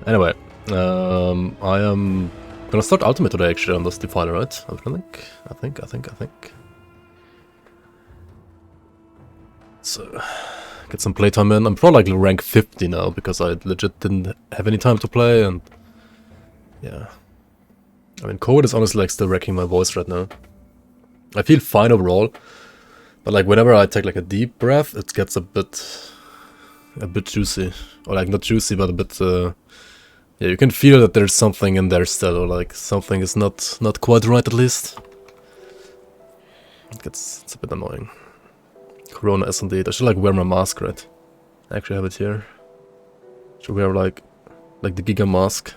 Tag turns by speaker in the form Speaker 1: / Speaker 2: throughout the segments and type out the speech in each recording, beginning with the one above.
Speaker 1: Anyway, I am gonna start Ultimate today actually on this Defiler, right? I think. So, get some playtime in. I'm probably like rank 50 now because I legit didn't have any time to play and yeah. I mean, COVID is honestly like still wrecking my voice right now. I feel fine overall, but like whenever I take like a deep breath, it gets a bit juicy, or like not juicy, but a bit. Yeah, you can feel that there's something in there still, or like something is not quite right at least. It's a bit annoying. Corona is indeed. I should like wear my mask, right? I actually have it here. Should wear like the Giga mask.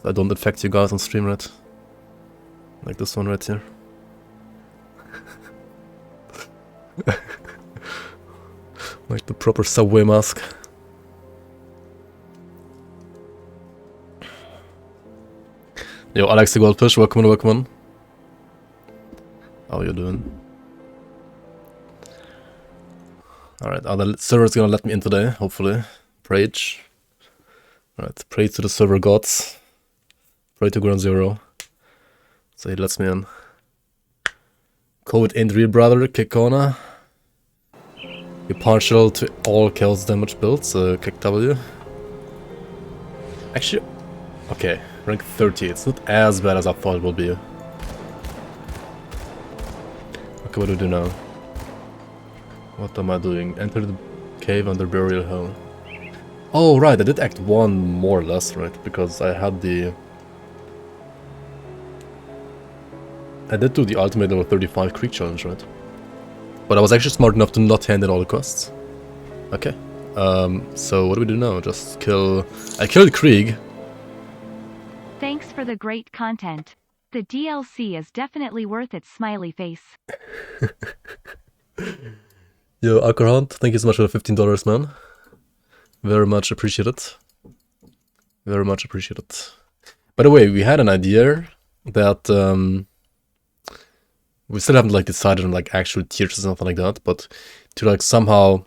Speaker 1: So I don't infect you guys on stream, right? Like this one right here. Like the proper subway mask. Yo, Alex the Goldfish, welcome on. How are you doing? Alright, are the servers gonna let me in today, hopefully? Prage. Alright, pray to the server gods. Pray to Ground Zero. So he lets me in. COVID ain't real, brother. Kick corner. You're partial to all chaos damage builds, kick W. Actually, okay, rank 30. It's not as bad as I thought it would be. Okay, what do we do now? What am I doing? Enter the cave under burial hole. Oh, right, I did Act 1 more or less, right? Because I had the... I did do the ultimate level 35 Creek challenge, right? But I was actually smart enough to not hand in all the quests. Okay. So what do we do now? Just kill... I killed Krieg.
Speaker 2: Thanks for the great content. The DLC is definitely worth its smiley face.
Speaker 1: Yo, Alcorhunt, thank you so much for the $15, man. Very much appreciated. Very much appreciated. By the way, we had an idea that we still haven't like decided on like actual tiers or something like that, but to like somehow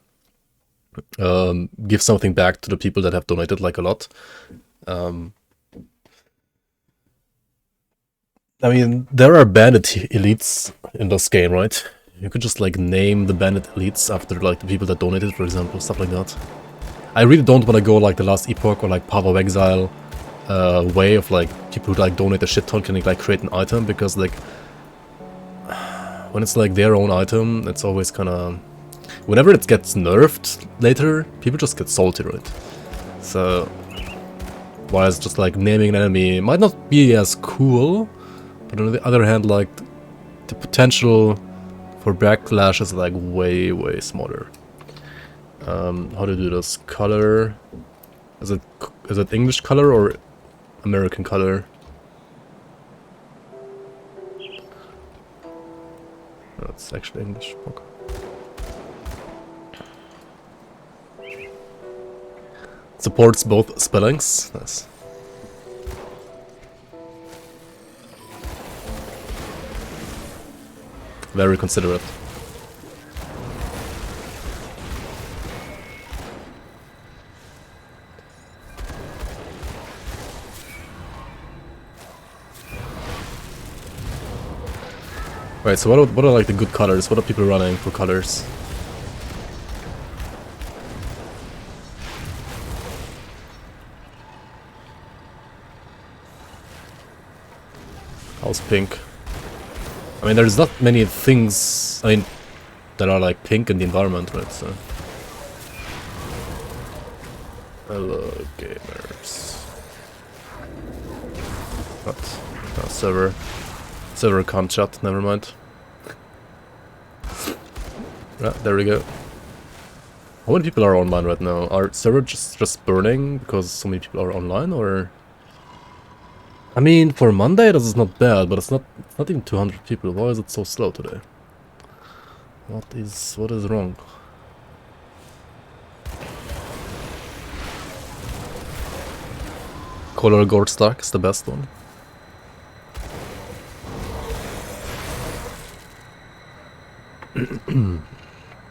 Speaker 1: give something back to the people that have donated like a lot. I mean, there are bandit elites in this game, right? You could just like name the bandit elites after like the people that donated, for example, stuff like that. I really don't want to go like the Last Epoch or like Path of Exile way of like people who like donate a shit ton can like create an item, because like when it's like their own item, it's always kind of... Whenever it gets nerfed later, people just get salty, right? So, whereas just like naming an enemy might not be as cool, but on the other hand, like the potential for backlash is like way smaller. How to do this? Color? Is it English color or American color? No, it's actually English. Okay. Supports both spellings. Nice. Very considerate. Right, so what are like the good colors? What are people running for colors? How's pink? I mean, there's not many things, I mean, that are like pink in the environment, right? So. Hello, gamers. What? No, server can't chat, never mind. Yeah, there we go. How many people are online right now? Are servers just burning because so many people are online, or? I mean, for Monday this is not bad, but it's not even 200 people. Why is it so slow today? What is wrong? Color Gold Stark is the best one.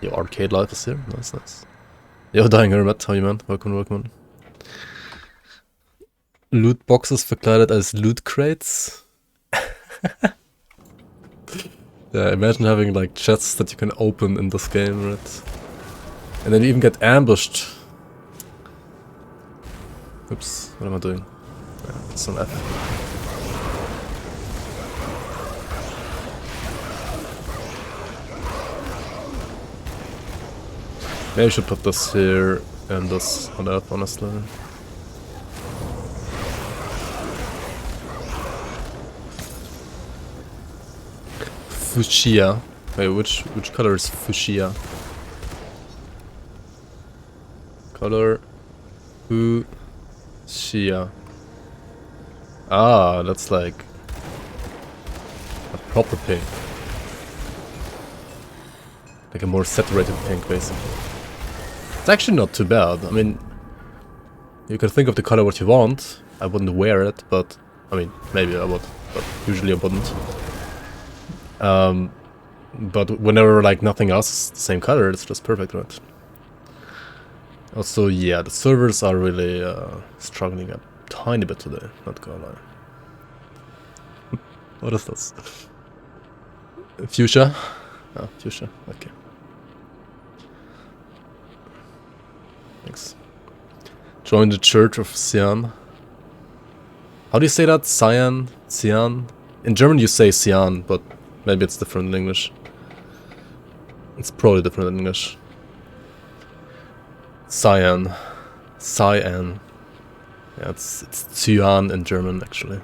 Speaker 1: Yo, Arcade Life is here. Nice. Yo, Dying Hermit, how you, man? Welcome. Loot boxes verkleidet as loot crates. Yeah, imagine having like chests that you can open in this game, right? And then you even get ambushed. Oops, what am I doing? It's on F. Maybe I should put this here and this on F, honestly. Fuchsia. Wait, which color is fuchsia? Color fuchsia. Ah, that's like a proper pink. Like a more saturated pink, basically. It's actually not too bad. I mean, you can think of the color what you want. I wouldn't wear it, but I mean, maybe I would, but usually I wouldn't. But whenever like nothing else is the same color, it's just perfect, right? Also, yeah, the servers are really struggling a tiny bit today, not gonna lie. What is this? Fuchsia? Oh, fuchsia, okay. Thanks. Join the Church of Xian. How do you say that? Cyan? Xian? In German you say Xian, but maybe it's different in English. It's probably different in English. Cyan. Cyan. Yeah, it's Cyan in German, actually.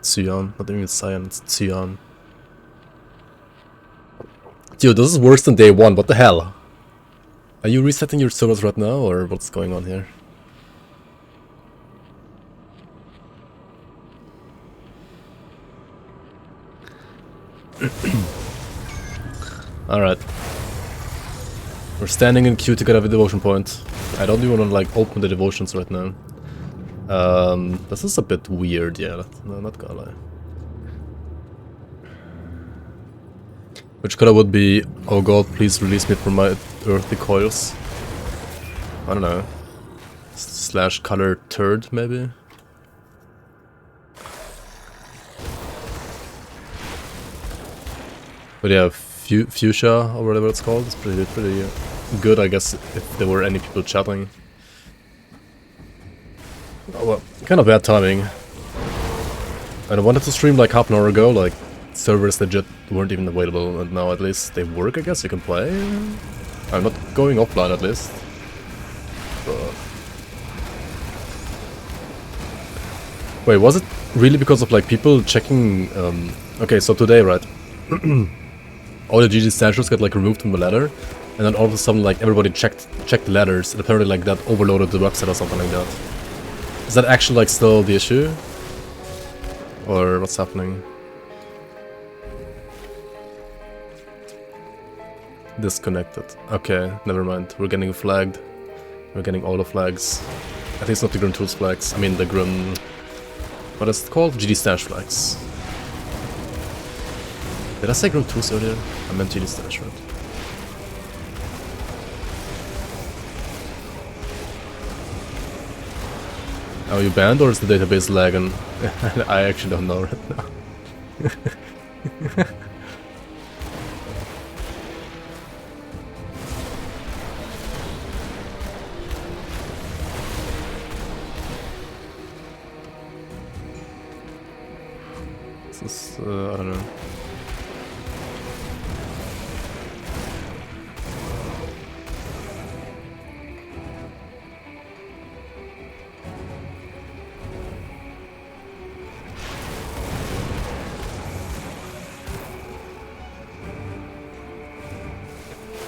Speaker 1: Cyan, not even Cyan, it's Cyan. Dude, this is worse than day one, what the hell? Are you resetting your servers right now, or what's going on here? Alright. We're standing in queue to get a devotion point. I don't even want to like open the devotions right now. This is a bit weird, yeah, no, not gonna lie. Which color would be, oh god, please release me from my earthly coils? I don't know. Slash color turd, maybe? But yeah, fuchsia, or whatever it's called, it's pretty good, I guess, if there were any people chatting. Oh well, kind of bad timing. And I wanted to stream like half an hour ago, like servers legit weren't even available, and now at least they work, I guess, you can play. I'm not going offline at least. But... Wait, was it really because of like people checking... Okay, so today, right? All the GG statues got like removed from the ladder, and then all of a sudden like everybody checked the ladders, and apparently like that overloaded the website or something like that. Is that actually like still the issue? Or what's happening? Disconnected. Okay, never mind. We're getting flagged. We're getting all the flags. I think it's not the grimtools flags. I mean the grim... What is it called? GD stash flags. Did I say grimtools earlier? I meant GD stash, right? Are you banned or is the database lagging? I actually don't know right now. This is, I don't know.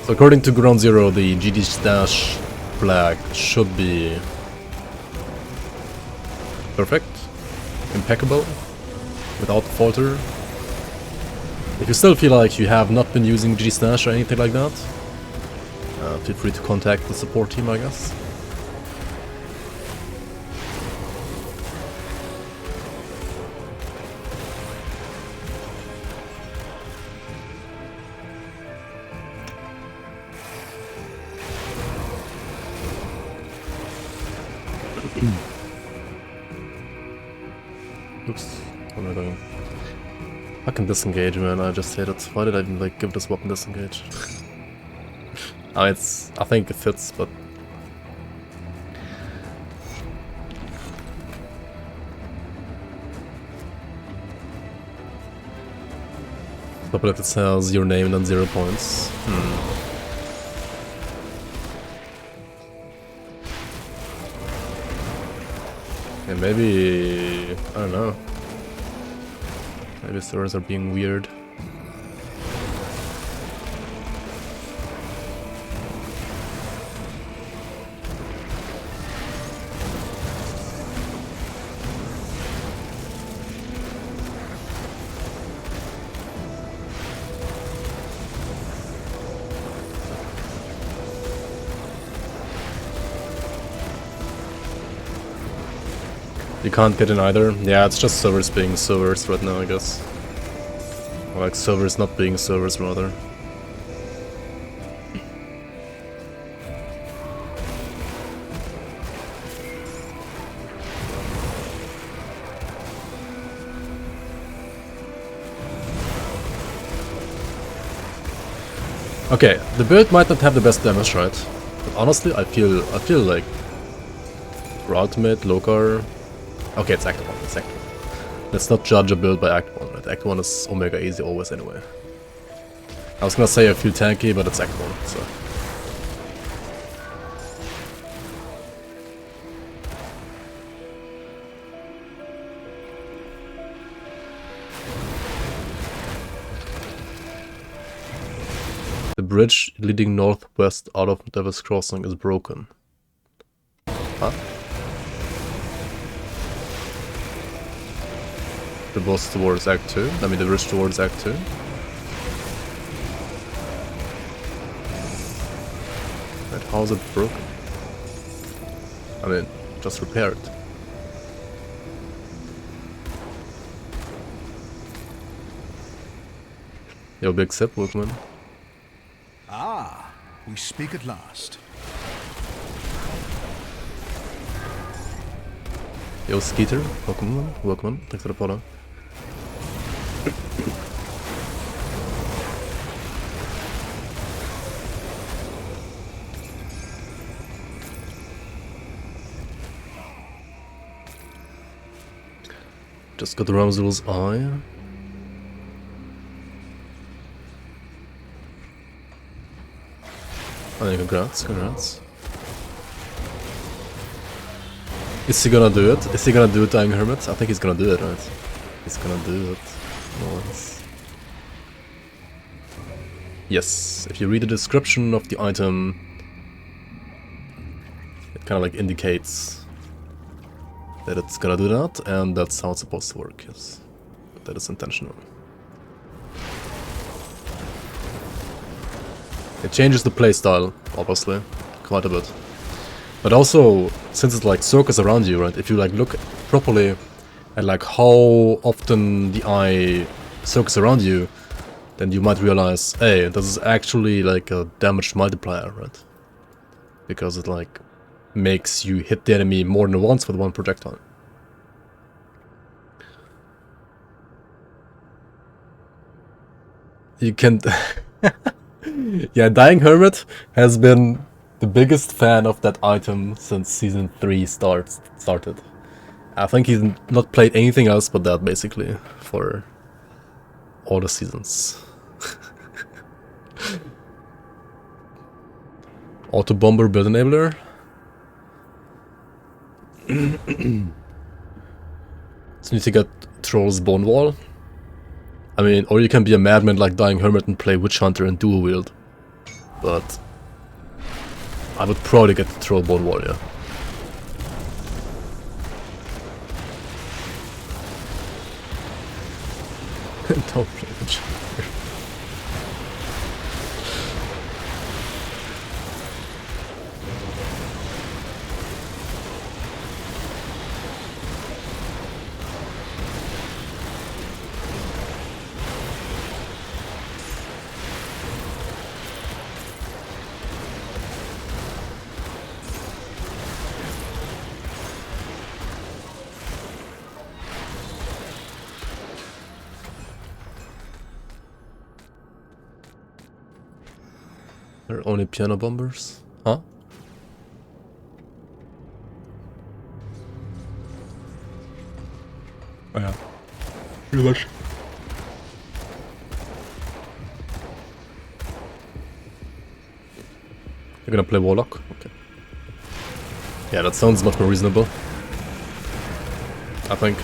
Speaker 1: So according to Ground Zero, the GD stash flag should be perfect, impeccable, without falter. If you still feel like you have not been using GD stash or anything like that, feel free to contact the support team, I guess. Oops, what am I doing? I can disengage, man. I just hate it. Why did I even like give this weapon disengage? I think it fits, but but if it says your name and then 0 points. Yeah, maybe I don't know. Maybe servers are being weird. You can't get in either. Yeah, it's just servers being servers right now, I guess. Or like servers not being servers, rather. Okay, the build might not have the best damage, right? But honestly, I feel like for ultimate, Lokar. Okay, it's Act 1, it's Act 1. Let's not judge a build by Act 1, right? Act 1 is Omega easy always anyway. I was gonna say I feel tanky, but it's Act 1, so. The bridge leading northwest out of Devil's Crossing is broken. Huh? The boss towards Act 2? I mean the bridge towards Act 2? Right, how is it broken? I mean, just repair it. Yo, big sip, Workman.
Speaker 3: Ah, we speak at last.
Speaker 1: Yo, Skeeter, welcome, thanks for the follow. Just got the Ramzul's eye. Oh, yeah, congrats. Is he gonna do it? Is he gonna do it, Dying Hermit? I think he's gonna do it, right? He's gonna do it. Nice. Yes, if you read the description of the item, it kind of like indicates that it's gonna do that, and that's how it's supposed to work, yes. That is intentional. It changes the playstyle, obviously, quite a bit. But also, since it's like circles around you, right? If you like look properly at like how often the eye circles around you, then you might realize, hey, this is actually like a damage multiplier, right? Because it like makes you hit the enemy more than once with one projectile. You can... Yeah, Dying Hermit has been the biggest fan of that item since Season 3 started. I think he's not played anything else but that, basically, for all the seasons. Auto Bomber Build Enabler. So you need to get Troll's Bone Wall. I mean, or you can be a madman like Dying Hermit and play Witch Hunter and dual wield. But I would probably get the Troll Bone Wall, yeah. Don't play Witch Hunter. There are only piano bombers? Huh? Oh yeah. Pretty much. You're gonna play Warlock? Okay. Yeah, that sounds much more reasonable. I think.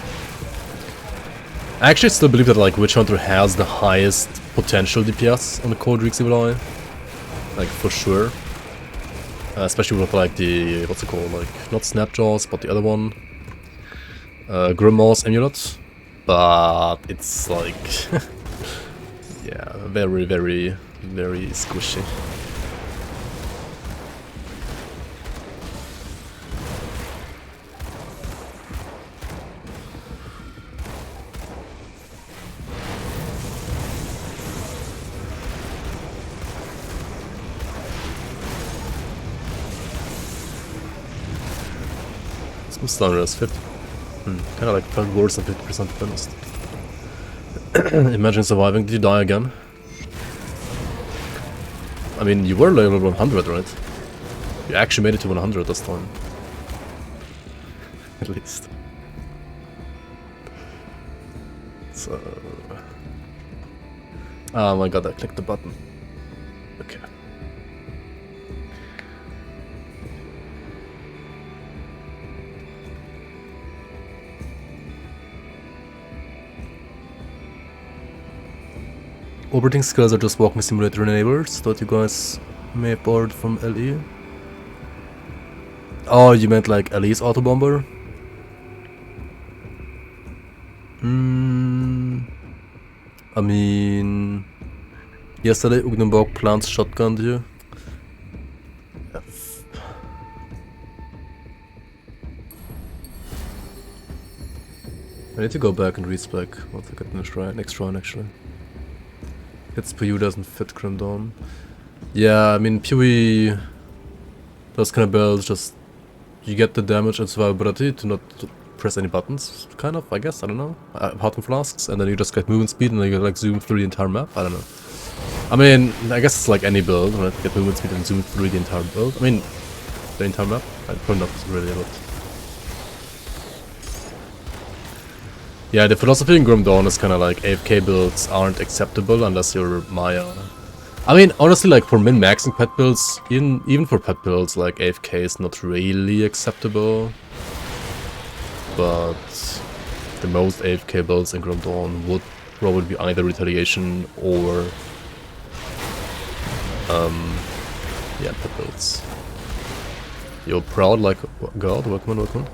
Speaker 1: I actually still believe that like Witch Hunter has the highest potential DPS on the Cold Reeks Evil. Like for sure. Especially with like the, what's it called, like, not Snapjaws, but the other one. Grimmaw's Amulet. But it's like, yeah, very, very, very squishy. Some stunner is 50. Kinda like felt worse than 50% to be honest. Imagine surviving. Did you die again? I mean, you were level 100, right? You actually made it to 100 this time. At least. So... Oh my god, I clicked the button. Okay. Operating skills are just walking simulator enablers that you guys may have borrowed from LE. Oh, you meant like LE's autobomber? I mean... Yesterday Ugnenborg plants shotgunned you. I need to go back and respec once I get next round actually. Its PU doesn't fit Grim Dawn. Yeah, I mean PoE... Those kind of builds just... You get the damage and survivability to not press any buttons, kind of, I guess, I don't know. Apart from flasks, and then you just get movement speed and then you like zoom through the entire map, I don't know. I mean, I guess it's like any build, right? Get movement speed and zoom through the entire build. I mean, the entire map? Probably not really, but... Yeah, the philosophy in Grim Dawn is kind of like AFK builds aren't acceptable unless you're Maya. I mean, honestly, like for min-maxing pet builds, even for pet builds, like AFK is not really acceptable. But the most AFK builds in Grim Dawn would probably be either Retaliation or yeah, pet builds. You're proud like God, welcome.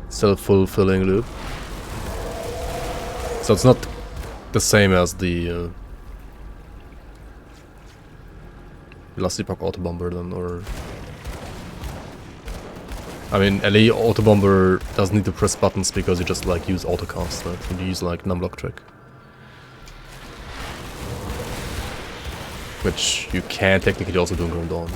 Speaker 1: Self-fulfilling loop. So it's not the same as the Last Epoch Autobomber then, or... I mean, LE Autobomber doesn't need to press buttons because you just like use autocast, right? And you use like numblock trick. Which you can technically also do in Grim Dawn.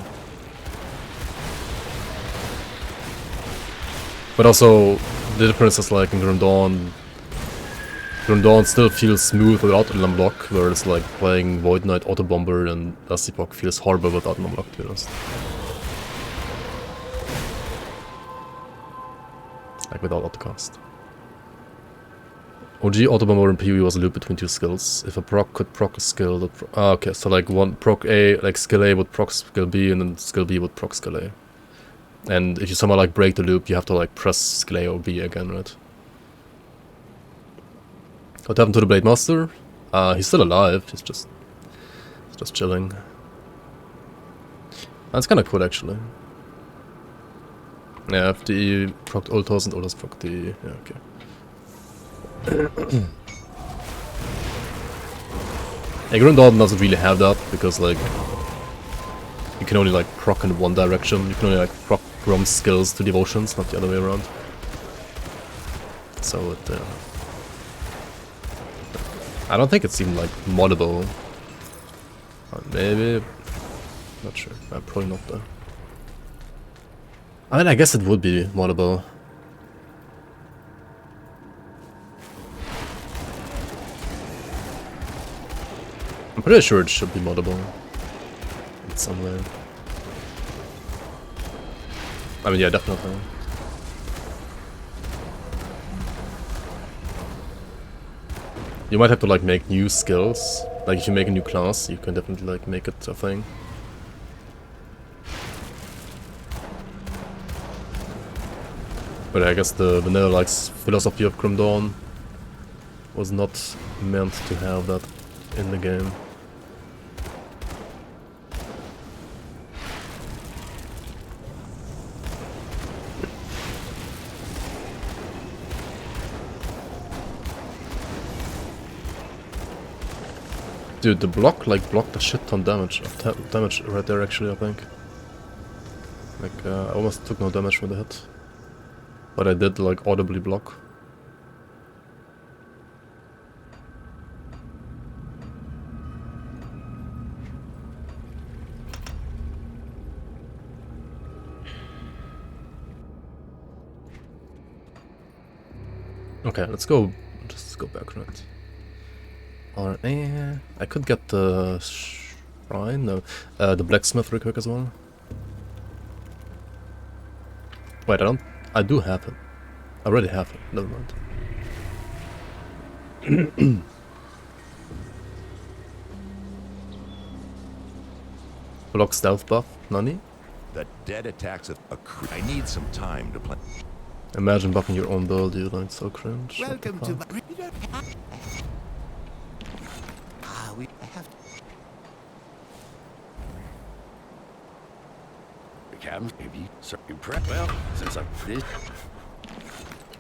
Speaker 1: But also, the difference is like in Grim Dawn still feels smooth without a numblock, whereas like playing Void Knight Autobomber and Last Epoch feels horrible without numblock, to be honest. Like without autocast. OG Autobomber in PoE was a loop between two skills. If a proc could proc a skill that okay, so like one proc A, like skill A would proc skill B, and then skill B would proc skill A. And if you somehow like break the loop, you have to like press skill A or B again, right? What happened to the Blade Master? He's still alive, he's just chilling. That's kinda cool actually. Yeah, if the proc Ultos and Ultos proc the... yeah, okay. Yeah, Grim Dawn doesn't really have that, because like... You can only like proc in one direction, you can only like proc Grom's skills to devotions, not the other way around. So it... I don't think it's even like moddable. Maybe... not sure, probably not though. I mean, I guess it would be moddable. pretty sure it should be moddable in some way. I mean, yeah, definitely. You might have to like make new skills. Like if you make a new class, you can definitely like make it a thing. But I guess the vanilla like philosophy of Grim Dawn was not meant to have that in the game. Dude, the block like blocked a shit ton damage right there actually, I think. Like I almost took no damage from the hit. But I did like audibly block. Okay, let's go. Just go back, right? Or I could get the shrine, no, the blacksmith real quick as well. Wait, I do have him. I already have him. Never mind. Block stealth buff, Nani?
Speaker 4: The dead attacks of a I need some time to plan.
Speaker 1: Imagine buffing your own build, dude. Like so cringe.
Speaker 4: Welcome to my. We have. Maybe so you prep well since I'm this.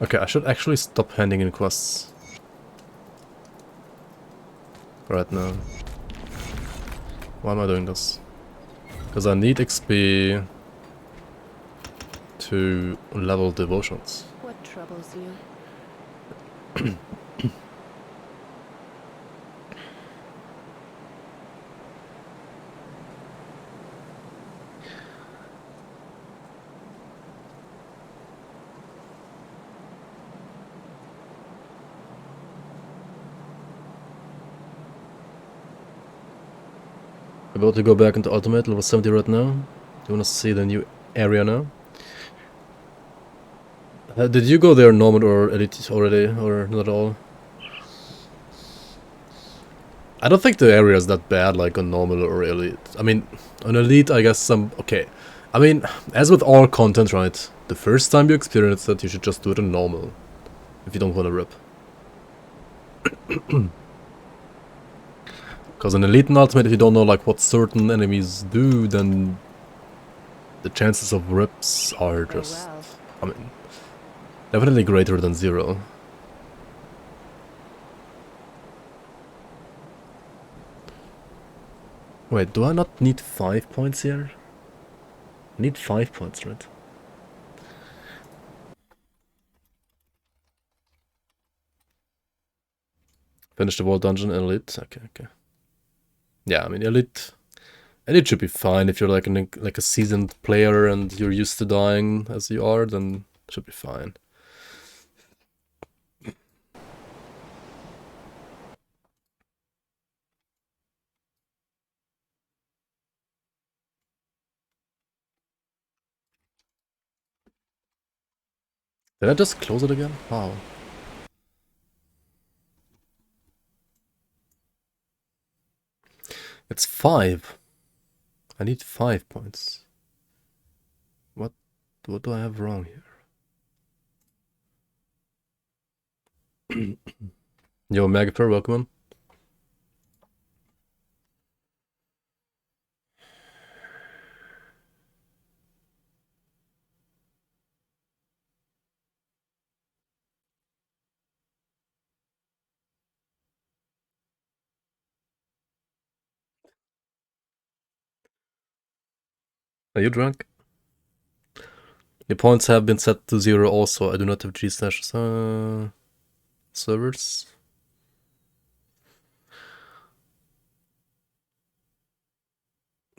Speaker 1: Okay, I should actually stop handing in quests right now. Why am I doing this? Because I need XP to level devotions.
Speaker 5: What troubles you?
Speaker 1: About to go back into Ultimate, level 70 right now. Do you wanna see the new area now? Did you go there normal or elite already, or not at all? I don't think the area is that bad, like on normal or elite. I mean, on elite, I guess some... Okay. I mean, as with all content, right? The first time you experience it, you should just do it on normal. If you don't want to rip. Because in elite and ultimate, if you don't know like what certain enemies do, then the chances of rips are just... I mean, definitely greater than 0. Wait, do I not need 5 points here? I need 5 points, right? Finish the wall dungeon in elite. Okay, okay. Yeah, I mean elite should be fine if you're like a seasoned player and you're used to dying as you are, then it should be fine. Did I just close it again? Wow. It's 5. I need 5 points. What do I have wrong here? Yo, Magaper, welcome on. Are you drunk? Your points have been set to 0 also. I do not have G/servers.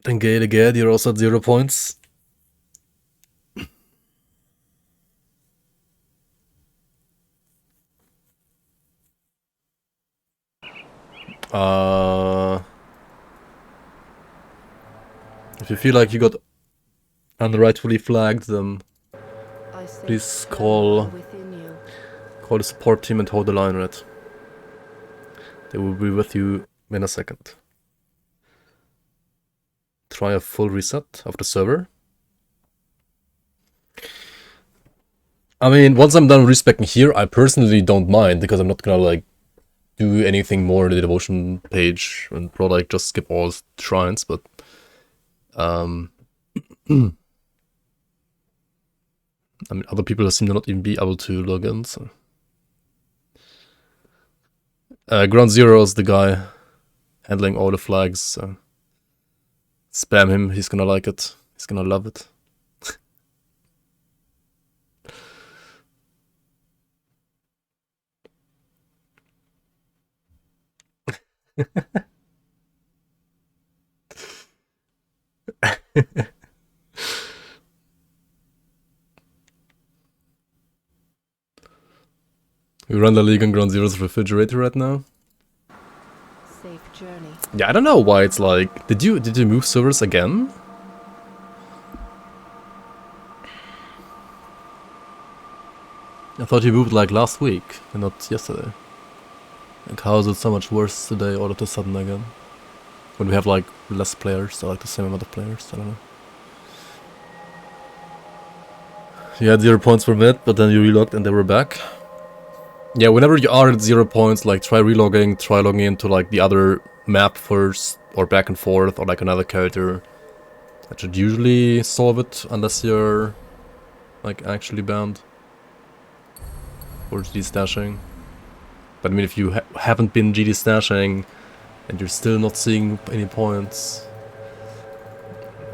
Speaker 1: Then Gale again, you're also at 0 points. If you feel like you got unrightfully flagged, then
Speaker 5: I sense
Speaker 1: please
Speaker 5: someone within you.
Speaker 1: call the support team and hold the line, right? They will be with you in a second. Try a full reset of the server. I mean, once I'm done respecing here, I personally don't mind, because I'm not gonna like do anything more in the devotion page and probably like just skip all shrines, but I mean, other people seem to not even be able to log in, so. Ground Zero is the guy handling all the flags, so spam him, he's gonna like it. He's gonna love it. We run the league on Ground Zero's refrigerator right now.
Speaker 5: Safe journey.
Speaker 1: Yeah, I don't know why it's like... Did you move servers again? I thought you moved like last week and not yesterday. Like, how is it so much worse today all of a sudden again? When we have like less players, or like the same amount of players, I don't know. You had 0 points for mid, but then you relogged and they were back. Yeah, whenever you are at 0 points, like try relogging, try logging into like the other map first, or back and forth, or like another character. That should usually solve it, unless you're like actually banned. Or GD stashing. But I mean, if you haven't been GD stashing and you're still not seeing any points,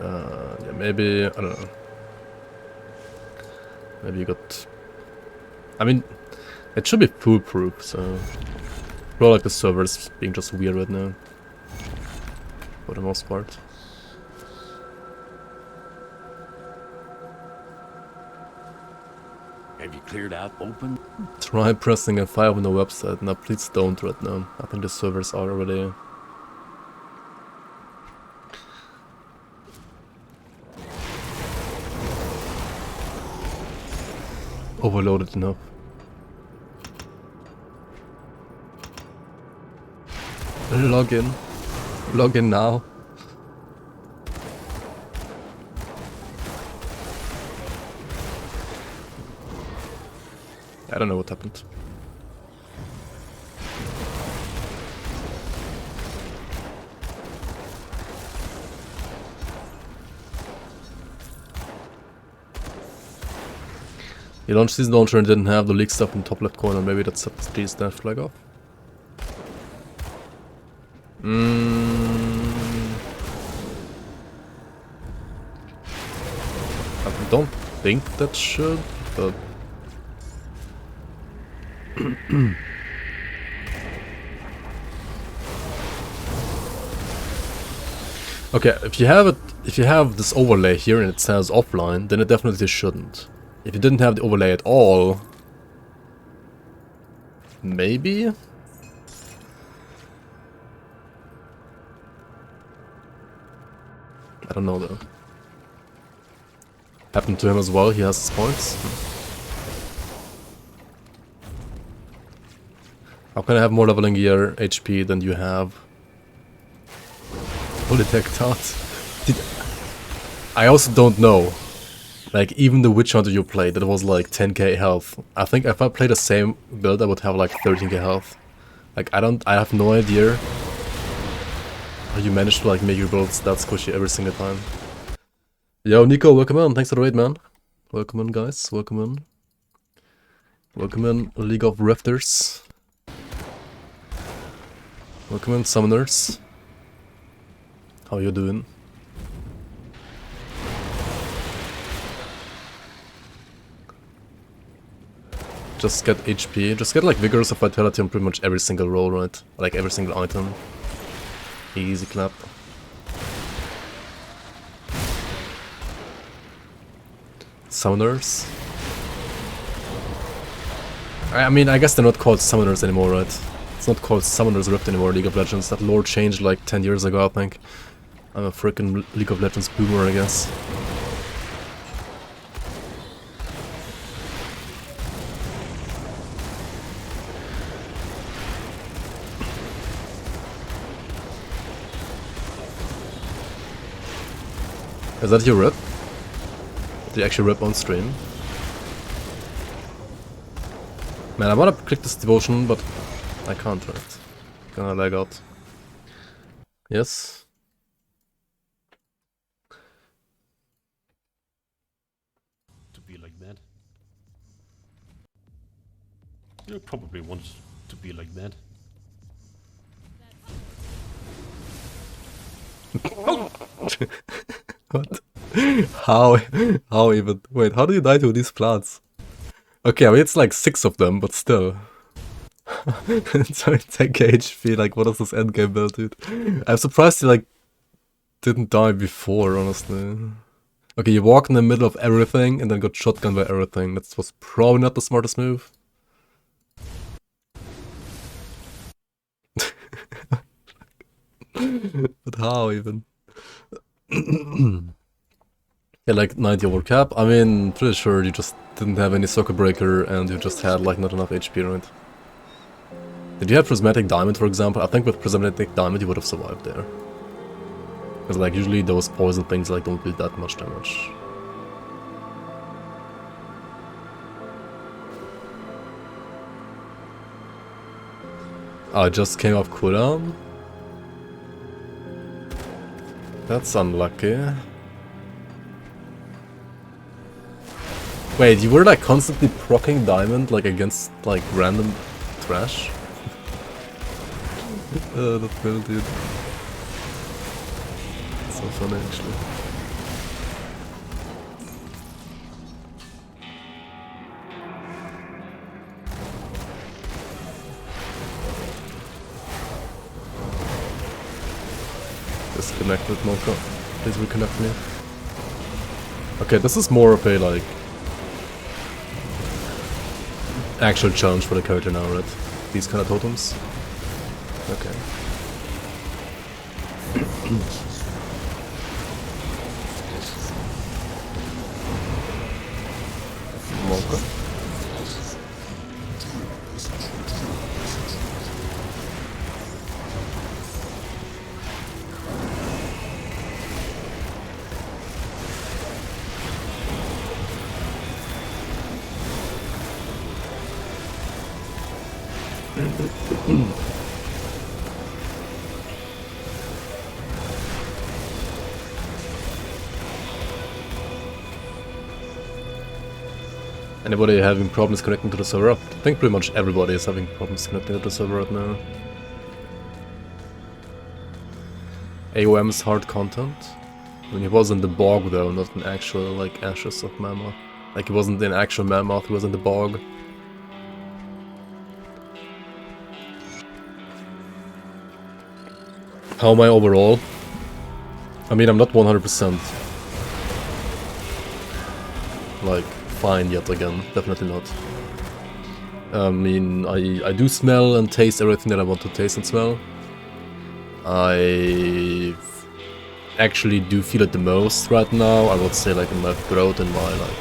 Speaker 1: yeah, maybe, I don't know. Maybe you got... I mean, it should be foolproof, so... Probably like the server's being just weird right now. For the most part.
Speaker 4: Have you cleared out open?
Speaker 1: Try pressing F5 on the website. Now please don't right now. I think the servers are already... overloaded enough. Log in. Log in now. I don't know what happened. The launch season launcher and didn't have the leak stuff in the top left corner. Maybe that set the stash flag off. I don't think that should, but... Okay, if you have this overlay here and it says offline, then it definitely shouldn't. If you didn't have the overlay at all, maybe? I don't know though. Happened to him as well, he has his points. How can I have more leveling gear HP than you have? Holy tech thought. I also don't know. Like, even the witch hunter you played, that was like 10k health. I think if I played the same build, I would have like 13k health. Like, I have no idea how you manage to like make your builds that squishy every single time. Yo, Nico, welcome in. Thanks for the raid, man. Welcome in, guys. Welcome in. Welcome in, League of Rifters. Welcome in, Summoners. How you doing? Just get HP. Just get like Vigorous of Vitality on pretty much every single roll, right? Like every single item. Easy clap. Summoners. I mean, I guess they're not called Summoners anymore, right? It's not called Summoners Rift anymore, League of Legends. That lore changed like 10 years ago, I think. I'm a freaking League of Legends boomer, I guess. Is that your rip? Did you actually rip on stream? Man, I wanna click this devotion, but I can't, right? Gonna lag out. Yes?
Speaker 6: To be like that. You probably want to be like that.
Speaker 1: What? How? How even? Wait, how do you die to these plants? Okay, I mean, it's like 6 of them, but still. Sorry, 10k HP, like, what is this endgame build, dude? I'm surprised you, like, didn't die before, honestly. Okay, you walk in the middle of everything and then got shotgun by everything. That was probably not the smartest move. But how even? Yeah, like 90 over cap. I mean, pretty sure you just didn't have any circuit breaker and you just had like not enough HP, right? Did you have prismatic diamond, for example? I think with prismatic diamond you would have survived there. Because like usually those poison things like don't do that much damage. I just came off cooldown. That's unlucky. Wait, you were like constantly proccing diamond like against like random trash? That's cool, dude. So funny actually. Disconnected, Monka. Please reconnect me. Okay, this is more of a like actual challenge for the character now, right? These kind of totems. Okay. Monka. Anybody having problems connecting to the server? I think pretty much everybody is having problems connecting to the server right now. AOM's hard content? I mean, he was in the bog though, not in actual like ashes of Mammoth. Like he wasn't in actual Mammoth, he was in the bog. How am I overall? I mean, I'm not 100% like fine yet again, definitely not. I mean, I do smell and taste everything that I want to taste and smell. I actually do feel it the most right now, I would say like in my throat and my like...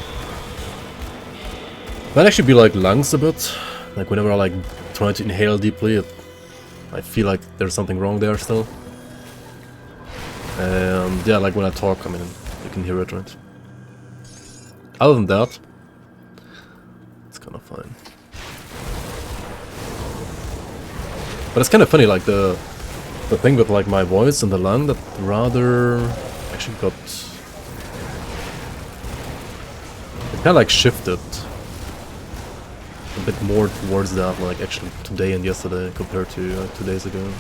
Speaker 1: Might actually be like lungs a bit, like whenever I like try to inhale deeply, I feel like there's something wrong there still. And yeah, like when I talk, I mean, you can hear it, right? Other than that, it's kind of fine. But it's kind of funny, like the thing with like my voice and the lung that rather actually got... It kind of like shifted a bit more towards that, like actually today and yesterday compared to 2 days ago.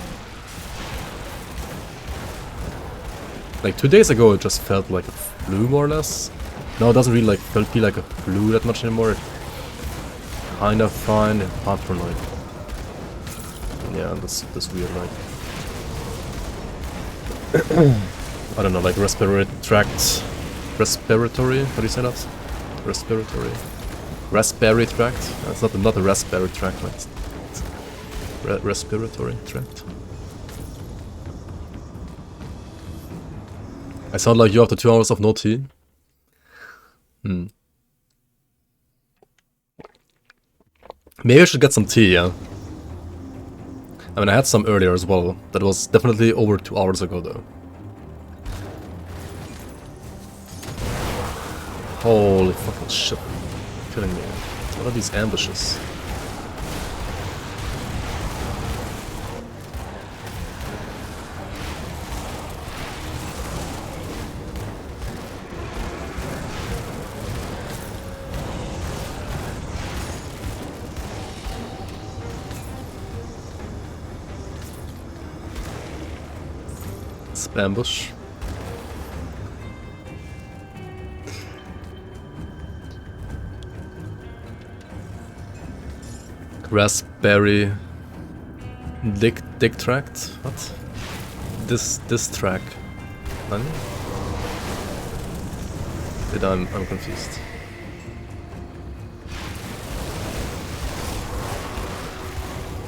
Speaker 1: Like 2 days ago it just felt like a flu more or less. Now it doesn't really like feel like a flu that much anymore. It's kind of fine apart from like... Yeah, this weird like... I don't know, like respiratory tract... Respiratory? How do you say that? Respiratory? Raspberry tract? That's not a raspberry tract, like... Respiratory tract? I sound like you after 2 hours of no tea. Maybe I should get some tea, yeah. I mean, I had some earlier as well. That was definitely over 2 hours ago, though. Holy fucking shit. You're kidding me. What are these ambushes? Ambush. Raspberry dick tract? What? This track. Nani? I'm confused.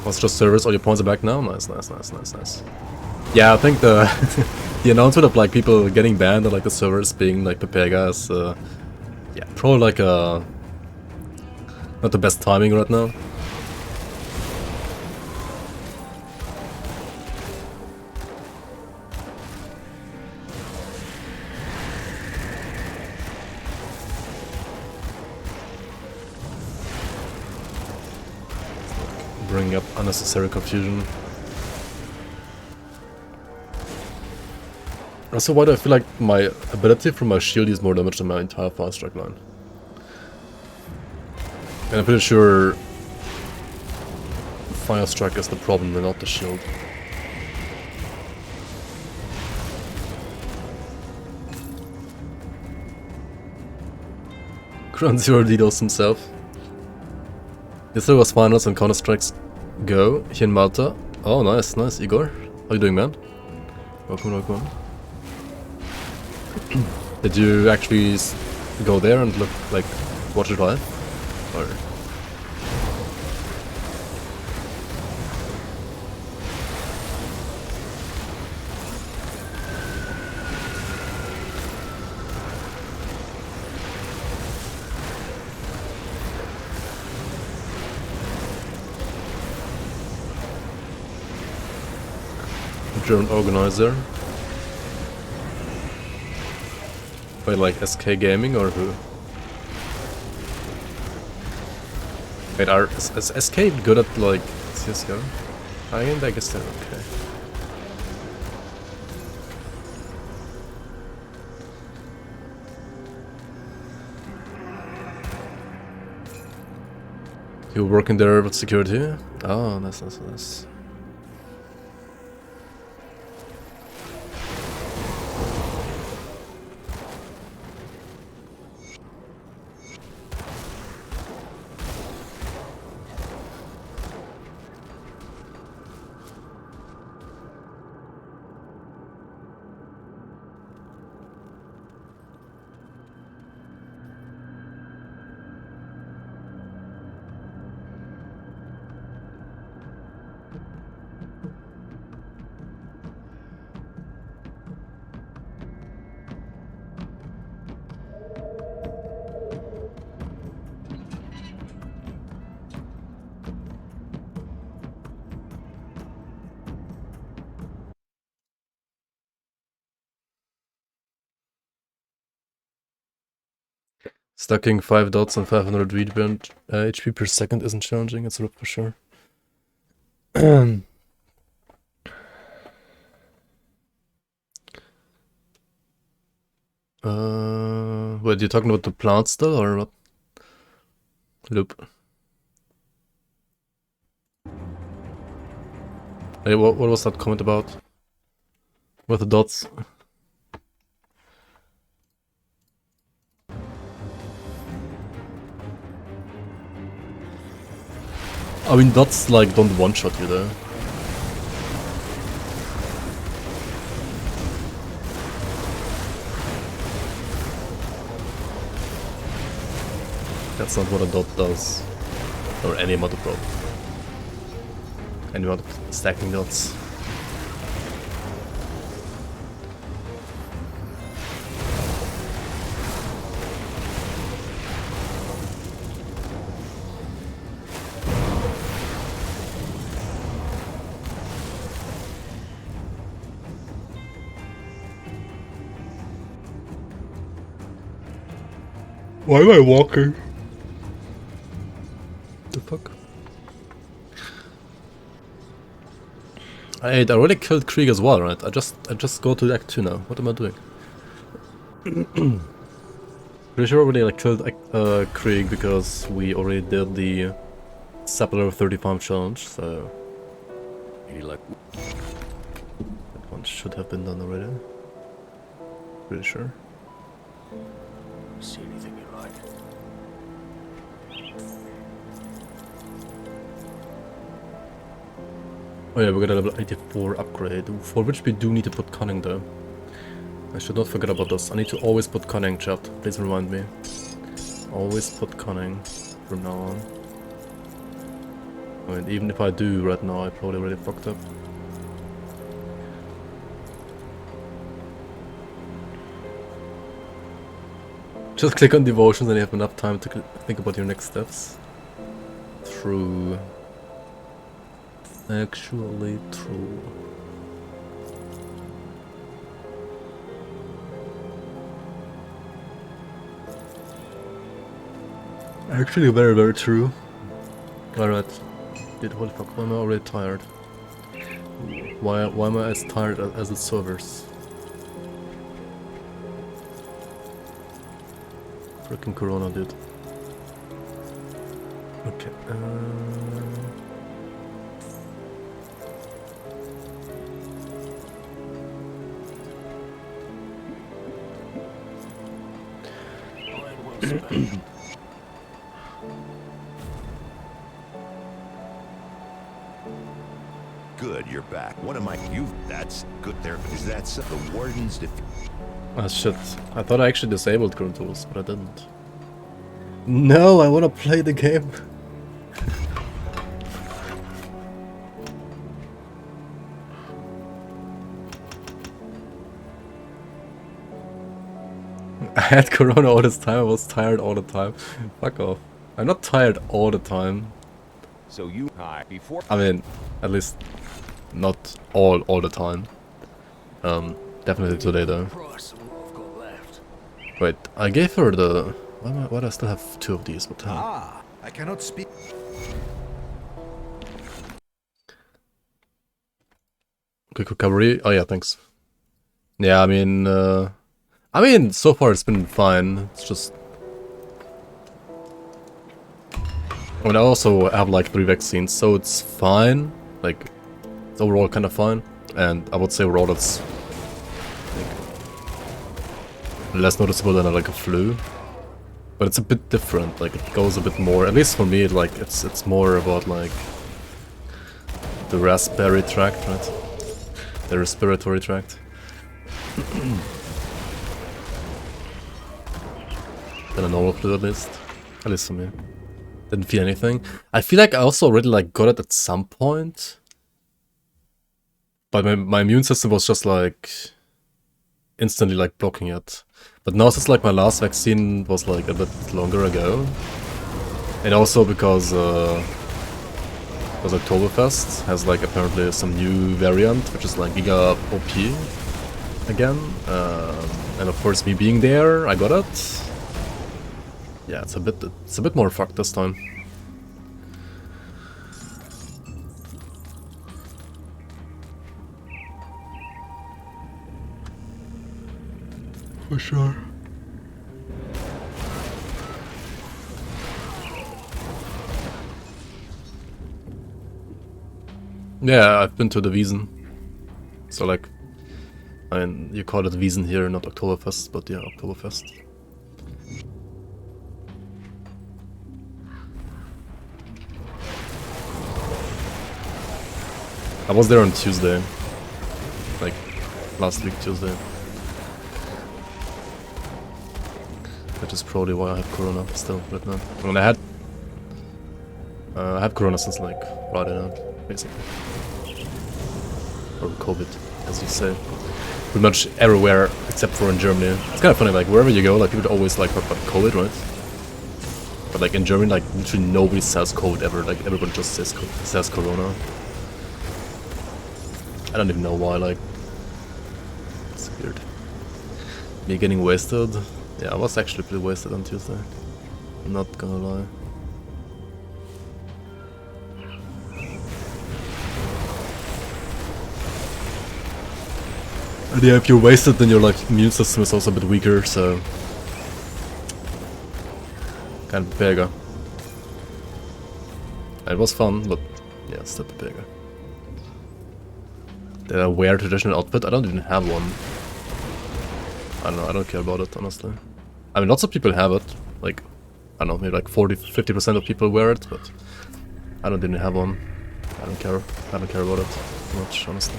Speaker 1: Was just servers, all your points are back now? Nice. Yeah, I think the the announcement of like people getting banned and like the servers being like Pepega is yeah, probably like not the best timing right now. Bringing up unnecessary confusion. Also, why do I feel like my ability from my shield is more damage than my entire fast strike line? And I'm pretty sure fire strike is the problem and not the shield. Ground Zero DDoS himself. Yesterday was finals on Counter-Strike's Go here in Malta. Oh, nice, Igor. How you doing, man? Welcome. Did you actually go there and look, like, watch it live? Or... German organizer. Wait, like SK Gaming or who? Wait, is SK good at like CSGO? I guess they're okay. You working there with security? Oh, nice. Stacking 5 dots on 500 read band HP per second isn't challenging, it's for sure. Wait, you talking about the plant still or what? Loop. Hey, what was that comment about? With the dots? I mean, dots like don't one-shot you though. That's not what a dot does. Or any amount of dot. Any amount of stacking dots. Why am I walking? The fuck? I already killed Krieg as well, right? I just go to Act 2 now. What am I doing? Pretty sure I already like killed Krieg because we already did the Sapler 35 challenge, so
Speaker 4: Any luck?
Speaker 1: that one should have been done already. Pretty sure.
Speaker 4: See anything you like?
Speaker 1: Oh yeah, we got a level 84 upgrade, for which we do need to put cunning though. I should not forget about this. I need to always put cunning, chat. Please remind me. Always put cunning from now on. I mean, even if I do right now, I probably already fucked up. Just click on devotions and you have enough time to think about your next steps. True. Actually true. Actually very, very true. Alright. Dude, holy fuck, why am I already tired? Why am I as tired as the servers? Freaking Corona, dude. Okay,
Speaker 4: Good, you're back. What am I? You? That's good. There is that the warden's
Speaker 1: ah shit. I thought I actually disabled grimtools, but I didn't. No, I wanna play the game. I had Corona all this time, I was tired all the time. Fuck off. I'm not tired all the time.
Speaker 4: So you hi before.
Speaker 1: I mean, at least not all the time. Definitely today though. Wait, I gave her the... Why do I still have two of these? What the hell?
Speaker 3: Ah, I cannot speak.
Speaker 1: Quick recovery? Oh yeah, thanks. Yeah, I mean, so far it's been fine. It's just... I mean, I also have like 3 vaccines, so it's fine. Like, it's overall kind of fine. And I would say overall it's like, less noticeable than like a flu. But it's a bit different, like it goes a bit more, at least for me, like it's more about like the respiratory tract, right? The respiratory tract. Than a normal flu, at least for me. Didn't feel anything. I feel like I also already like got it at some point, but my immune system was just like instantly like blocking it. But now since like my last vaccine was like a bit longer ago, and also because Oktoberfest has like apparently some new variant which is like Giga OP again, and of course me being there, I got it. Yeah, it's a bit more fucked this time. For sure. Yeah, I've been to the Wiesn. So like, I mean, you call it Wiesn here, not Oktoberfest, but yeah, Oktoberfest. I was there on Tuesday. Like, last week Tuesday. That is probably why I have Corona still right now. I mean, I have Corona since like Friday night, basically. Or COVID, as you say. Pretty much everywhere except for in Germany. It's kind of funny, like wherever you go, like people always like talk about COVID, right? But like in Germany, like literally nobody says COVID ever. Like everybody just says Corona. I don't even know why, like, it's weird. Me getting wasted, Yeah, I was actually pretty wasted on Tuesday. Not gonna lie. And yeah, if you're wasted, then your like immune system is also a bit weaker, so kind of bigger. It was fun, but yeah, still bigger. Did I wear traditional outfit? I don't even have one. I don't know, I don't care about it, honestly. I mean, lots of people have it. Like, I don't know, maybe like 40-50% of people wear it, but I don't even have one. I don't care. I don't care about it much, honestly.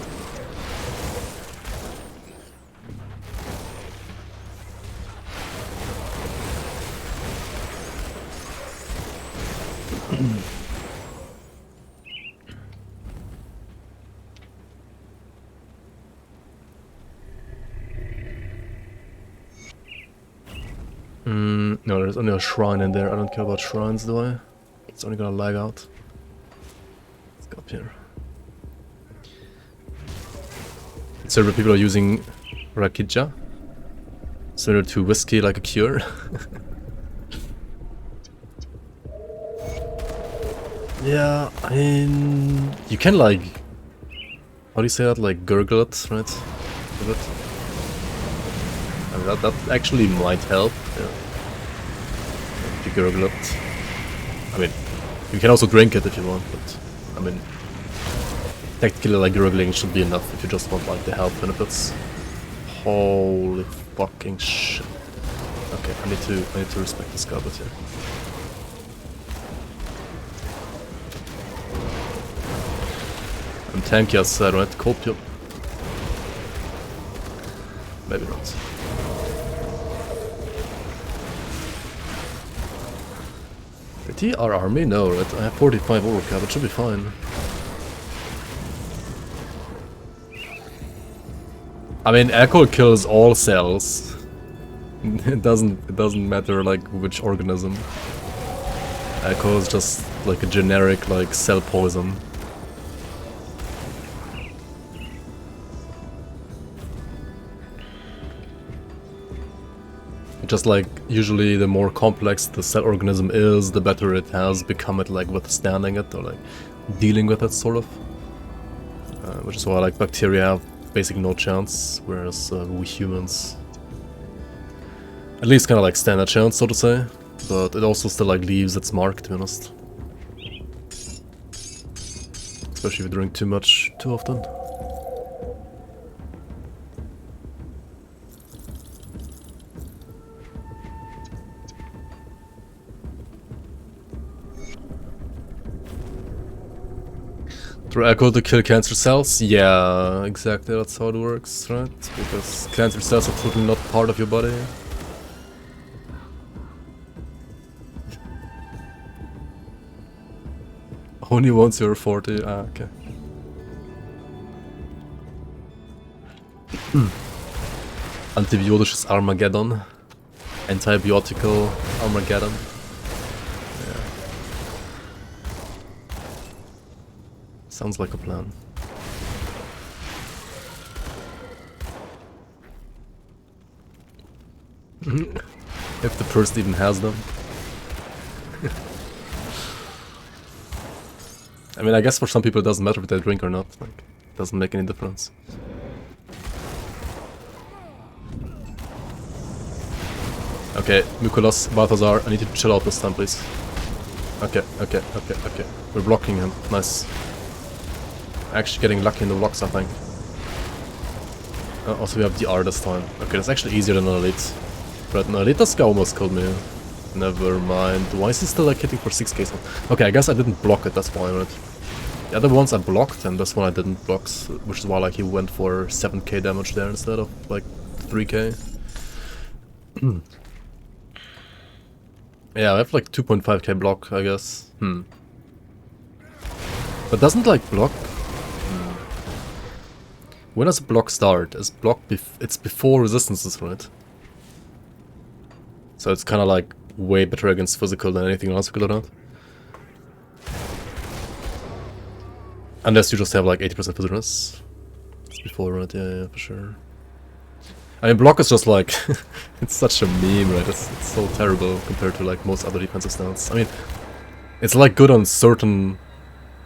Speaker 1: No, there's only a shrine in there. I don't care about shrines, do I? It's only gonna lag out. Let's go up here. Several people are using Rakija, similar to whiskey like a cure. Yeah, I mean, you can like, how do you say that? Like gurgle it, right? A bit. I mean, that actually might help. Yeah. If you gurgle it. I mean, you can also drink it if you want, but I mean, technically like gurgling should be enough if you just want like the health benefits. Holy fucking shit. Okay, I need to respect this guy a bit here. I'm tanky outside, right? Cold peel. Maybe not. Our army? No, right? I have 45 overcap, it should be fine. I mean, Echo kills all cells. It doesn't matter like which organism. Echo is just like a generic like cell poison. Just like, usually the more complex the cell organism is, the better it has become at like withstanding it, or like dealing with it, sort of. Which is why like bacteria have basically no chance, whereas we humans at least kind of like stand a chance, so to say. But it also still like leaves its mark, to be honest. Especially if you drink too much too often. Through Echo to kill cancer cells? Yeah, exactly, that's how it works, right? Because cancer cells are totally not part of your body. Only once you're 40, okay. Antibiotisches Armageddon. Antibiotical Armageddon. Sounds like a plan. If the person even has them. I mean, I guess for some people it doesn't matter if they drink or not. Like, it doesn't make any difference. Okay, Mukolas, Balthazar, I need you to chill out this time, please. Okay. We're blocking him. Nice. Actually getting lucky in the blocks, I think. Also, we have DR this time. Okay, that's actually easier than an Elite. But no, Elite this guy almost killed me. Never mind. Why is he still like hitting for 6k? Okay, I guess I didn't block it, that's why, right? The other ones I blocked, and this one I didn't block, which is why like he went for 7k damage there instead of like 3k. Yeah, I have like 2.5k block, I guess. But doesn't like block... When does block start? Is block it's before resistances, right? So it's kind of like way better against physical than anything else we could have done. Unless you just have like 80% physicalness. It's before, right? Yeah, for sure. I mean, block is just like, it's such a meme, right? It's so terrible compared to like most other defensive stats. I mean, it's like good on certain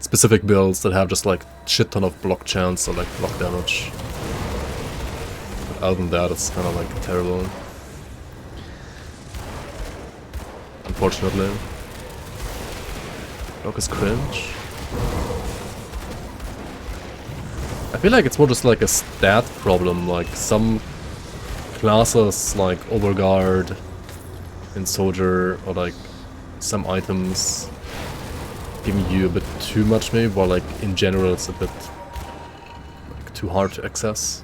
Speaker 1: specific builds that have just like shit ton of block chance or like block damage. But other than that, it's kind of like terrible. Unfortunately. Block is cringe. I feel like it's more just like a stat problem, like some classes like Overguard and Soldier or like some items giving you a bit too much maybe, while like in general it's a bit like too hard to access.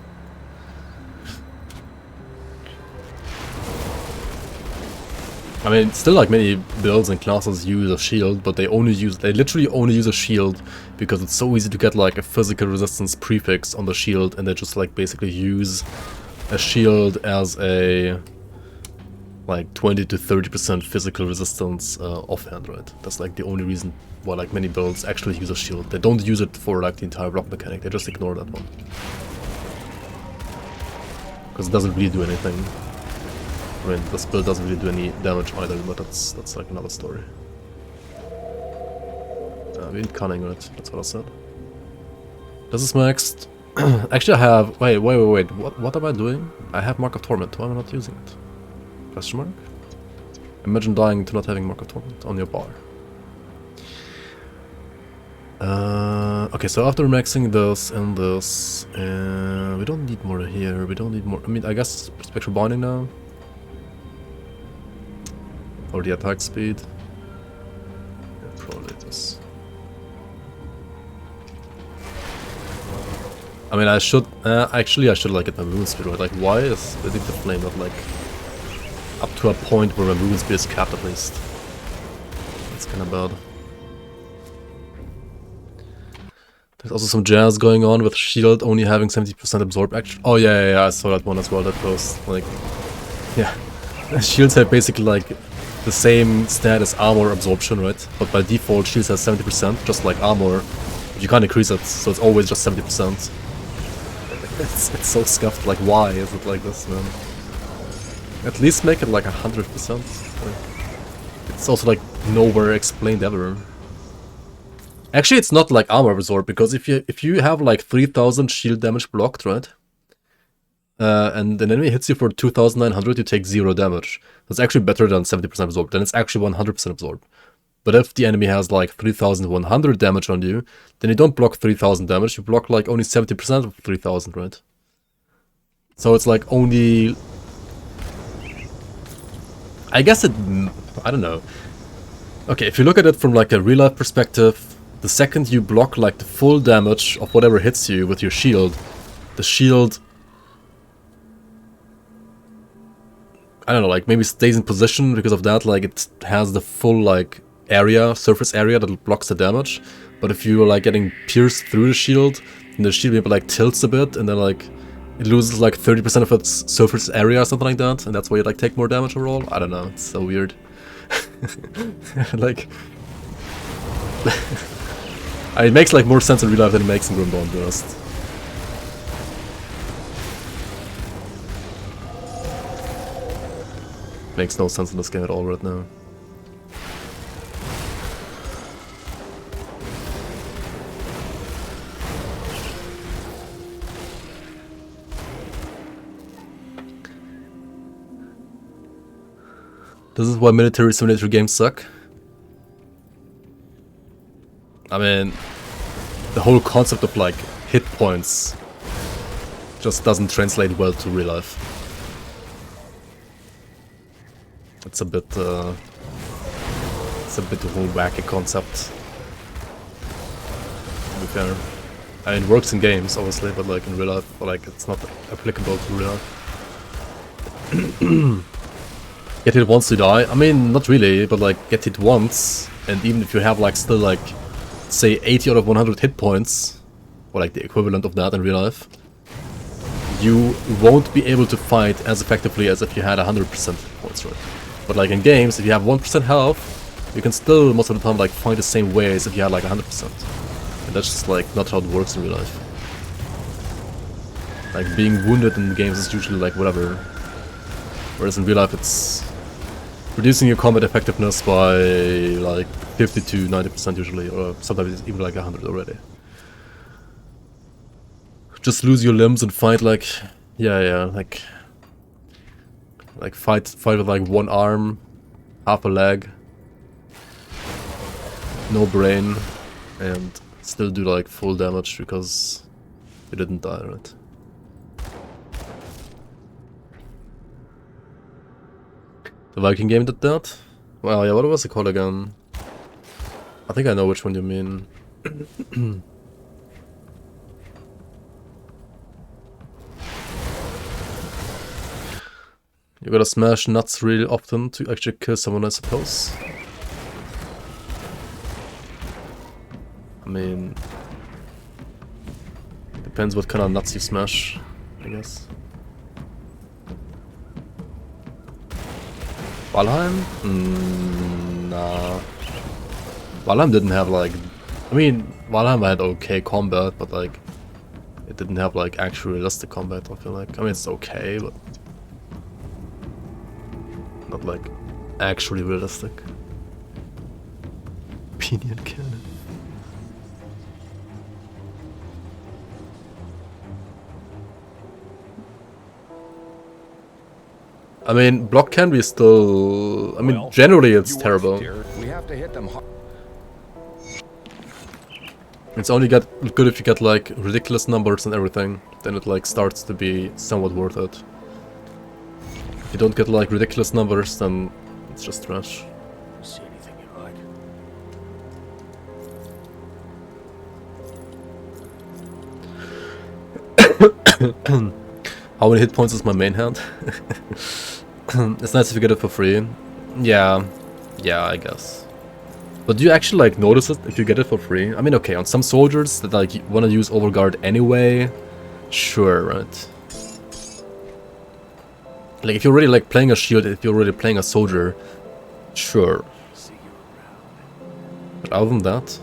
Speaker 1: I mean, still like many builds and classes use a shield, but they literally only use a shield because it's so easy to get like a physical resistance prefix on the shield, and they just like basically use a shield as a like 20 to 30% physical resistance offhand, right? That's like the only reason why like many builds actually use a shield. They don't use it for like the entire block mechanic, they just ignore that one. Because it doesn't really do anything. I mean, this build doesn't really do any damage either, but that's like another story. We need cunning, right? That's what I said. This is maxed. Actually, I have. Wait. What am I doing? I have Mark of Torment. Why am I not using it? Question mark? Imagine dying to not having Mark of Torment on your bar. Okay, so after maxing this and this, we don't need more here. We don't need more. I mean, I guess Spectral Binding now. Or the attack speed. Yeah, probably this. I mean, I should actually I should like get my movement speed right. Like, why is the flame not like up to a point where my movement speed is capped at least? That's kind of bad. There's also some jazz going on with shield only having 70% absorb. Actually, oh yeah, I saw that one as well. That was like, yeah, shields have basically like the same stat as armor absorption, right? But by default, shields has 70%, just like armor. But you can't increase it, so it's always just 70%. It's so scuffed. Like, why is it like this, man? At least make it like 100%. It's also like nowhere explained ever. Actually, it's not like armor absorb, because if you have like 3000 shield damage blocked, right? And an enemy hits you for 2900, you take 0 damage. That's actually better than 70% absorbed, then it's actually 100% absorbed. But if the enemy has like 3100 damage on you, then you don't block 3000 damage, you block like only 70% of 3000, right? So it's like only... I guess I don't know. Okay, if you look at it from like a real life perspective, the second you block like the full damage of whatever hits you with your shield, the shield... I don't know, like maybe stays in position because of that, like it has the full like area, surface area that blocks the damage. But if you're like getting pierced through the shield, and the shield maybe like tilts a bit, and then like it loses like 30% of its surface area or something like that, and that's why you like take more damage overall. I don't know, it's so weird. Like it makes like more sense in real life than it makes in Grimdawn, to be honest. Makes no sense in this game at all right now. This is why military simulator games suck. I mean, the whole concept of like hit points just doesn't translate well to real life. It's a bit a whole wacky concept, to be fair. I mean, it works in games, obviously, but like in real life, like it's not applicable to real life. Get hit once to die? I mean, not really, but like get hit once, and even if you have like still like, say 80 out of 100 hit points, or like the equivalent of that in real life, you won't be able to fight as effectively as if you had 100% hit points, right? But like in games, if you have 1% health, you can still most of the time like fight the same way as if you had like 100%. And that's just like not how it works in real life. Like, being wounded in games is usually like whatever. Whereas in real life it's reducing your combat effectiveness by like 50 to 90% usually, or sometimes even like 100 already. Just lose your limbs and fight like, yeah, like fight with like one arm, half a leg, no brain, and still do like full damage because you didn't die, right? The Viking game did that? Well, yeah, what was it called again? I think I know which one you mean. You gotta smash nuts really often to actually kill someone, I suppose. I mean... depends what kind of nuts you smash, I guess. Valheim? Nah. Valheim didn't have like... I mean, Valheim had okay combat, but like... it didn't have like actual realistic combat, I feel like. I mean, it's okay, but... not like actually realistic. Pinion cannon. I mean, block can be still... I mean,
Speaker 4: Well,
Speaker 1: generally it's
Speaker 4: you
Speaker 1: terrible.
Speaker 4: here. We have to hit them hard.
Speaker 1: It's only good if you get like ridiculous numbers and everything. Then it like starts to be somewhat worth it. If you don't get like ridiculous numbers, then it's just trash.
Speaker 6: See anything you like.
Speaker 1: How many hit points is my main hand? It's nice if you get it for free. Yeah, I guess. But do you actually like notice it if you get it for free? I mean, okay, on some soldiers that like want to use overguard anyway, sure, right? Like if you're already like playing a shield, if you're already playing a soldier, sure. But other than that,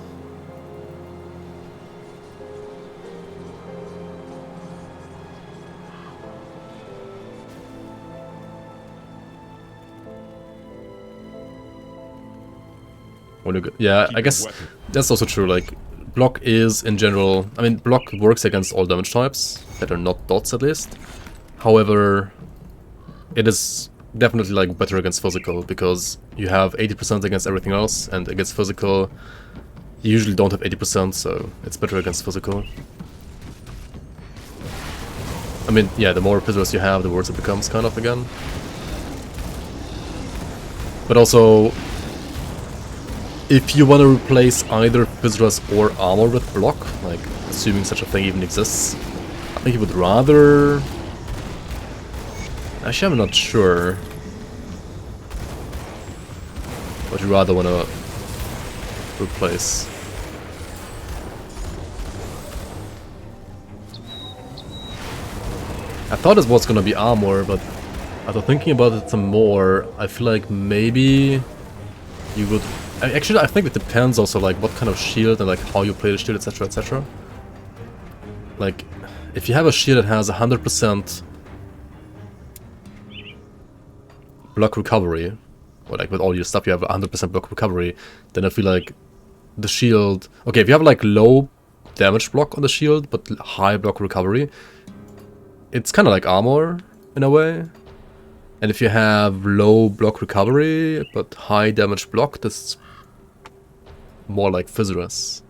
Speaker 1: when you go, yeah, I guess that's also true. Like block is in general, I mean, block works against all damage types that are not dots at least. However, it is definitely like better against physical because you have 80% against everything else, and against physical you usually don't have 80%, so it's better against physical. I mean, yeah, the more prisoners you have, the worse it becomes, kind of, again. But also, if you want to replace either Physaras or armor with block, like, assuming such a thing even exists, I think you would rather... Actually, I'm not sure. What you rather want to replace. I thought it was gonna be armor, but after thinking about it some more, I feel like maybe you would... Actually, I think it depends also, like, what kind of shield and, like, how you play the shield, etc, etc. Like, if you have a shield that has 100% block recovery, or, like, with all your stuff you have 100% block recovery, then I feel like the shield... Okay, if you have, like, low damage block on the shield, but high block recovery, it's kind of like armor, in a way. And if you have low block recovery, but high damage block, that's more like Physaras.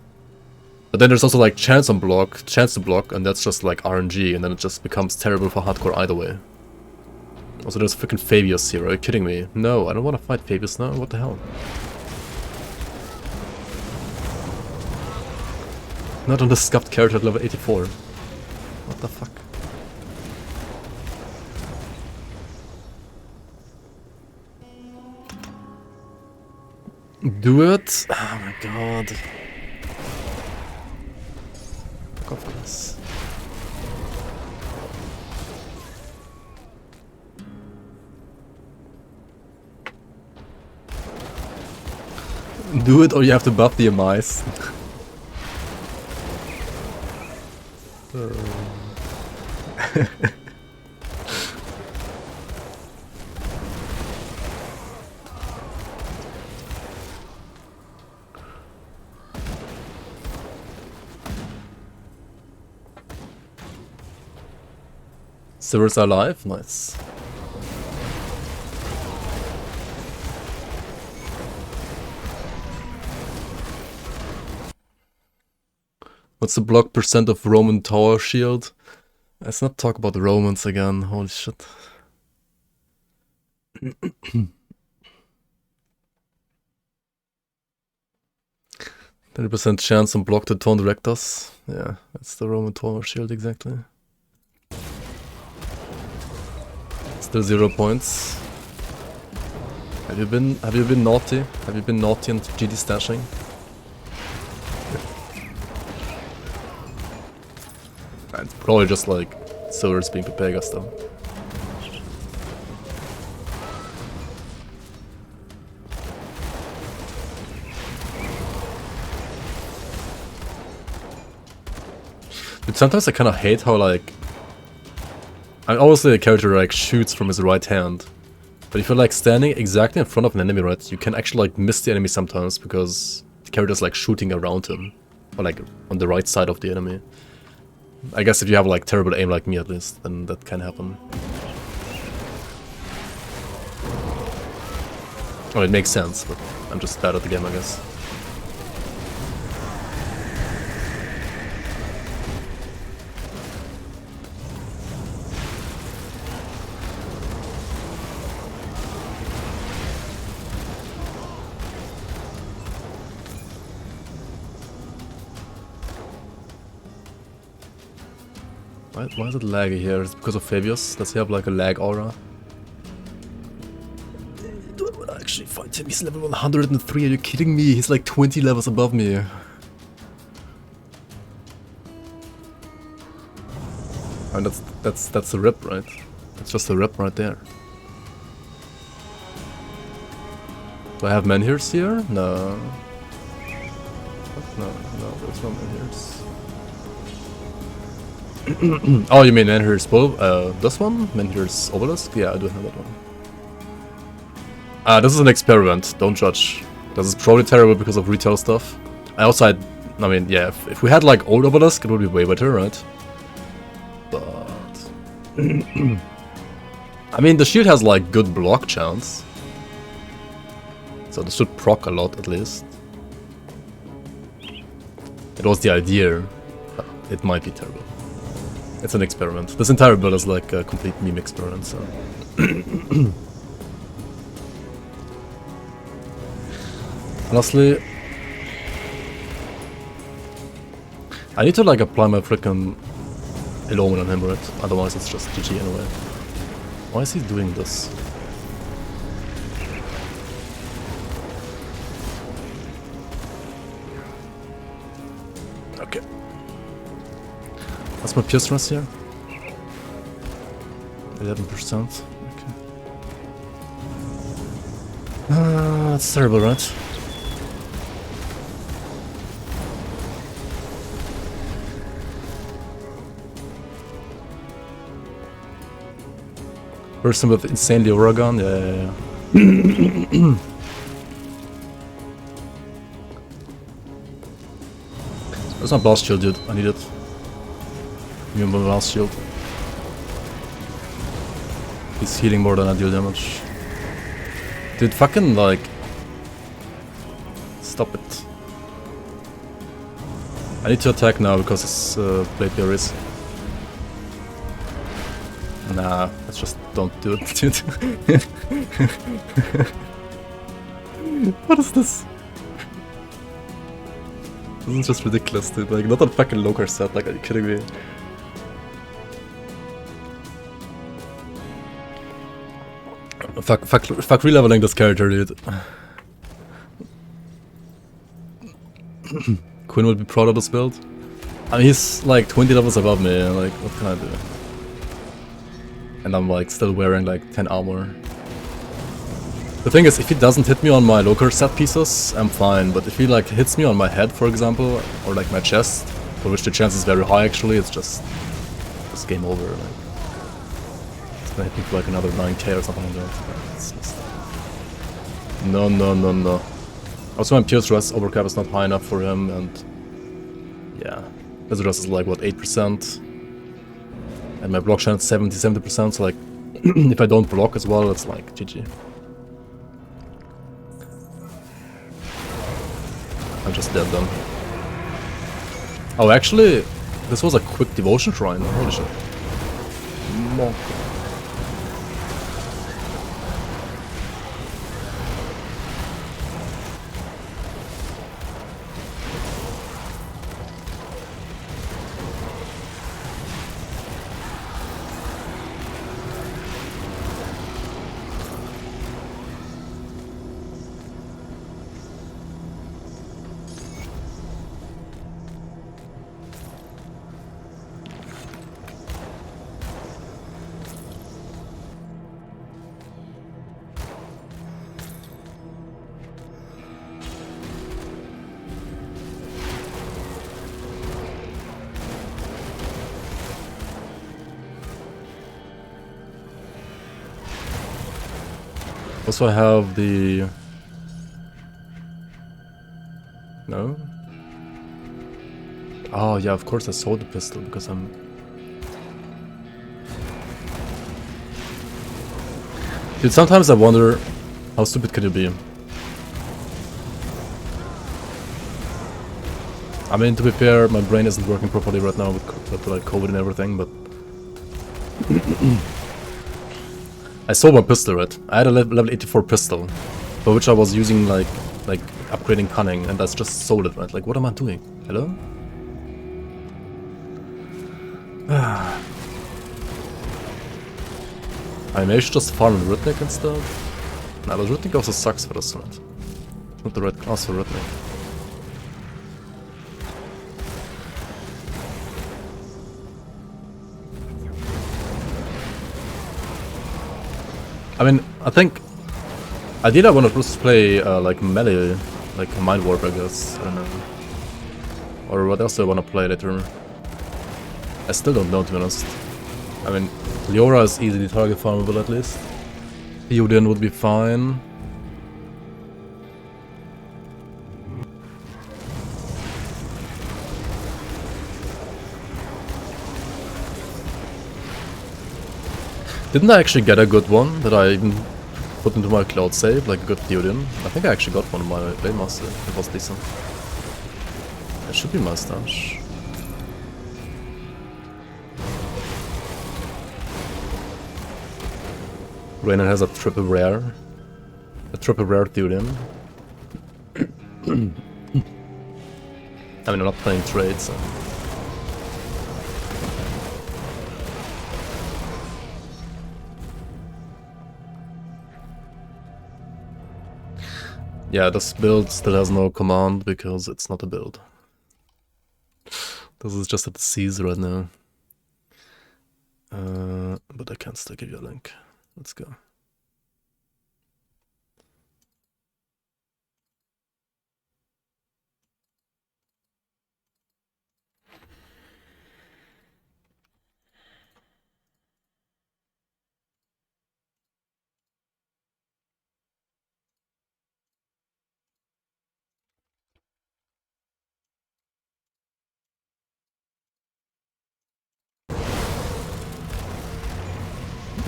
Speaker 1: But then there's also like chance to block, and that's just like RNG, and then it just becomes terrible for hardcore either way. Also, there's freaking Fabius here, are you kidding me? No, I don't want to fight Fabius now, what the hell? Not on the scuffed character at level 84. What the fuck? Do it? Oh my god. Fuck off, guys. Do it or you have to buff the Amice. Sivers are alive, nice. What's the block percent of Roman tower shield? Let's not talk about the Romans again, holy shit. 30% chance on block to taunt directors. Yeah, that's the Roman tower shield exactly. Still 0 points. Have you been naughty? Have you been naughty and GD stashing? It's probably just like Silver's being Pepegas though. But sometimes I kinda hate how like... I mean, obviously the character like shoots from his right hand. But if you're like standing exactly in front of an enemy, right, you can actually like miss the enemy sometimes because the character's like shooting around him. Or like on the right side of the enemy. I guess if you have like terrible aim like me at least, then that can happen. Oh, it makes sense, but I'm just bad at the game, I guess. Why is it laggy here? Is it because of Fabius? Does he have like a lag aura? Do I want to actually fight him? He's level 103, are you kidding me? He's like 20 levels above me. And that's a rip, right? That's just a rip right there. Do I have menhirs here? No. What? No, there's no menhirs. Oh, you mean Menhir's this one? Menhir's Obelisk? Yeah, I do have that one. This is an experiment, don't judge. This is probably terrible because of retail stuff. I mean, yeah, if we had like old Obelisk, it would be way better, right? But... I mean, the shield has like good block chance. So this should proc a lot at least. It was the idea. It might be terrible. It's an experiment. This entire build is like a complete meme experiment, so... Honestly... I need to like apply my frickin' Illumin on him, right? Otherwise it's just GG anyway. Why is he doing this? Okay. What's my pierce rush here? 11%. Okay. That's terrible, right? Person with insanely aura gun? Yeah. There's my blast shield, dude. I need it. Give me my blast shield. He's healing more than I deal damage. Dude, fucking like... Stop it. I need to attack now because it's Blade Berries. Nah, let's just don't do it, dude. What is this? This is just ridiculous, dude. Like, not a fucking Locar set, like, are you kidding me? Fuck re-leveling this character, dude. Quinn would be proud of this build. I mean, he's like 20 levels above me, like, what can I do? And I'm like still wearing like 10 armor. The thing is, if he doesn't hit me on my Locar set pieces, I'm fine. But if he like hits me on my head, for example, or like my chest, for which the chance is very high actually, it's just it's game over. Like, it's gonna hit me for like another 9k or something like that. It's just... No, no, no, no. Also, my pure stress overcap is not high enough for him, and yeah, his stress is like what, 8%, and my block chance 70%. So like, if I don't block as well, it's like GG. I'm just dead then. Oh, actually, this was a quick devotion shrine. Holy shit. Monk. Also, I have the... No? Oh, yeah, of course I saw the pistol, because I'm... Dude, sometimes I wonder, how stupid could you be? I mean, to be fair, my brain isn't working properly right now with like COVID and everything, but... I saw my pistol, right? I had a level 84 pistol, for which I was using like upgrading cunning, and that's just sold it, right? Like, what am I doing? Hello? I may just farm Ritnik and stuff. Nah, but Ritnik also sucks for this, right? Not the red class for Ritnik. I mean, I think ideally I want to just play like melee, like Mind Warp, I guess. I don't know. Or what else do I want to play later? I still don't know, to be honest. I mean, Leora is easily target farmable at least. Theoden would be fine. Didn't I actually get a good one that I even put into my cloud save, like a good Theoden? I think I actually got one in my Blade Master. It was decent. It should be my stash. Rainer has a triple rare. A triple rare Theoden. I mean, I'm not playing trades, so... Yeah, this build still has no command because it's not a build. This is just a disease right now. But I can still give you a link. Let's go.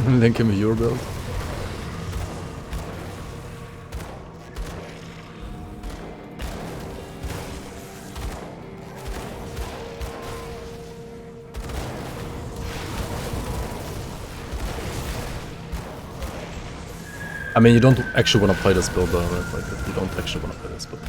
Speaker 1: Link him your build. I mean, you don't actually want to play this build though, right? Like, you don't actually want to play this build.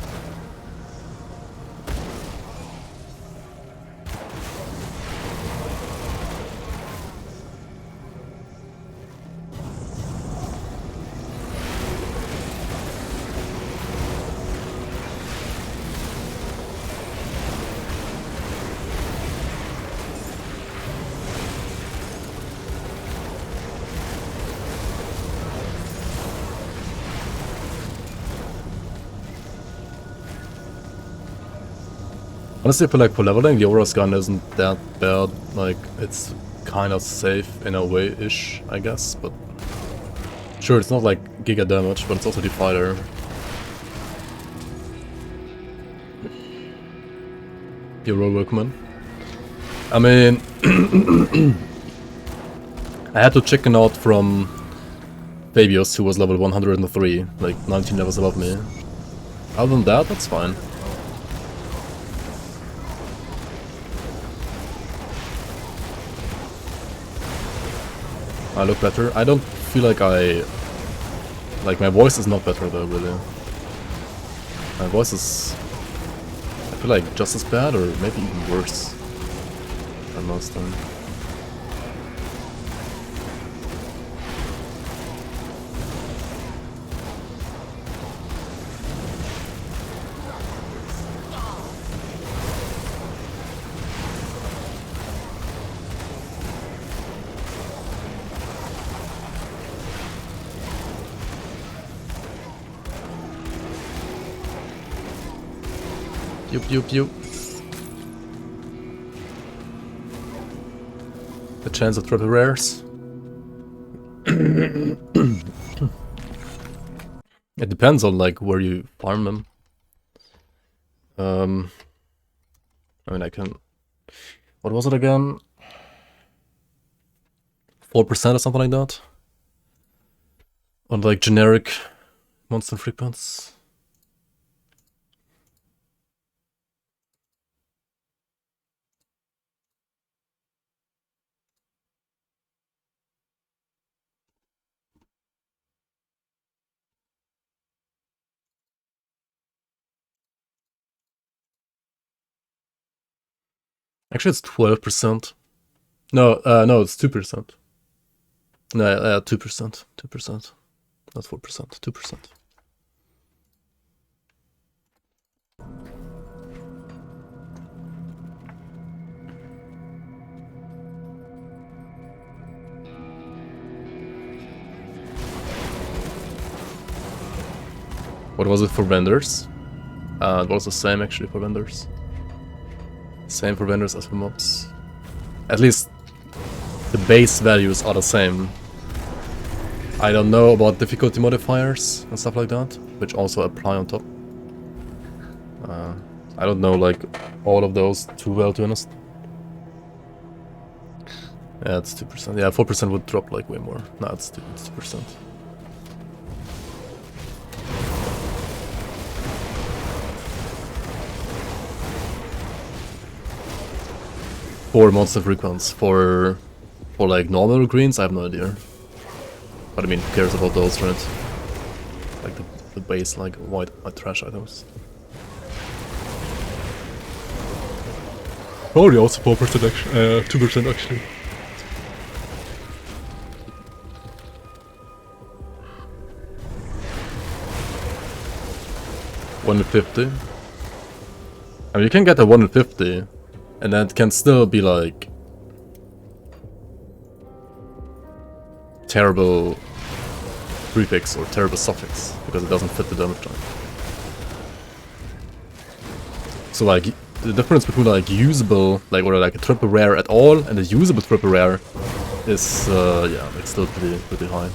Speaker 1: Honestly, I feel like for leveling, the Aura's gun isn't that bad. Like, it's kind of safe in a way-ish, I guess, but sure, it's not like giga damage, but it's also Defiler. You're welcome. I mean, I had to chicken out from Fabius, who was level 103, like 19 levels above me. Other than that, that's fine. I look better. I don't feel like like my voice is not better though, really. My voice is, I feel like, just as bad or maybe even worse than last time. Yup, yup, yup. The chance of triple rares. It depends on like where you farm them. I mean, I can. What was it again? 4% or something like that. On like generic monster frequency. Actually, it's 12%. No, no, it's 2%. No, 2%. 2%. Not 4%. 2%. What was it for vendors? It was the same actually for vendors. Same for vendors as for mobs. At least the base values are the same. I don't know about difficulty modifiers and stuff like that, which also apply on top. I don't know like all of those too well, to be honest. Yeah, it's 2%. Yeah, 4% would drop like way more. No, it's 2%. For monster frequency, for like normal greens, I have no idea. But I mean, who cares about those, right? Like the base, like white trash items. Probably also 4% actually, 2% actually. $150. I mean, you can get a 150. And that can still be like terrible prefix or terrible suffix because it doesn't fit the damage type. So like the difference between like usable like or like a triple rare at all and a usable triple rare is yeah, like still pretty high.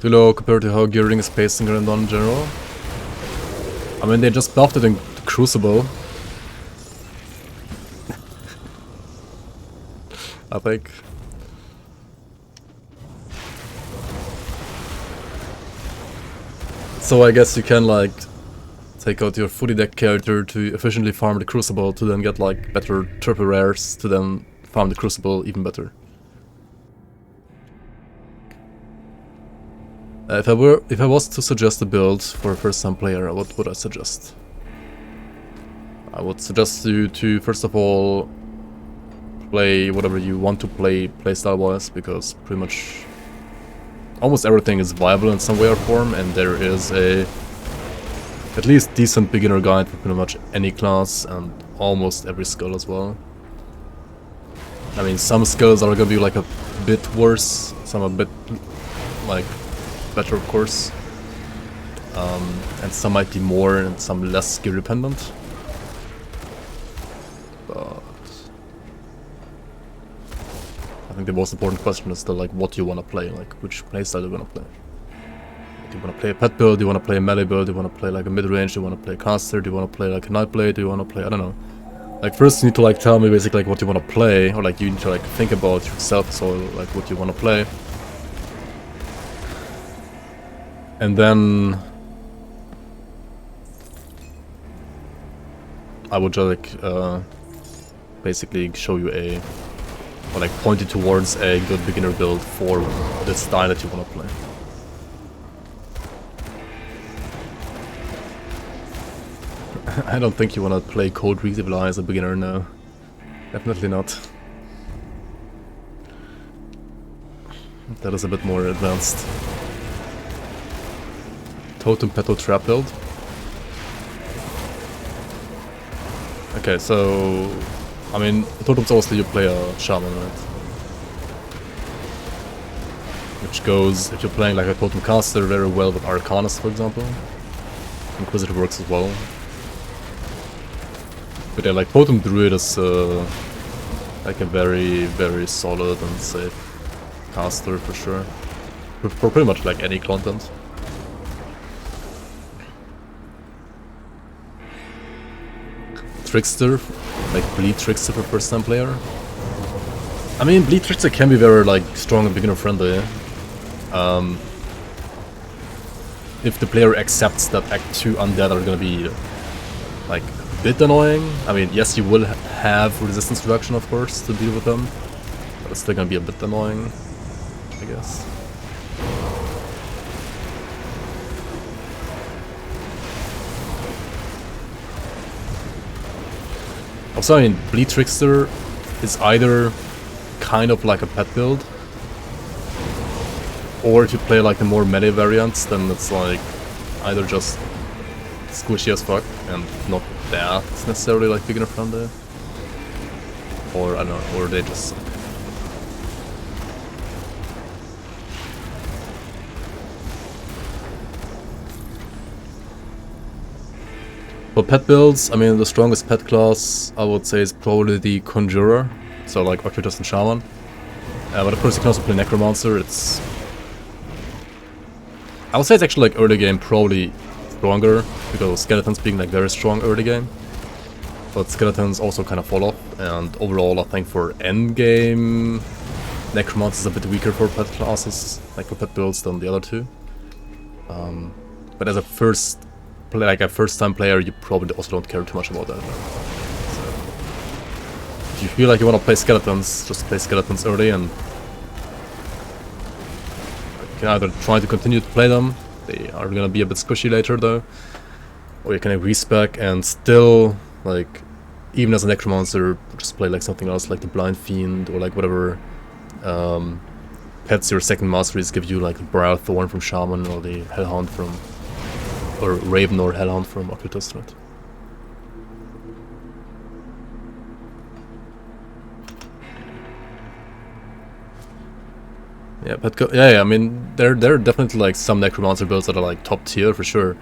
Speaker 1: Too low compared to how gearing is pacing and done in general. I mean, they just buffed it in Crucible. I think. So I guess you can like take out your fully decked character to efficiently farm the Crucible to then get like better triple rares to then farm the Crucible even better. If I was to suggest a build for a first time player, what would I suggest? I would suggest you to first of all play whatever you want to play playstyle wise, because pretty much almost everything is viable in some way or form, and there is a at least decent beginner guide for pretty much any class and almost every skill as well. I mean, some skills are gonna be like a bit worse, some a bit like better of course, and some might be more and some less skill dependent. But I think the most important question is still like what you want to play, like which playstyle do you want to play. Do you want to play a pet build, do you want to play a melee build, do you want to play like a mid-range, do you want to play a caster, do you want to play like a Nightblade, do you want to play, I don't know. Like first you need to like tell me basically like what you want to play, or like you need to like think about yourself, so like what you want to play. And then I would just like basically show you a, or like point you towards a good beginner build for the style that you want to play. I don't think you want to play Code Defiler as a beginner, no. Definitely not. That is a bit more advanced. Totem Petal Trap build. Okay, so I mean, Totems obviously you play a Shaman, right? Which goes, if you're playing like a Totem Caster, very well with Arcanist, for example. Inquisitor works as well. But yeah, like Totem Druid is like a very, very solid and safe caster for sure. For pretty much like any content. Trickster, like Bleed Trickster for first time player. I mean, Bleed Trickster can be very like strong and beginner friendly. If the player accepts that Act 2 undead are gonna be like a bit annoying. I mean, yes, you will have resistance reduction of course to deal with them, but it's still gonna be a bit annoying, I guess. Also, I mean, Bleed Trickster is either kind of like a pet build, or if you play like the more melee variants, then it's like either just squishy as fuck and not that necessarily like beginner friendly, or I don't know, or they just suck. For pet builds, I mean, the strongest pet class I would say is probably the Conjurer, so like Occultist and Shaman. But of course you can also play Necromancer. It's, I would say it's actually like early game probably stronger, because Skeletons being like very strong early game. But Skeletons also kind of fall off, and overall I think for end game, Necromancer is a bit weaker for pet classes, like for pet builds, than the other two. But as a first time player, you probably also don't care too much about that. So, if you feel like you want to play Skeletons, just play Skeletons early, and you can either try to continue to play them. They are gonna be a bit squishy later though, or you can respec and still, like, even as a Necromancer, just play like something else, like the Blind Fiend, or like whatever pets your second masteries give you, like the Briar Thorn from Shaman, or the Hellhound from, or Raven or Hellhound from Occultist, right? Yeah, yeah, I mean, there are definitely like some Necromancer builds that are like top tier for sure.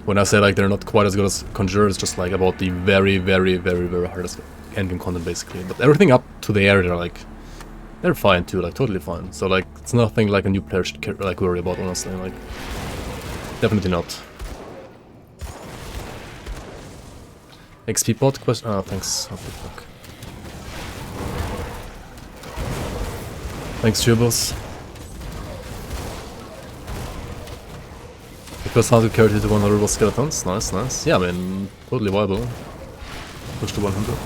Speaker 1: When I say like they're not quite as good as Conjurer, it's just like about the very, very, very, very hardest endgame content basically. But everything up to there, they're fine too, like totally fine. So like it's nothing like a new player should like worry about, honestly. Like, definitely not. XP pot question? Oh, thanks. Oh, fuck. Thanks, Jubos. The first how to carry to 100 skeletons. Nice, nice. Yeah, I mean, totally viable. Push to 100.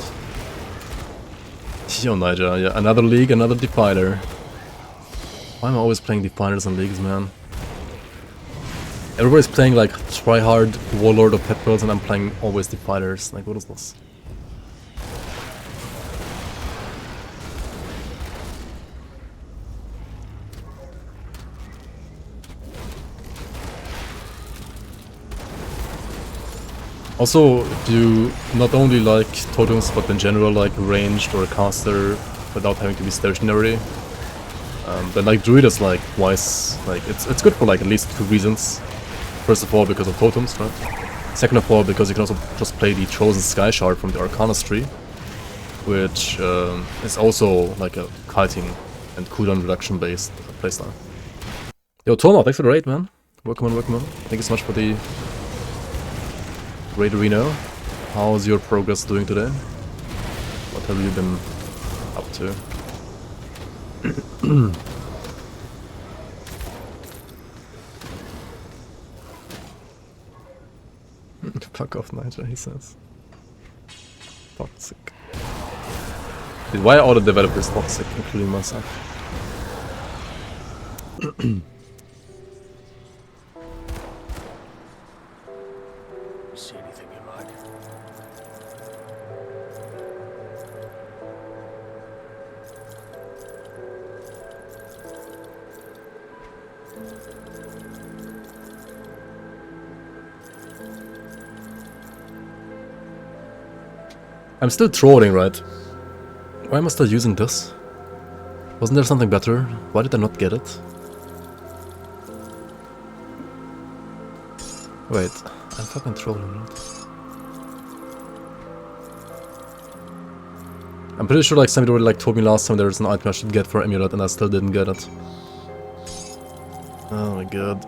Speaker 1: Yo, Niger. Yeah, another league, another Defiler. Why am I always playing Defilers in leagues, man? Everybody's playing like try-hard Warlord or Pet Pearls and I'm playing always Defilers. Like, what is this? Also, if you not only like totems, but in general like ranged or a caster without having to be stationary, then like Druid is like wise. Like it's good for like at least 2 reasons. First of all, because of totems, right? Second of all, because you can also just play the Chosen Sky Shard from the Arcana tree, which is also like a kiting and cooldown reduction based playstyle. Yo, Toma, thanks for the raid, man. Welcome on, welcome on. Thank you so much for the raid arena. How's your progress doing today? What have you been up to? Fuck off, Nigel, he says. Toxic. Dude, why are all the developers toxic, including myself?
Speaker 3: See anything you like?
Speaker 1: I'm still trolling, right? Why am I still using this? Wasn't there something better? Why did I not get it? Wait, I'm fucking trolling, right? I'm pretty sure like somebody already like told me last time there's an item I should get for Amulet and I still didn't get it. Oh my god.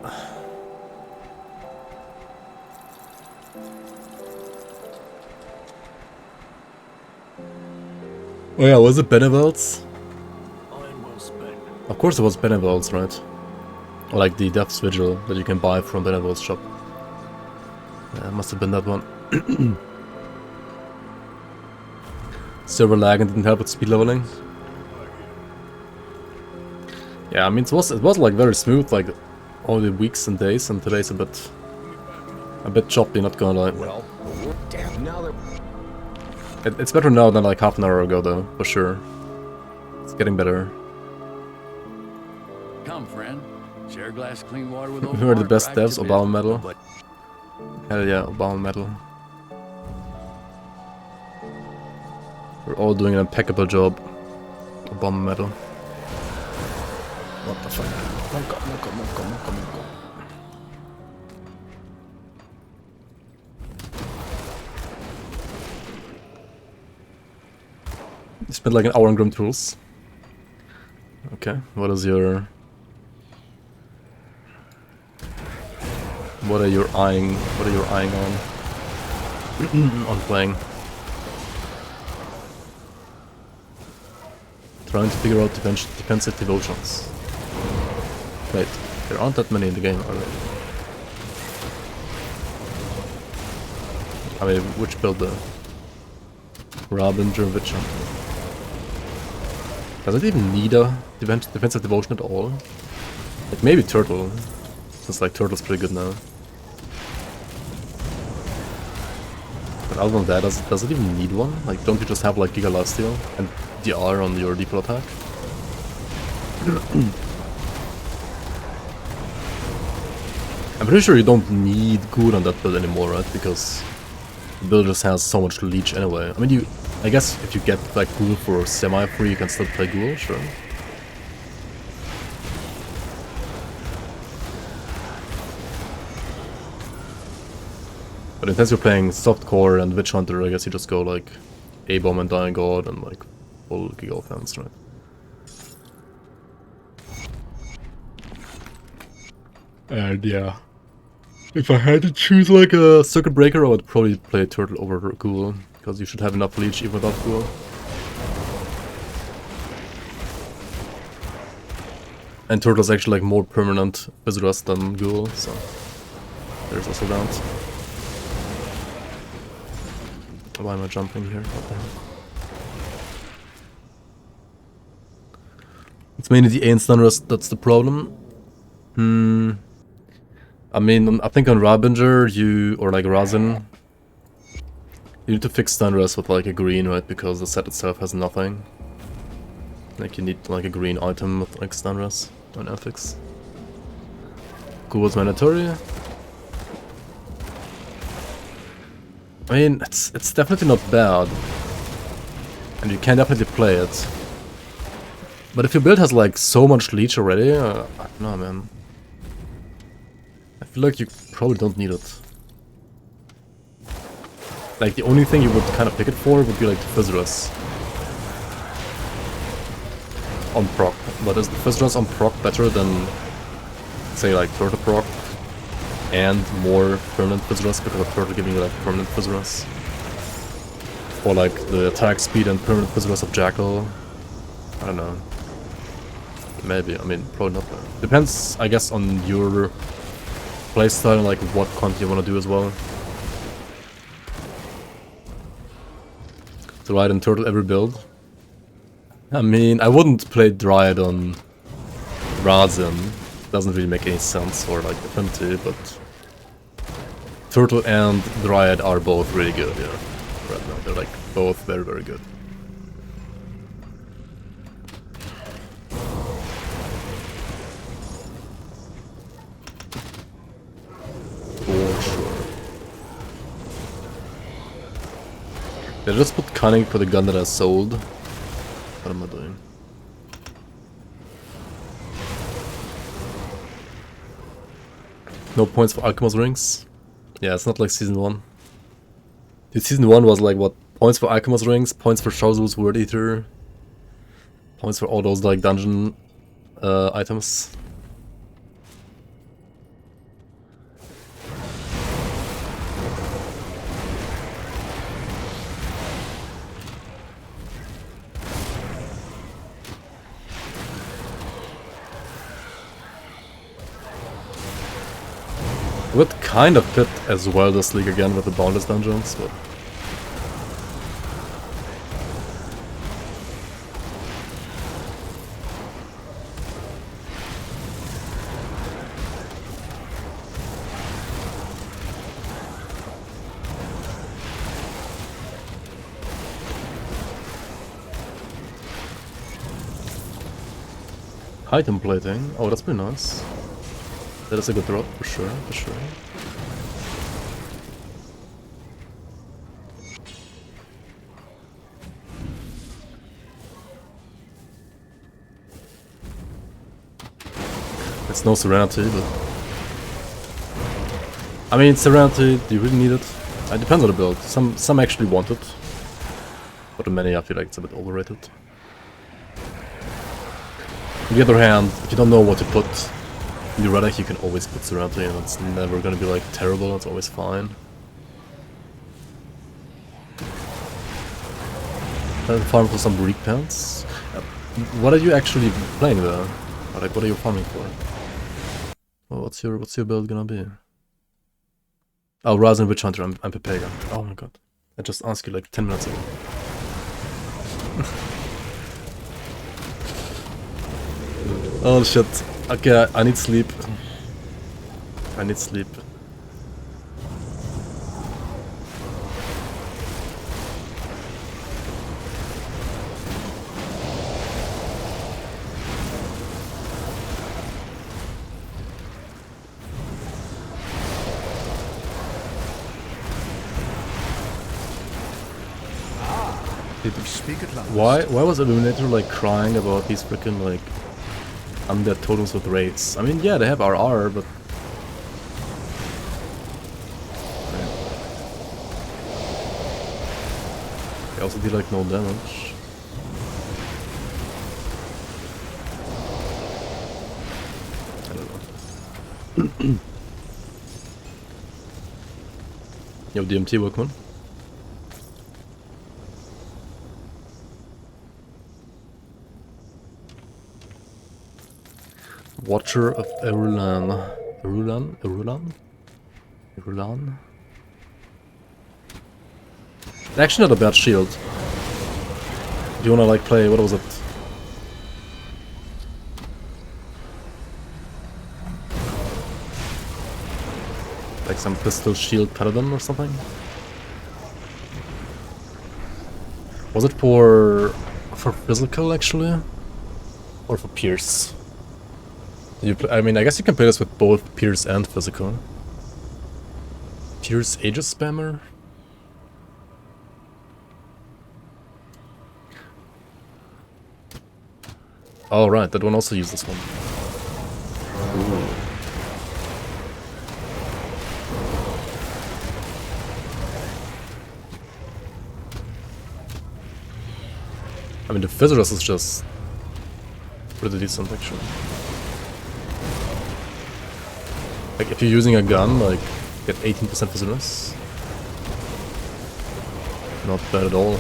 Speaker 1: Oh yeah, was it Benevol's? Of course it was Benevol's, right? Or like the Death's Vigil that you can buy from Benevol's shop. Yeah, it must have been that one. Server lag and didn't help with speed leveling. Yeah, I mean it was like very smooth like all the weeks and days, and today's a bit choppy, not gonna lie.
Speaker 4: Well, damn, now they're...
Speaker 1: It's better now than like half an hour ago though, for sure. It's getting better.
Speaker 7: Come, friend. Share a glass of clean water with old
Speaker 1: Who are the
Speaker 7: Mark,
Speaker 1: best
Speaker 7: right
Speaker 1: devs?
Speaker 7: to
Speaker 1: Obama
Speaker 7: business.
Speaker 1: medal.
Speaker 4: But
Speaker 1: Hell yeah, Obama medal. We're all doing an impeccable job. Obama medal. What the fuck? Monka, monka, monka, monka, monka. You spent like an hour on grimtools. Okay, what is your... What are you eyeing on? On playing? Trying to figure out defensive devotions. Wait, there aren't that many in the game, are there? I mean, which build though? Rabinger Witcher. Does it even need a defensive devotion at all? Like maybe Turtle, since like Turtle's pretty good now. But other than that, does it even need one? Like, don't you just have like Giga Lifesteal and DR on your default attack? I'm pretty sure you don't need Ghoul on that build anymore, right? Because the build just has so much leech anyway. I mean, I guess if you get like Ghoul for semi-free, you can still play Ghoul, sure. But since you're playing Softcore and Witch Hunter, I guess you just go like A-Bomb and Dying God and like full Giga Offense, right? And yeah, if I had to choose like a Circuit Breaker, I would probably play Turtle over Ghoul, because you should have enough leech even without Ghoul. And Turtle's actually like more permanent Viscerous than Ghoul, so there's also that. Why am I jumping here? What the hell? It's mainly the A and stun rest that's the problem. I mean, I think on Rabinger, or like Razin, you need to fix stun rest with like a green, right? Because the set itself has nothing. Like you need like a green item with like stun rest on ethics. Cool was mandatory. I mean, it's definitely not bad. And you can definitely play it. But if your build has like so much leech already, I don't know, man. I feel like you probably don't need it. Like the only thing you would kind of pick it for would be like the Fizzrus on proc. But is the Fizzrus on proc better than, say, like Turtle proc and more permanent Fizzrus because of Turtle giving you like permanent Fizzrus? Or like the attack speed and permanent Fizzrus of Jackal? I don't know. Maybe, I mean, probably not. Depends, I guess, on your playstyle and like what content you want to do as well. Dryad and Turtle every build? I mean, I wouldn't play Dryad on Razin. Doesn't really make any sense, or like Affinity, but Turtle and Dryad are both really good, yeah. Right now, they're like both very, very good. For sure. Did I just put cunning for the gun that I sold? What am I doing? No points for Alchemist rings? Yeah, it's not like Season 1. Dude, Season 1 was like, what? Points for Alchemist rings, points for Shawzu's Word Eater, points for all those like dungeon items. I would kind of fit as well this league again with the Boundless dungeons, but... Item plating. Oh, that's pretty nice. That is a good drop, for sure, for sure. It's no Serenity, but... I mean, Serenity, do you really need it? It depends on the build. Some actually want it. But many, I feel like it's a bit overrated. On the other hand, if you don't know what to put in your relic, you can always put Serenity, and it's never gonna be like terrible, it's always fine. Farm for some Reek Pants. What are you actually playing there? Or like, what are you farming for? Well, what's your build gonna be? Oh, Razin Witch Hunter, I'm Pepega. Oh my god. I just asked you like 10 minutes ago. Oh shit. Okay, I need sleep. I need sleep. Why was Illuminator like crying about these freaking like undead totems with raids? I mean, yeah, they have RR, but they also did like no damage. I don't know. Yo, DMT Workman. Watcher of Erulan. Erulan? Actually not a bad shield. Do you wanna like play, what was it? Like some pistol shield paladin or something? Was it for physical actually? Or for pierce? I mean, I guess you can play this with both pierce and physical. Pierce Aegis spammer? Oh right, that one also uses one. Ooh. I mean, the Viscerous is just pretty decent actually. Like, if you're using a gun, like, get 18% Viscerous. Not bad at all.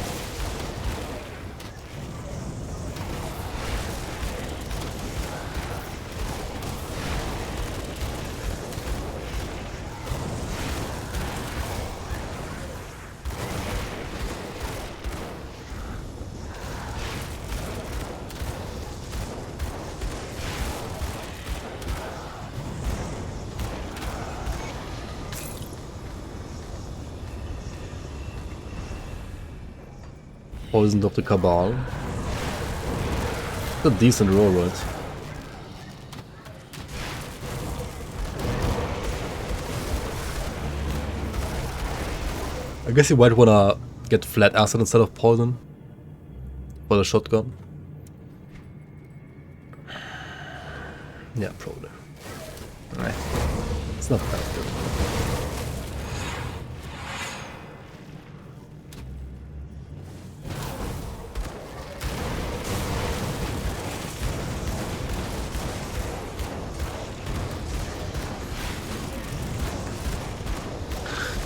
Speaker 1: Poisoned of the Cabal. A decent roll, right? I guess you might wanna get flat acid instead of poison for the shotgun. Yeah, probably. Alright. It's not that good.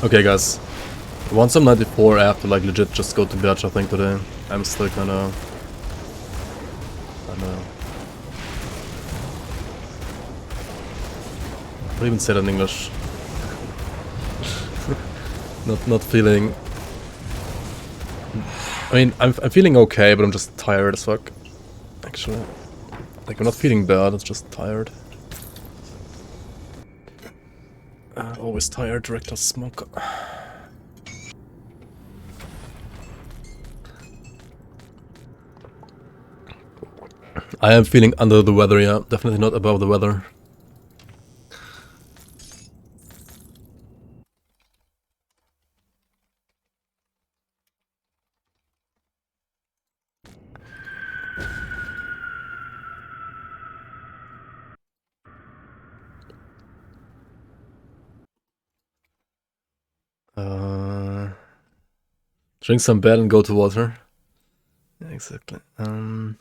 Speaker 1: Okay guys, once I'm 94 I have to like legit just go to bed I think today. I'm still kinda... How do you even say that in English? not feeling... I mean, I'm feeling okay, but I'm just tired as fuck. Actually. Like, I'm not feeling bad, it's just tired. Always tired, reckless smoker. I am feeling under the weather, yeah. Definitely not above the weather. Drink some bed and go to water. Yeah, exactly. Yeah,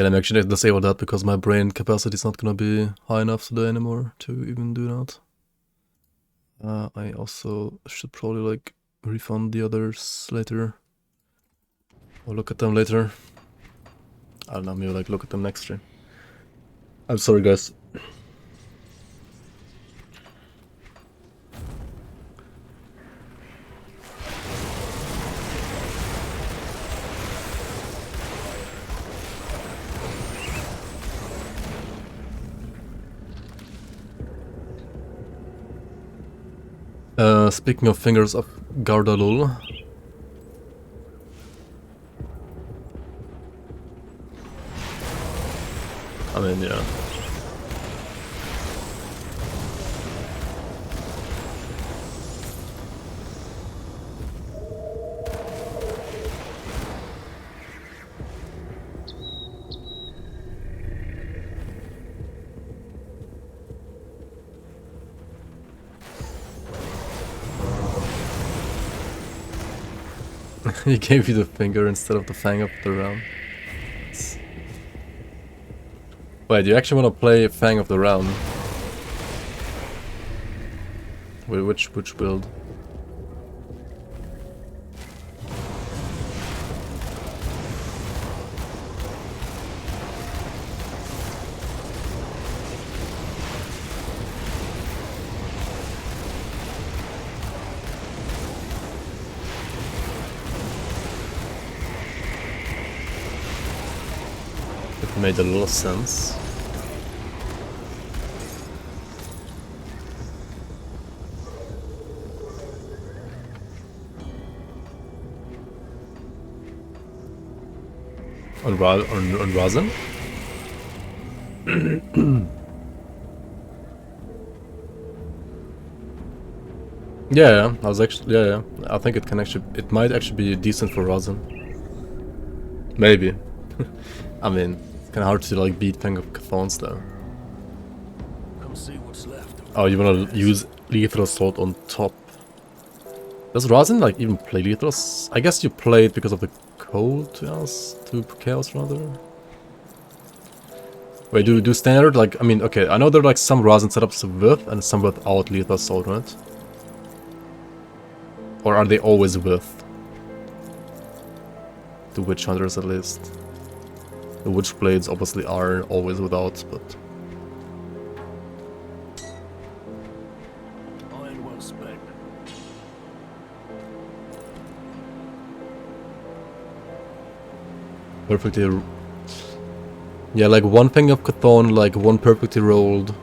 Speaker 1: let me actually disable that because my brain capacity is not gonna be high enough today anymore to even do that. I also should probably like refund the others later. Or look at them later. I don't know, maybe like look at them next stream. I'm sorry guys. Speaking of fingers of Gardalul. I mean, yeah. He gave you the finger instead of the fang of the round. Wait, do you actually want to play Fang of the Round? Wait, which build? It made a lot of sense. On Razin? Yeah, I was actually yeah. I think it might actually be decent for Razin. Maybe. I mean, it's kinda hard to like beat Fang of Chthons though.
Speaker 3: Come see what's left.
Speaker 1: Oh, you wanna use Lethal Assault on top. Does Razin like even play Lethal? I guess you play it because of the cold to Chaos rather. Wait, do standard like I mean okay, I know there are like some Razin setups with and some without Lethal Assault, right? Or are they always with? The Witch Hunters at least. The Witchblades obviously are always without, but...
Speaker 3: Iron well spent.
Speaker 1: Perfectly... Yeah, like one Fang of Chthon, like one perfectly rolled,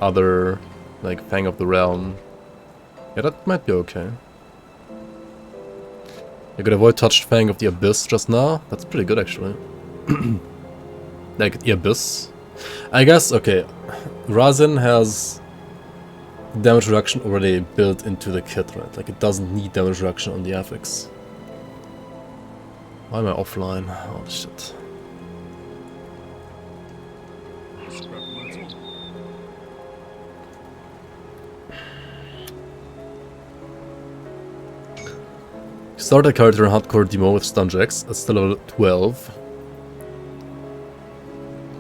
Speaker 1: other like Fang of the Realm. Yeah, that might be okay. You could avoid touched Fang of the Abyss just now. That's pretty good actually. Like the Abyss. I guess, okay, Razin has damage reduction already built into the kit, right? Like it doesn't need damage reduction on the affix. Why am I offline? Oh shit. Start a character in hardcore demo with Stun Jax. That's still level 12.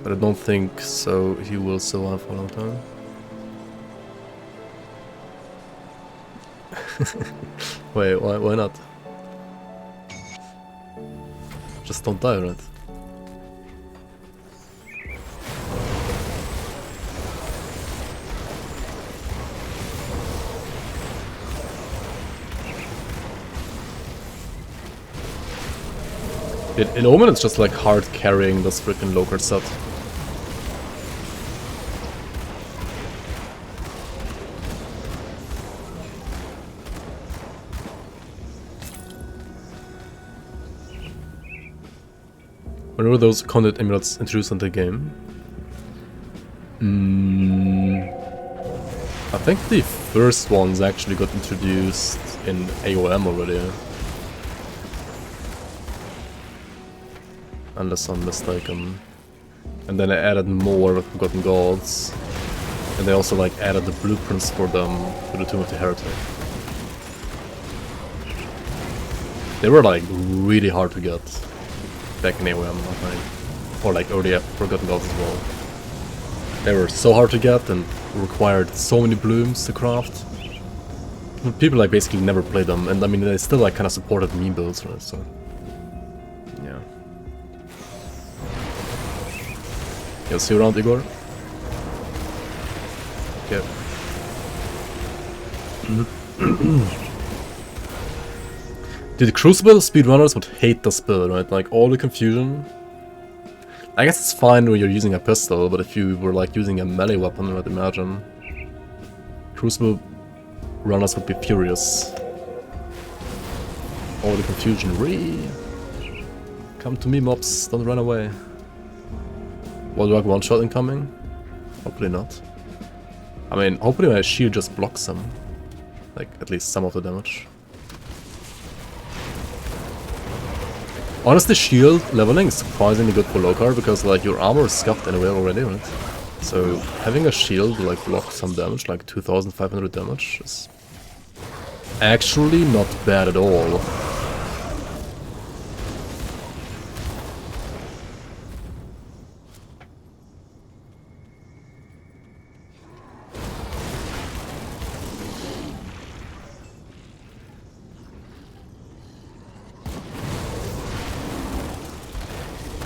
Speaker 1: But I don't think so he will survive for a long time. Wait, why not? Just don't die, right? In Omen it's just like hard carrying this freaking Loker set. When were those content amulets introduced in the game? I think the first ones actually got introduced in AOM already. Unless I'm mistaken. And then I added more with Forgotten Gods. And they also like added the blueprints for them to the Tomb of the Heretic. They were like really hard to get back in AOM, I think. Or like early Forgotten Gods as well. They were so hard to get and required so many blooms to craft. People like basically never played them, and I mean they still like kind of supported meme builds, right? So yeah. You'll see you around, Igor. Okay. Dude, Crucible speedrunners would hate the spell, right? Like all the confusion. I guess it's fine when you're using a pistol, but if you were like using a melee weapon, I'd imagine Crucible runners would be furious. All the confusion. Come to me, mobs, don't run away. Will like one shot incoming? Hopefully not. I mean, hopefully my shield just blocks them. Like, at least some of the damage. Honestly, shield leveling is surprisingly good for Lokar because like your armor is scuffed anyway already, right? So having a shield like block some damage, like 2500 damage, is actually not bad at all.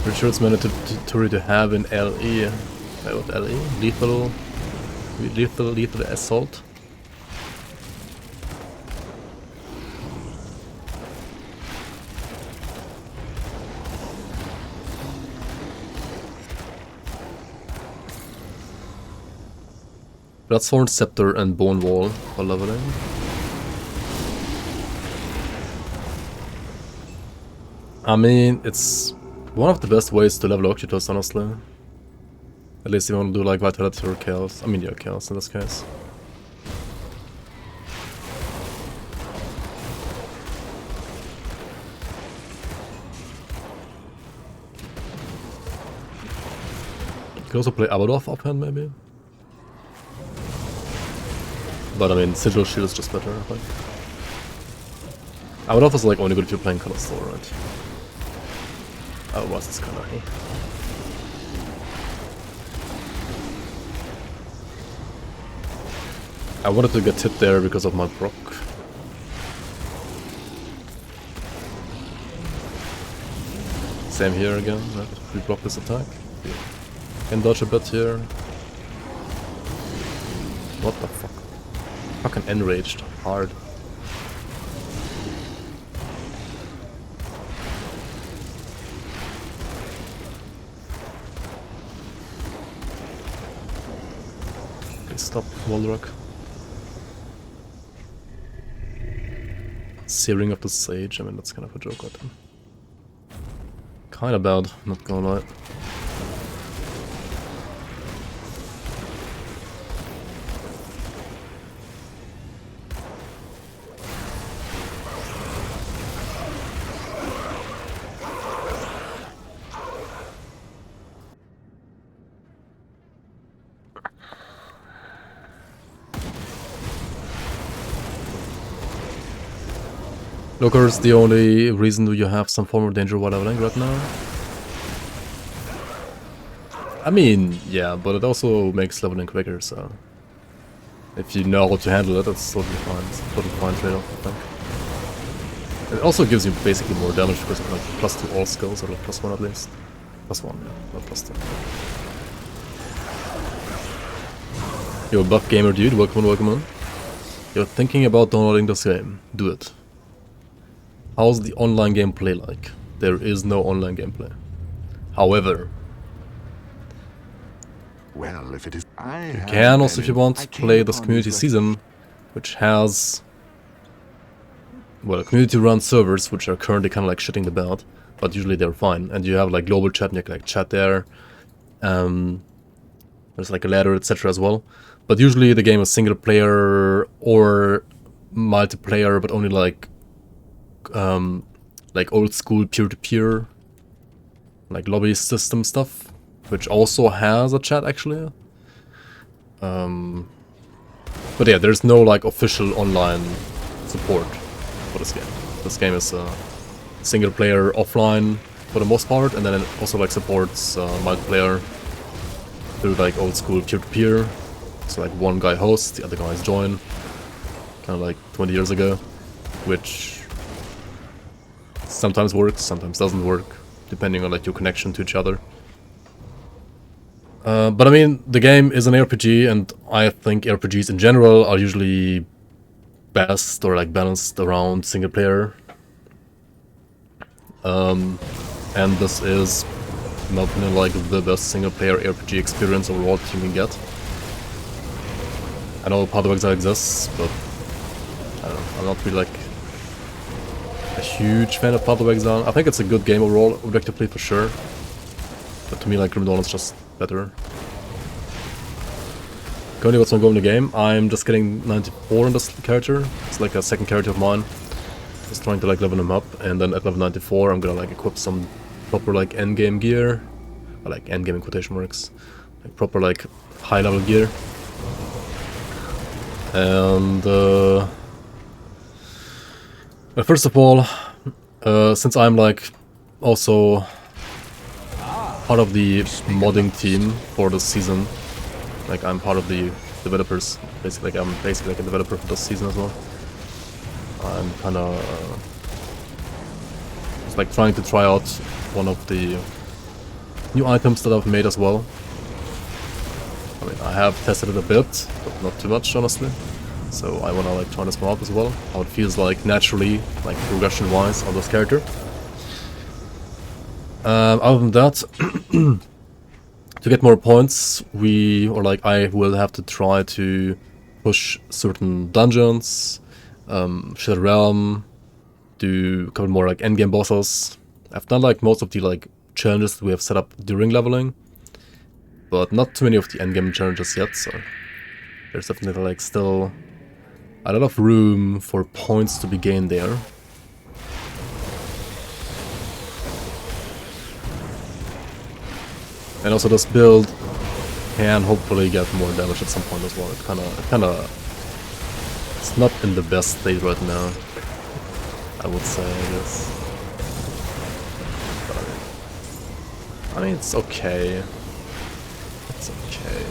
Speaker 1: Pretty sure it's mandatory to have in LE. Wait, what LE? Lethal assault. Bloodthorn, Scepter, and Bone Wall for leveling. I mean, it's One of the best ways to level Occultus, honestly. At least if you want to do like Vitality or Chaos. I mean, yeah, Chaos in this case. You could also play Abaddon offhand, maybe. But I mean, Sigil Shield is just better, I think. Abaddon is like only good if you're playing Color Store, right? Otherwise, it's kind of hey. I wanted to get hit there because of my proc. Same here again, right? We block this attack. Can dodge a bit here. What the fuck? Fucking enraged. Hard. Okay, stop, Wallrock. Searing of the Sage, I mean that's kind of a joke item. Kinda bad, not gonna lie. Looker's the only reason you have some form of danger while leveling right now. I mean, yeah, but it also makes leveling quicker, so... If you know how to handle it, that's totally fine. It's a totally fine trade-off, I think. It also gives you basically more damage because of like +2 all skills, or like +1 at least. +1, yeah, not +2. Yo, buff gamer dude, welcome on, welcome on. You're thinking about downloading this game. Do it. How's the online gameplay like? There is no online gameplay. However,
Speaker 4: Well, if it is,
Speaker 1: you can also, if you want, play this community season, which has, well, community-run servers, which are currently kind of like shitting the bed, but usually they're fine. And you have like global chat, and you can like chat there. There's like a ladder, etc. as well. But usually the game is single player or multiplayer, but only like old school peer-to-peer, like lobby system stuff, which also has a chat actually. But yeah, there's no like official online support for this game. This game is single player offline for the most part, and then it also like supports multiplayer through like old school peer-to-peer. So like one guy hosts, the other guys join, kind of like 20 years ago, which sometimes works, sometimes doesn't work, depending on like your connection to each other. But I mean, the game is an RPG, and I think RPGs in general are usually best or like balanced around single player. And this is, in my opinion, like the best single player RPG experience overall that you can get. I know Path of Exile exists, but I don't know, I'm not really like a huge fan of Path of Exile. I think it's a good game overall, objectively for sure. But to me, like, Grim Dawn is just better. Currently, what's ongoing in the game? I'm just getting 94 on this character. It's like a second character of mine. Just trying to like level him up, and then at level 94, I'm gonna like equip some proper like endgame gear, or like endgame in quotation marks, like proper like high level gear. And well, first of all, since I'm like also part of the modding team for this season, like I'm part of the developers, basically, like I'm basically like a developer for this season as well. I'm kind of just like trying to try out one of the new items that I've made as well. I mean, I have tested it a bit, but not too much, honestly. So I wanna like try this one out as well. How it feels like naturally, like progression-wise, on this character. Other than that, to get more points, I will have to try to push certain dungeons, Shattered Realm, do a couple more like endgame bosses. I've done like most of the like challenges that we have set up during leveling, but not too many of the endgame challenges yet, so there's definitely like still a lot of room for points to be gained there. And also this build can hopefully get more damage at some point as well. It kinda it's not in the best state right now, I would say, I guess. But, I mean, it's okay. It's okay.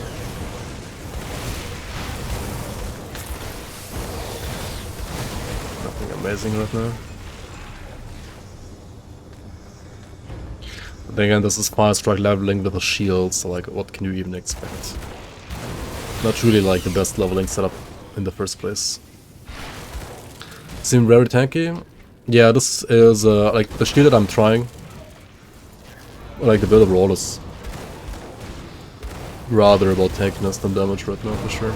Speaker 1: Nothing amazing right now. But then again, this is fire strike leveling with a shield, so like, what can you even expect? Not really like the best leveling setup in the first place. Seem very tanky. Yeah, this is like the shield that I'm trying. Like the build overall is rather about tankiness than damage right now, for sure.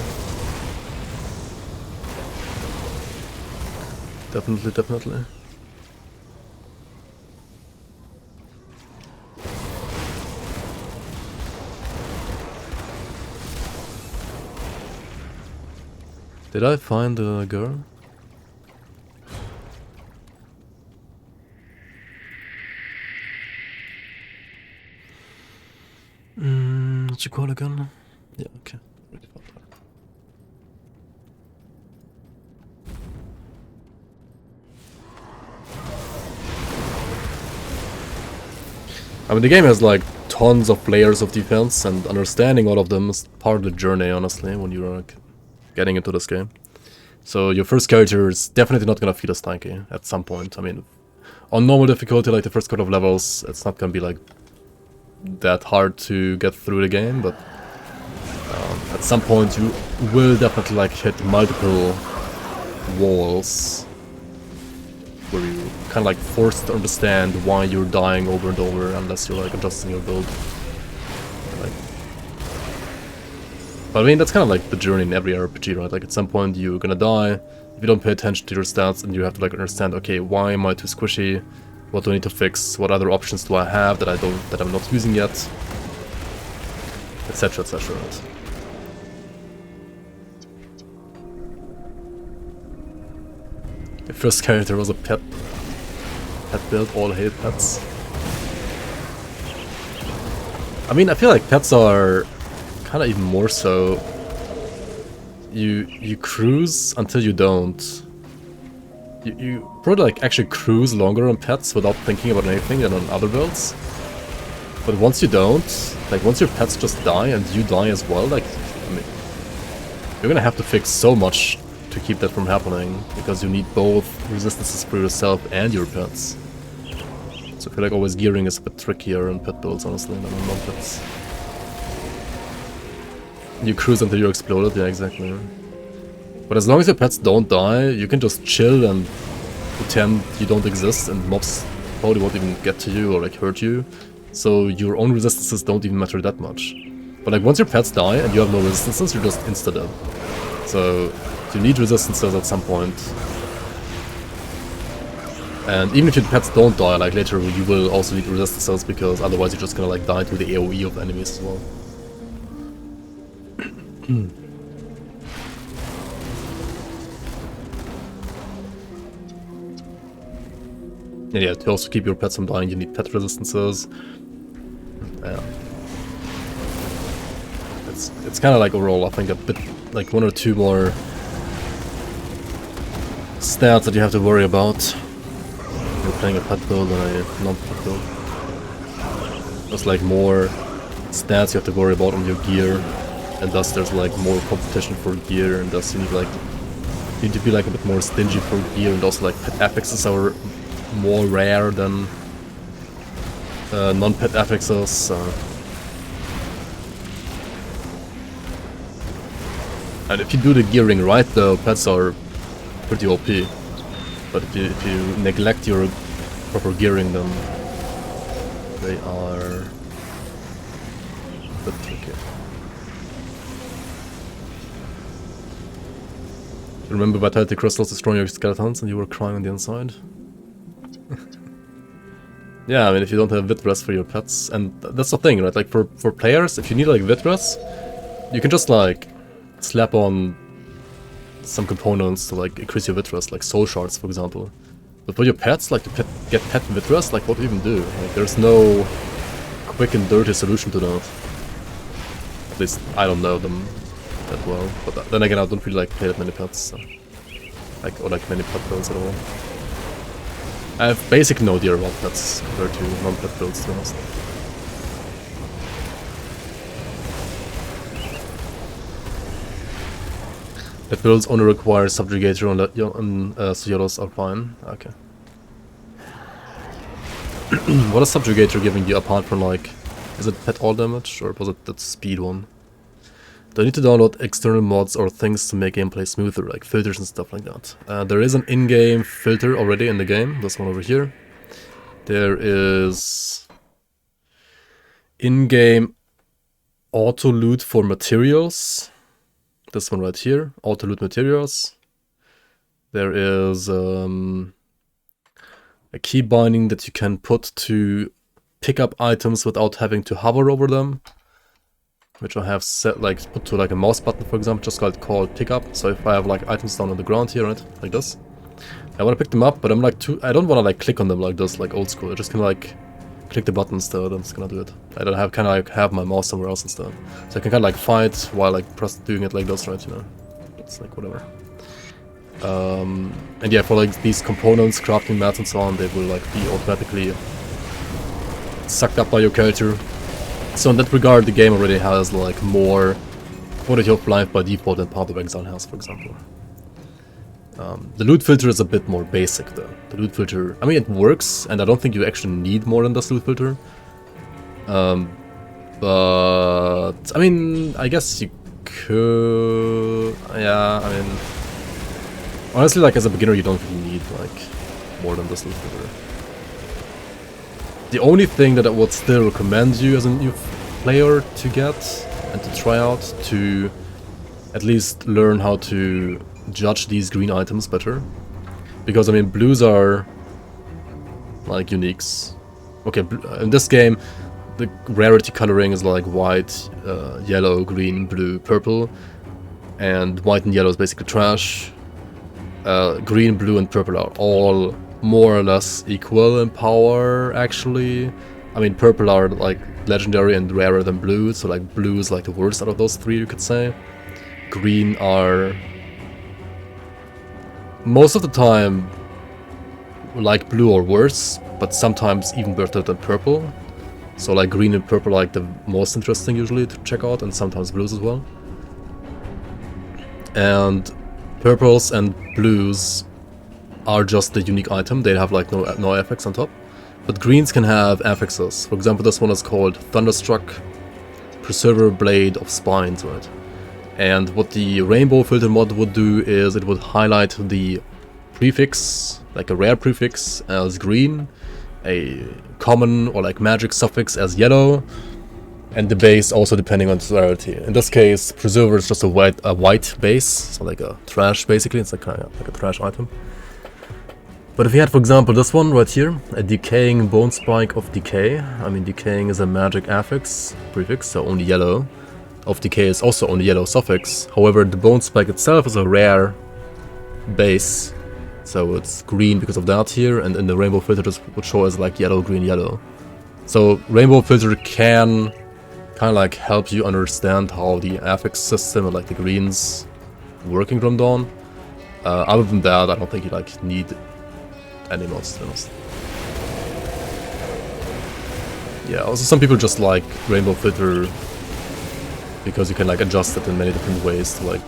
Speaker 1: Definitely, definitely. Did I find a girl? What's you call again? Yeah, okay. Already found her. I mean, the game has like tons of layers of defense, and understanding all of them is part of the journey, honestly, when you're like getting into this game. So your first character is definitely not gonna feel as tanky at some point. I mean, on normal difficulty, like the first couple of levels, it's not gonna be like that hard to get through the game, but at some point you will definitely like hit multiple walls where you kind of like forced to understand why you're dying over and over unless you're like adjusting your build. Like, but I mean, that's kind of like the journey in every RPG, right? Like at some point you're gonna die if you don't pay attention to your stats, and you have to like understand, okay, why am I too squishy? What do I need to fix? What other options do I have that I'm not using yet? Etc, etc, right? The first character was a pet build, all hate pets. I mean, I feel like pets are kinda even more so. You cruise until you don't. You probably like actually cruise longer on pets without thinking about anything than on other builds. But once you don't, like once your pets just die and you die as well, like, I mean, you're gonna have to fix so much to keep that from happening, because you need both resistances for yourself and your pets. So I feel like always gearing is a bit trickier in pet builds, honestly, than on non-pets. You cruise until you're exploded, yeah, exactly. But as long as your pets don't die, you can just chill and pretend you don't exist, and mobs probably won't even get to you or like hurt you. So your own resistances don't even matter that much. But like once your pets die and you have no resistances, you're just insta-dead. So you need resistances at some point. And even if your pets don't die, like later you will also need resistances, because otherwise you're just gonna like die to the AoE of enemies as well. And yeah, to also keep your pets from dying, you need pet resistances. Yeah. It's kind of like overall, I think, a bit like one or two more stats that you have to worry about when you're playing a pet build than a non-pet build. There's like more stats you have to worry about on your gear, and thus there's like more competition for gear, and thus you need to be like a bit more stingy for gear, and also like pet affixes are more rare than non-pet affixes. And if you do the gearing right, though, pets are pretty OP. But if you neglect your proper gearing, then they are a bit tricky. Remember Vitality Crystals destroying your skeletons and you were crying on the inside? Yeah, I mean, if you don't have Vitras for your pets, and that's the thing, right? Like, for players, if you need, like, Vitras, you can just, like, slap on some components to, like, increase your Vitras, like soul shards, for example. But for your pets, like, to get pet Vitras, like, what do you even do? Like, there's no quick and dirty solution to that. At least, I don't know them that well. But then again, I don't really, like, play that many pets, so. Like, or, like, many pet builds at all. I have basically no idea about pets compared to non-pet builds, to be honest. Pet builds only require Subjugator on Soyolos are fine. Okay. What is Subjugator giving you apart from, like... Is it pet all damage, or was it that speed one? Do I need to download external mods or things to make gameplay smoother, like filters and stuff like that? There is an in-game filter already in the game, this one over here. There is in-game auto-loot for materials. This one right here, auto-loot materials. There is a key binding that you can put to pick up items without having to hover over them. Which I have set, like, put to like a mouse button, for example, just called pick up. So if I have like items down on the ground here, right, like this, I want to pick them up, but I'm like I don't want to like click on them like this, like old school. I just can like click the button instead. I'm just gonna do it. I don't have have my mouse somewhere else instead, so I can kind of like fight while like doing it like this, right? You know, it's like whatever. And yeah, for like these components, crafting mats and so on, they will like be automatically sucked up by your character. So in that regard, the game already has like more quality of life by default than Path of Exile has, for example. The loot filter is a bit more basic though. The loot filter, I mean, it works, and I don't think you actually need more than this loot filter. But I mean, I guess you could. Yeah, I mean, honestly, like as a beginner, you don't really need like more than this loot filter. The only thing that I would still recommend you as a new player to get and to try out, to at least learn how to judge these green items better. Because I mean, blues are like uniques. Okay, in this game, the rarity coloring is like white, yellow, green, blue, purple. And white and yellow is basically trash. Green, blue and purple are all more or less equal in power, actually. I mean, purple are like legendary and rarer than blue, so like blue is like the worst out of those three, you could say. Green are most of the time like blue or worse, but sometimes even better than purple. So like green and purple are like the most interesting usually to check out, and sometimes blues as well. And purples and blues are just the unique item. They have like no effects on top. But greens can have affixes. For example, this one is called Thunderstruck Preserver Blade of Spines, right? And what the Rainbow Filter mod would do is it would highlight the prefix, like a rare prefix, as green, a common or like magic suffix as yellow, and the base also depending on its rarity. In this case, Preserver is just a white base, so like a trash basically. It's like kind of like a trash item. But if you had, for example, this one right here, a Decaying Bone Spike of Decay. I mean, Decaying is a magic affix, prefix, so only yellow. Of Decay is also only yellow suffix. However, the Bone Spike itself is a rare base, so it's green because of that here, and in the Rainbow Filter this would show as like yellow, green, yellow. So Rainbow Filter can kind of like help you understand how the affix system and like the greens working from Dawn. Other than that, I don't think you like need any mods, to be honest. Yeah, also some people just like Rainbow Filter because you can like adjust it in many different ways to like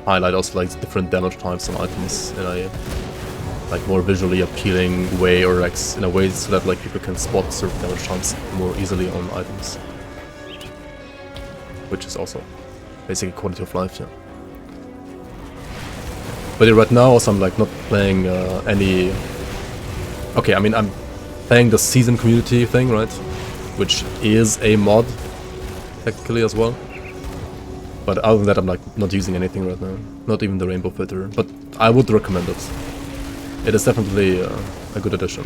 Speaker 1: highlight also like different damage types on items in a like more visually appealing way, or like in a way so that like people can spot certain damage types more easily on items. Which is also basically quality of life, yeah. But yeah, right now also I'm like not playing any... Okay, I mean I'm playing the season community thing, right? Which is a mod, technically as well. But other than that I'm like not using anything right now. Not even the Rainbow Filter, but I would recommend it. It is definitely a good addition.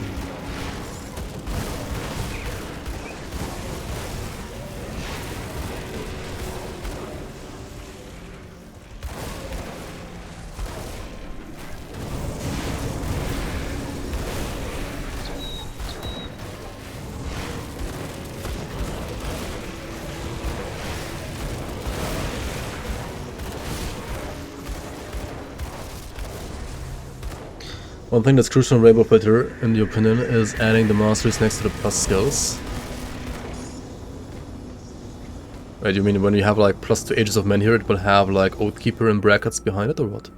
Speaker 1: One thing that's crucial in Rainbow Fighter, in your opinion, is adding the masteries next to the plus skills. Wait, you mean when you have like plus 2 Ages of Men here, it will have like Oathkeeper in brackets behind it, or what?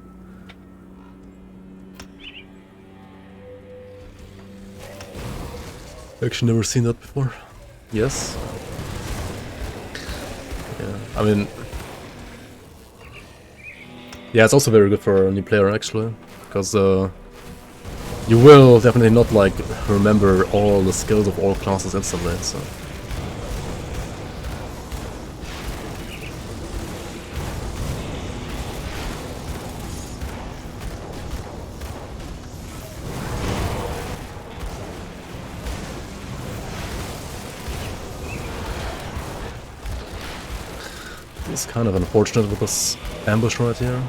Speaker 1: Actually never seen that before. Yes. Yeah, I mean... Yeah, it's also very good for a new player actually, because you will definitely not like remember all the skills of all classes instantly, so... It's kind of unfortunate with this ambush right here.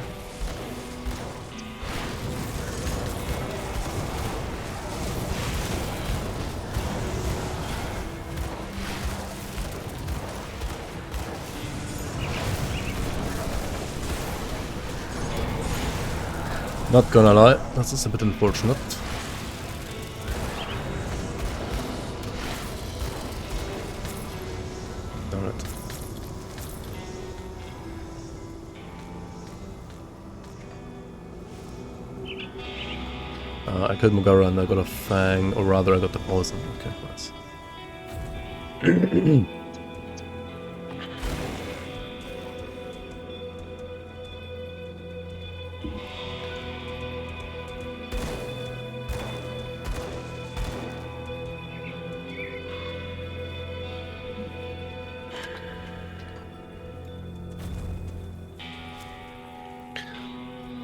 Speaker 1: Not gonna lie, that's just a bit unfortunate. Darn it. I killed Mugara and I got a Fang, or rather I got the poison. Okay, nice.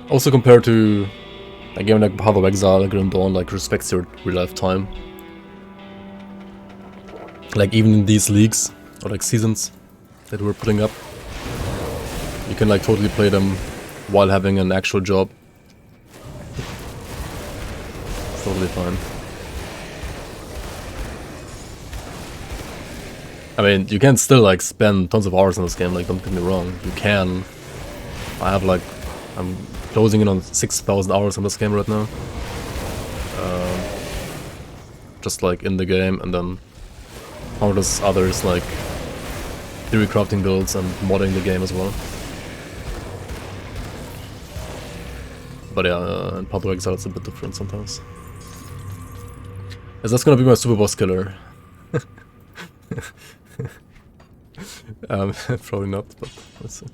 Speaker 1: Also compared to a game like Path of Exile, Grim Dawn like respects your real life time. Like even in these leagues or like seasons that we're putting up, you can like totally play them while having an actual job. It's totally fine. I mean, you can still like spend tons of hours in this game, like don't get me wrong, you can. I have like, I'm closing in on 6,000 hours in this game right now. Just like in the game, and then countless others like theory crafting builds and modding the game as well. But yeah, in Path of Exile it's a bit different sometimes. Is that gonna be my super boss killer? Probably not, but let's see.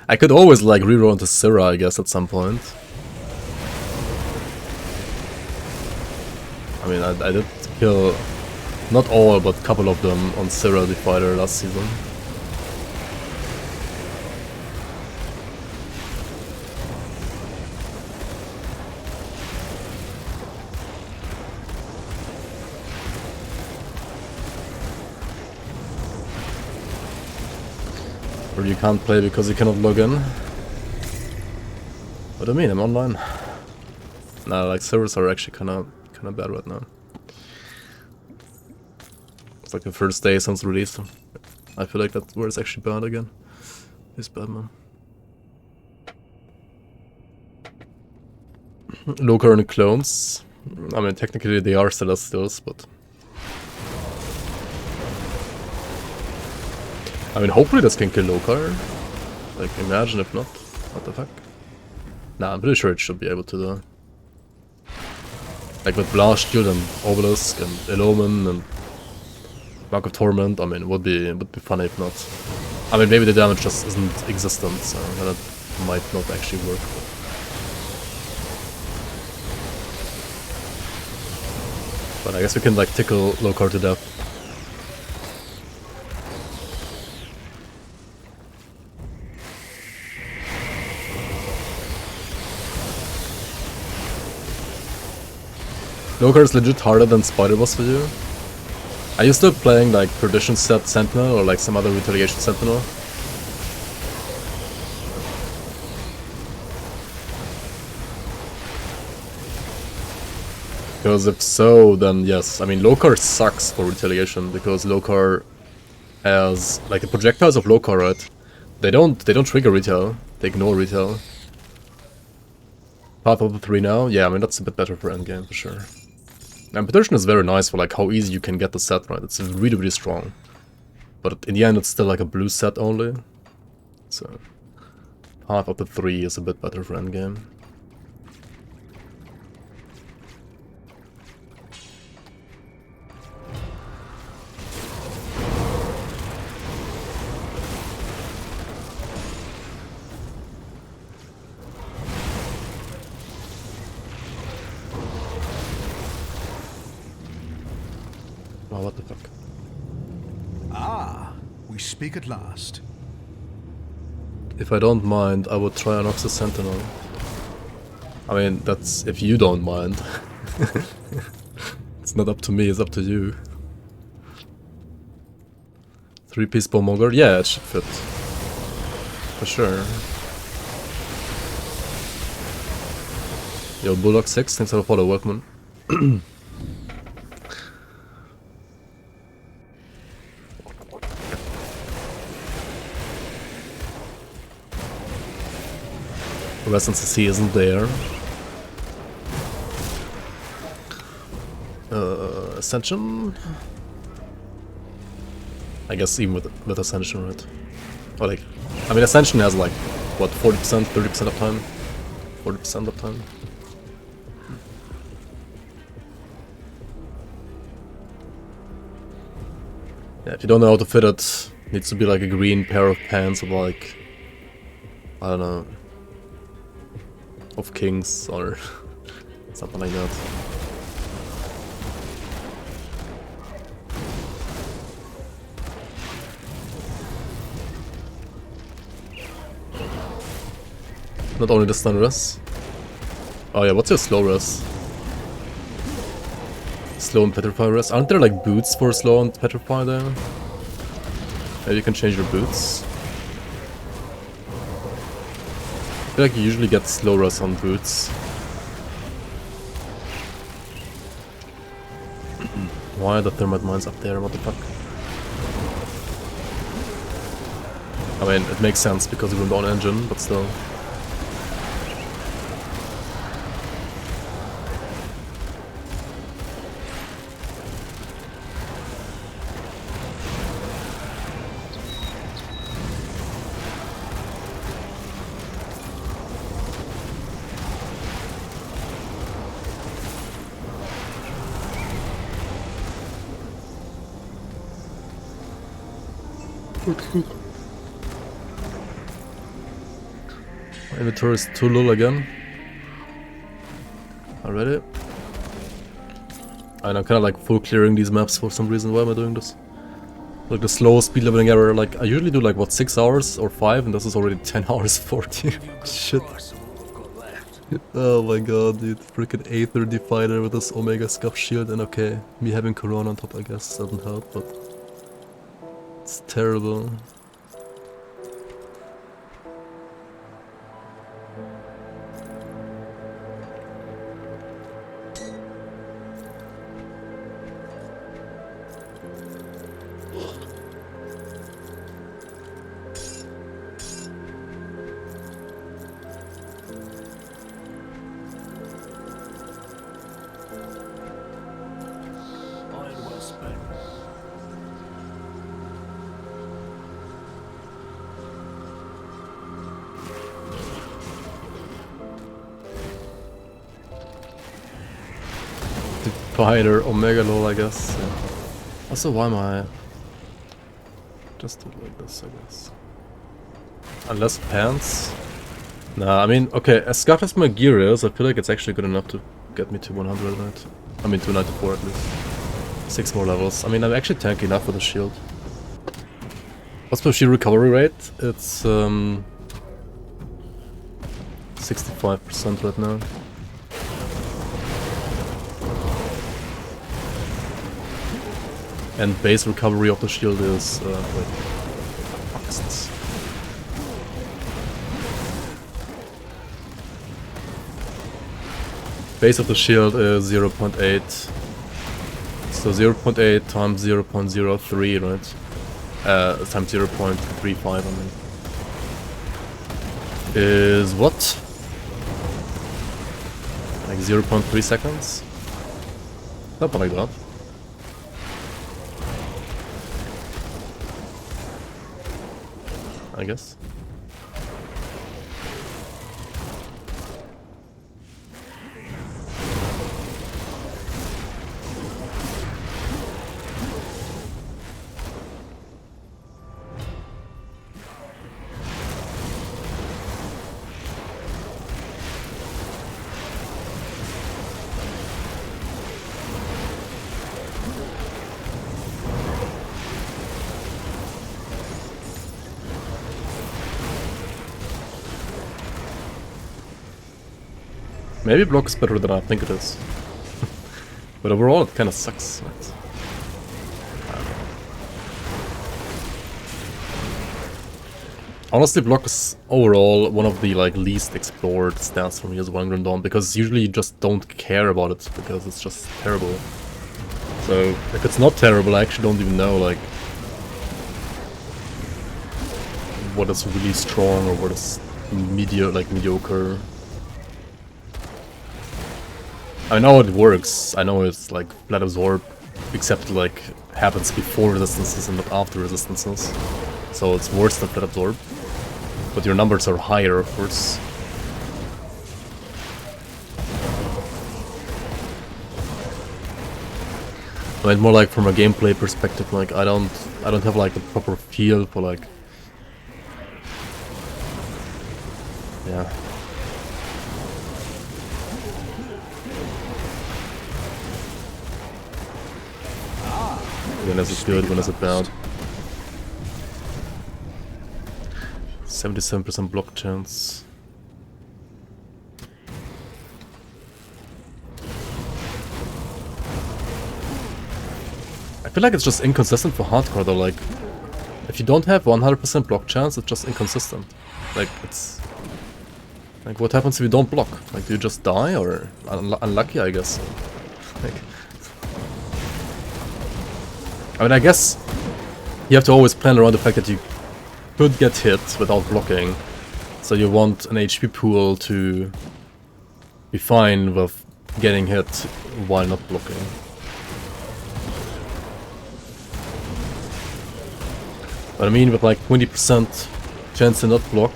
Speaker 1: I could always like reroll into Syrah, I guess, at some point. I mean, I did kill not all, but a couple of them on Syrah Defiler last season. Or you can't play because you cannot log in. What do you mean? I'm online. Nah, like servers are actually kind of bad right now. It's like the first day since release. I feel like that's where it's actually bad again. It's bad, man. Low current clones. I mean, technically they are Celestials, but I mean, hopefully this can kill Lokar. Like, imagine if not. What the fuck? Nah, I'm pretty sure it should be able to though. Like with Blast Shield and Obelisk and Eloman and Mark of Torment, I mean, it would be funny if not. I mean, maybe the damage just isn't existent, so that might not actually work. But I guess we can like tickle Lokar to death. Lokar is legit harder than Spider Boss for you. Are you still playing like Perdition Set Sentinel or like some other Retaliation Sentinel? Because if so, then yes. I mean, Lokar sucks for Retaliation because Lokar has like the projectiles of Lokar, right? They don't trigger retail. They ignore retail. 5 of the 3 now? Yeah, I mean, that's a bit better for endgame, for sure. And Petition is very nice for, like, how easy you can get the set, right? It's really, really strong. But in the end, it's still, like, a blue set only. So, 5 of the 3 is a bit better for endgame. Oh, what the fuck?
Speaker 8: Ah, we speak at last.
Speaker 1: If I don't mind, I would try an Oxus Sentinel. I mean, that's if you don't mind. It's not up to me, it's up to you. 3-piece Bowmonger? Yeah, it should fit. For sure. Yo, Bulldog 6, thanks for the follow, Workman. Resonance CC isn't there. Ascension? I guess even with Ascension, right? Or like, I mean, Ascension has like, what, 40%, 30% of time? 40% of time? Yeah, if you don't know how to fit it, needs to be like a green pair of pants with like, I don't know, of kings or something like that. Not only the stun res. Oh yeah, what's your slow res? Slow and petrify res? Aren't there like boots for slow and petrify there? Maybe you can change your boots. I feel like you usually get slow res on boots. Why are the thermite mines up there? What the fuck? I mean, it makes sense because you run down engine, but still. My inventory is too low again. Already. And I'm kind of like full clearing these maps for some reason. Why am I doing this? Like the slowest speed leveling ever. Like I usually do like what, 6 hours or 5, and this is already 10 hours 40. Shit. Oh my god, dude. Freaking Aether Defiler with this Omega Scuff shield, and okay, me having Corona on top I guess doesn't help, but it's terrible.
Speaker 3: Iron well spent.
Speaker 1: Defiler, Omega Lol, I guess. Yeah. Also, why am I just do it like this, I guess. Unless pants. Nah, I mean, okay, as scuffed as my gear is, I feel like it's actually good enough to get me to 100, right? I mean, to 94 at least. 6 more levels. I mean, I'm actually tanky enough with the shield. What's my shield recovery rate? It's 65% right now. And base recovery of the shield is wait, fuck is this? Base of the shield is 0.8. So 0.8 times 0.03, right? Times 0.35, I mean. Is what? Like 0.3 seconds? Something like that. I guess. Maybe block is better than I think it is. But overall it kinda sucks. Right? Honestly, block is overall one of the like least explored stats for me as well in Grim Dawn, because usually you just don't care about it because it's just terrible. So if it's not terrible, I actually don't even know like what is really strong or what is mediocre. I know it works. I know it's like flat absorb, except like happens before resistances and not after resistances. So it's worse than flat absorb. But your numbers are higher, of course. I mean, more like from a gameplay perspective, like I don't have like the proper feel for like, yeah. When is it good, when is it bad? 77% block chance. I feel like it's just inconsistent for hardcore though, like if you don't have 100% block chance, it's just inconsistent. Like it's like what happens if you don't block? Like do you just die or unlucky, I guess. Like, I mean, I guess you have to always plan around the fact that you could get hit without blocking, so you want an HP pool to be fine with getting hit while not blocking. But I mean, with like 20% chance to not block,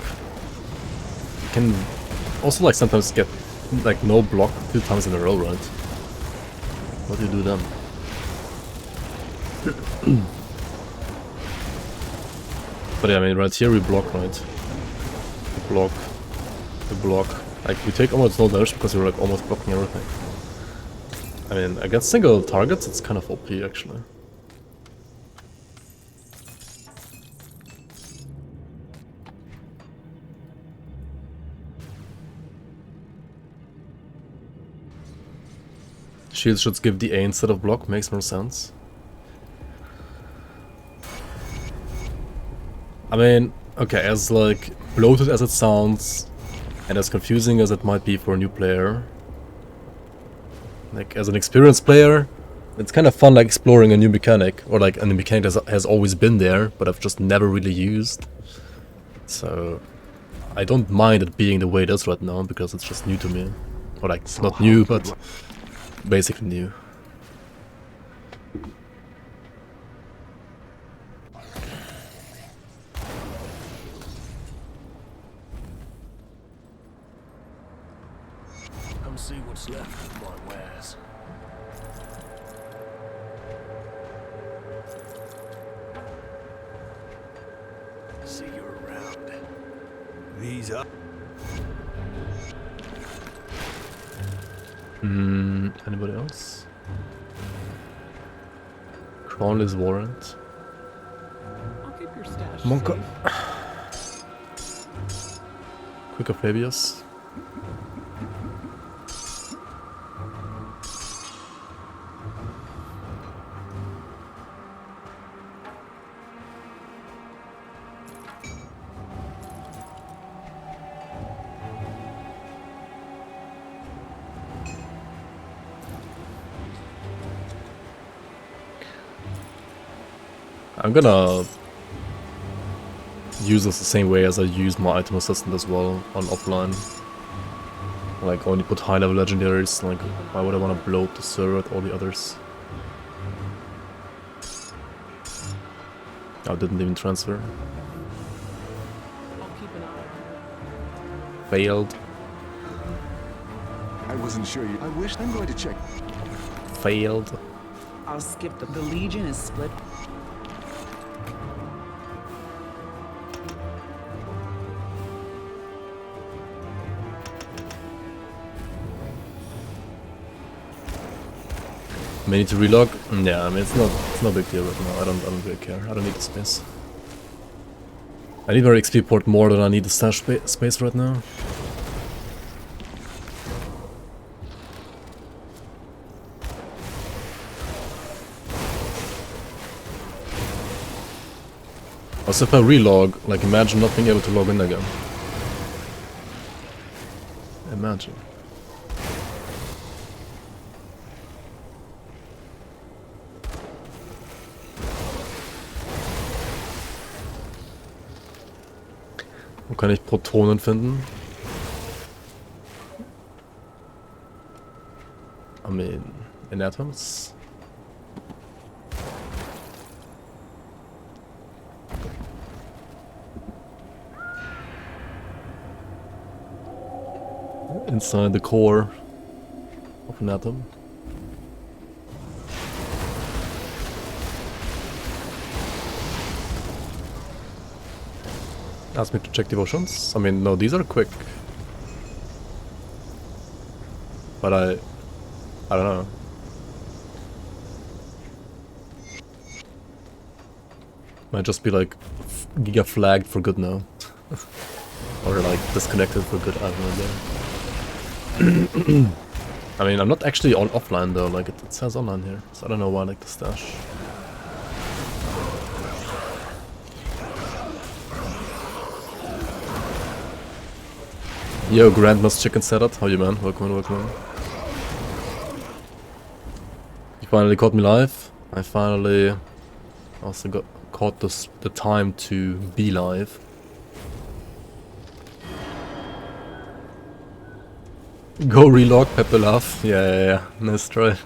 Speaker 1: you can also like sometimes get like no block 2 times in a row, right? What do you do then? But yeah, I mean, right here we block, right? We block. We block. Like, we take almost no damage because we're like almost blocking everything. I mean, against single targets, it's kind of OP, actually. Shield should give the A instead of block, makes more sense. I mean, okay, as like bloated as it sounds, and as confusing as it might be for a new player, like as an experienced player, it's kind of fun like exploring a new mechanic, or like a new mechanic that has always been there, but I've just never really used. So I don't mind it being the way it is right now, because it's just new to me. Or like, not new, but basically new.
Speaker 3: See what's left of my wares. See you around.
Speaker 4: These up.
Speaker 1: Anybody else? Crownless Warrant.
Speaker 9: I'll keep your stash
Speaker 1: Monka.
Speaker 9: safe.
Speaker 1: Quicker Fabius. I'm gonna use this the same way as I use my item assistant as well on offline. Like, only put high-level legendaries. Like, why would I want to bloat the server at all the others? I didn't even transfer.
Speaker 9: I'll keep an eye on her.
Speaker 1: Failed.
Speaker 10: I wasn't sure you. I wish I'm going to check.
Speaker 1: Failed.
Speaker 11: I'll skip the Legion is split.
Speaker 1: May need to relog? Yeah, I mean it's no big deal right now. I don't really care. I don't need the space. I need my XP port more than I need the stash space right now. Also, if I relog, like imagine not being able to log in again. Imagine. Wo kann ich Protonen finden? I mean, in atoms? Inside the core of an atom. Ask me to check devotions. I mean, no, these are quick. But I don't know. Might just be like giga flagged for good now. Or like disconnected for good, I have no idea. I mean, I'm not actually on offline though, like it says online here, so I don't know why I like the stash. Yo, Grandma's Chicken Setup, how you man? Welcome in, welcome in. You finally caught me live. I finally also caught the time to be live. Go relog, Pepe laugh. Yeah. Nice try.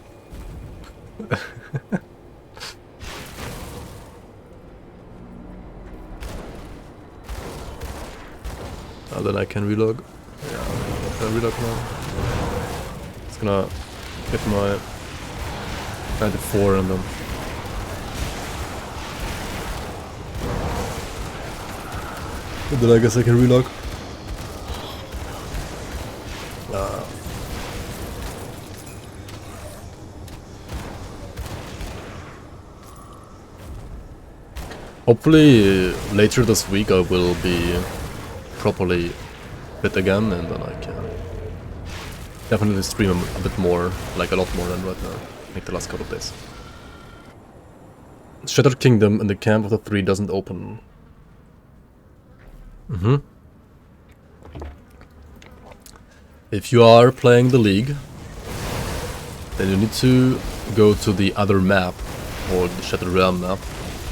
Speaker 1: Oh, then I can relog. Yeah, I can relog now. It's gonna hit my 94 and then. And then I guess I can relog. Hopefully later this week I will be properly fit again and then I can definitely stream a bit more, like a lot more than right now, like the last couple of days. Shattered Kingdom in the Camp of the Three doesn't open. If you are playing the League, then you need to go to the other map, or the Shattered Realm map,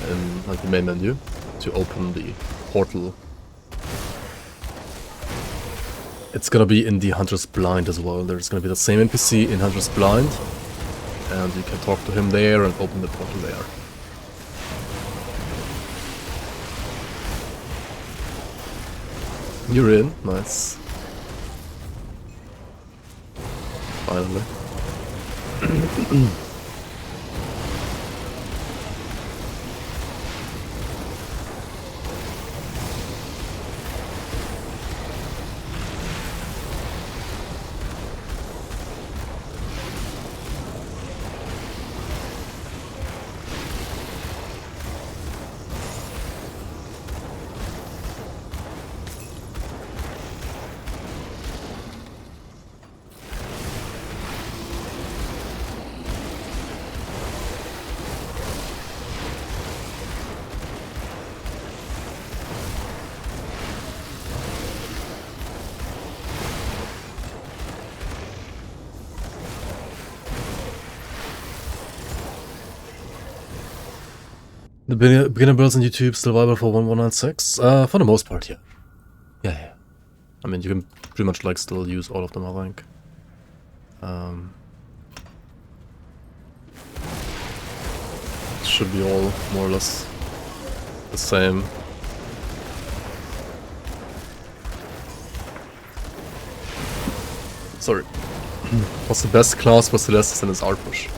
Speaker 1: in like the main menu, to open the portal. It's gonna be in the Hunter's Blind as well. There's gonna be the same NPC in Hunter's Blind, and you can talk to him there and open the portal there. You're in, nice. Finally. The beginner builds on YouTube still viable for 1196? For the most part, yeah. Yeah. I mean, you can pretty much like still use all of them, I think. Should be all more or less the same. Sorry. What's the best class for Celestis and its art push?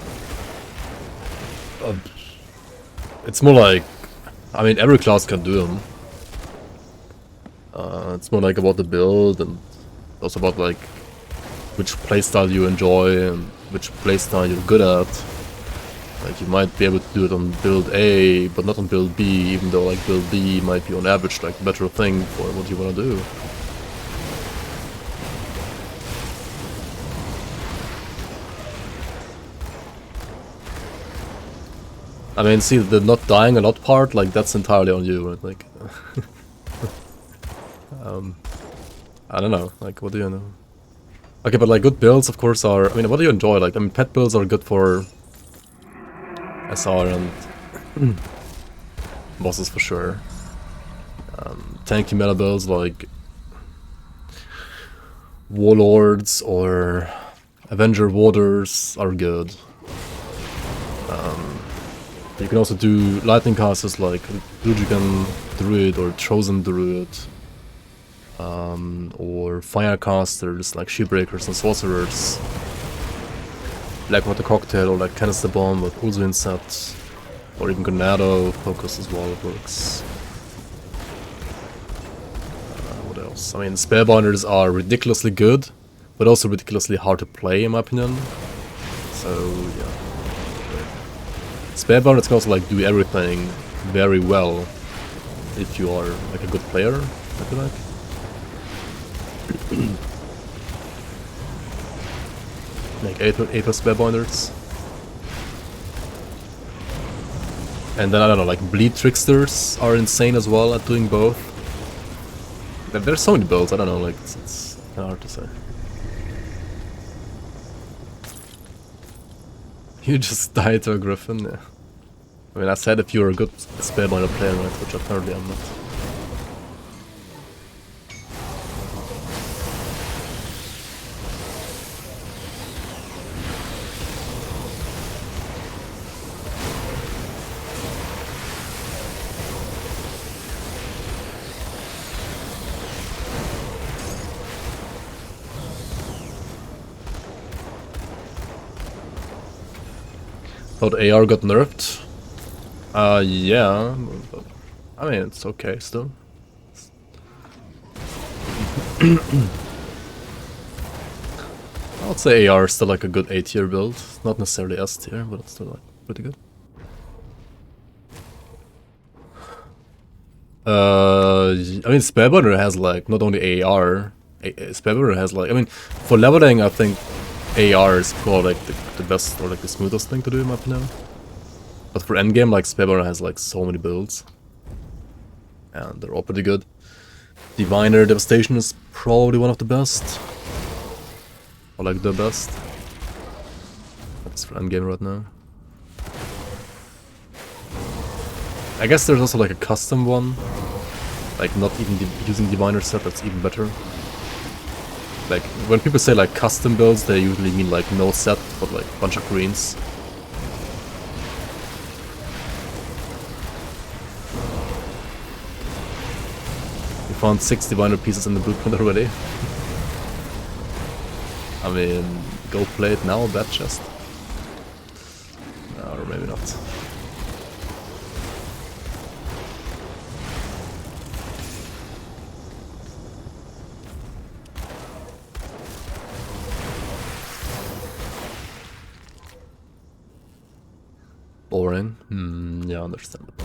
Speaker 1: It's more like, I mean, every class can do them. It's more like about the build, and also about like which playstyle you enjoy and which playstyle you're good at. Like, you might be able to do it on build A, but not on build B, even though like build B might be on average like the better thing for what you want to do. I mean, see, the not dying a lot part, like, that's entirely on you, right? Like, I don't know, like, what do you know? Okay, but like, good builds, of course, are, I mean, what do you enjoy? Like, I mean, pet builds are good for SR and bosses for sure. Tanky meta builds like Warlords or Avenger Warders are good. You can also do lightning casters like Rujigan Druid or Chosen Druid, or Firecasters like Shipbreakers and Sorcerers, Blackwater Cocktail or like Canister Bomb with Ulzuin set, or even Granado Focus as well works. What else? I mean, Spellbinders are ridiculously good, but also ridiculously hard to play in my opinion. So yeah. Spellbinders can also like do everything very well if you are like a good player, I feel like. Like 8 plus Spellbinders. And then I don't know, like Bleed Tricksters are insane as well at doing both. There's so many builds, I don't know, like it's kind of hard to say. You just died to a griffin, yeah. I mean, I said if you're a good Spellbinder player, right, which apparently I'm not. Thought AR got nerfed. Yeah, but I mean, it's okay still. I would say AR is still like a good A tier build. Not necessarily S tier, but it's still like pretty good. I mean, Spellbinder has like not only AR, Spellbinder has like, I mean, for leveling, I think AR is probably like the best or like the smoothest thing to do in my opinion. But for endgame, like Spellbinder has like so many builds, and they're all pretty good. Diviner Devastation is probably one of the best, or like the best. That's for endgame right now. I guess there's also like a custom one, like not even using Diviner set. That's even better. Like when people say like custom builds, they usually mean like no set, but like a bunch of greens. Found 6 Diviner pieces in the blueprint already. I mean, go play it now, bad chest. Or maybe not. Boring? Yeah, understandable.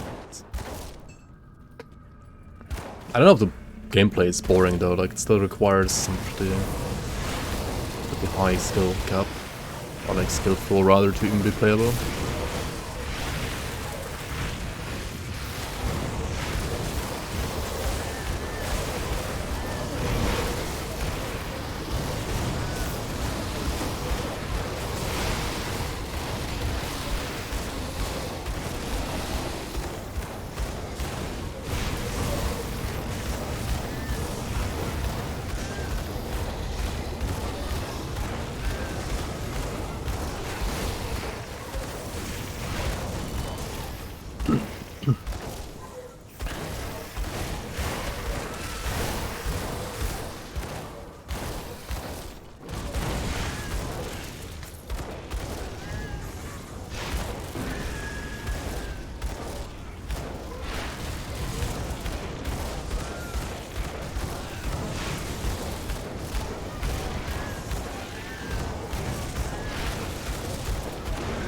Speaker 1: I don't know if the gameplay is boring though, like it still requires some pretty high skill cap, or like skill floor rather, to even be playable.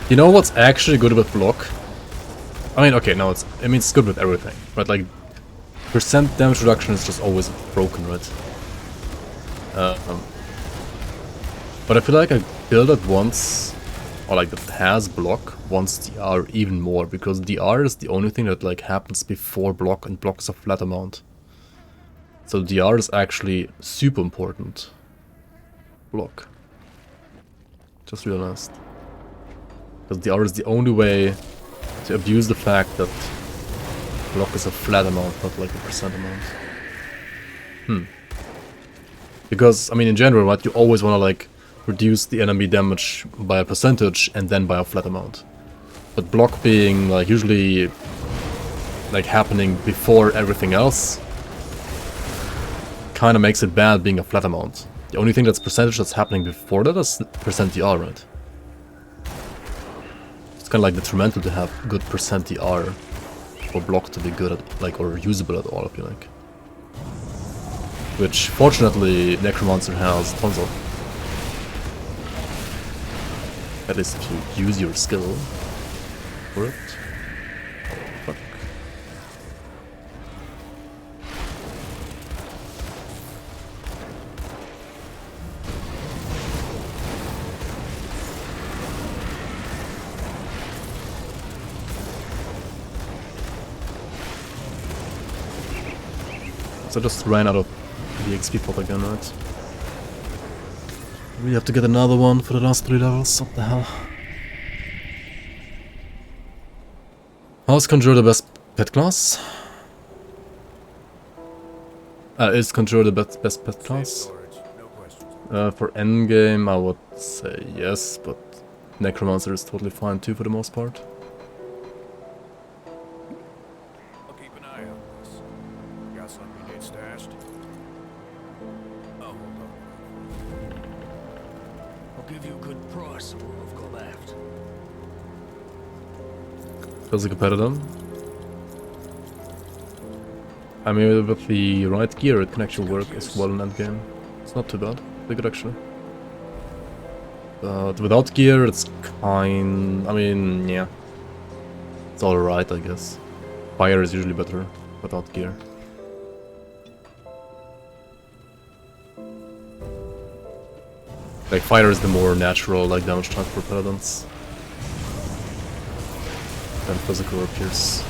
Speaker 1: You know what's actually good with block? I mean, okay, no, it's good with everything, but like percent damage reduction is just always broken, right? But I feel like a build that wants, or like that has block, wants DR even more, because DR is the only thing that like happens before block, and block is a flat amount. So DR is actually super important. Block. Just real honest. Because DR is the only way to abuse the fact that block is a flat amount, not like a percent amount. Because, I mean, in general, right, you always want to like reduce the enemy damage by a percentage and then by a flat amount. But block being like usually like happening before everything else kind of makes it bad being a flat amount. The only thing that's percentage that's happening before that is percent DR, right? It's kind of like detrimental to have good percent DR for block to be good at, like, or usable at all, if you like. Which, fortunately, Necromancer has tons of. At least if you use your skill for it. Oh, fuck. So I just ran out of the XP pot again, right? We have to get another one for the last 3 levels. What the hell? How's Conjure the best pet class? Is Conjure the best pet class? For endgame, I would say yes, but Necromancer is totally fine too for the most part.
Speaker 3: I'll keep an eye on this. Got something you need stashed? Oh, hold on. I'll give you a good price and we'll go left.
Speaker 1: Feels like a competitor. I mean, with the right gear, it can actually work as well in endgame. It's not too bad. Pretty good actually. But without gear, it's kind. I mean, yeah, it's all right, I guess. Fire is usually better without gear. Like fire is the more natural, like damage transfer paladins than physical or pierce.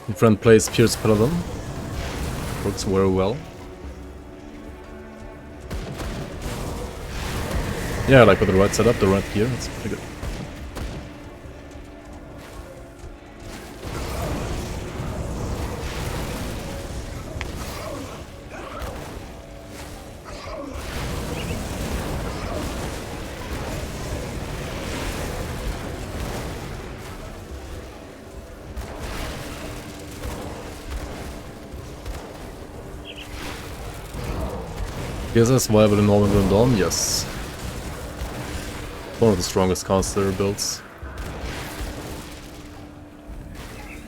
Speaker 1: My friend plays Pierce Paladin. Works very well. Yeah, like with the right setup, the right gear, it's pretty good. Is this viable in Northern Grim Dawn? Yes. One of the strongest caster builds.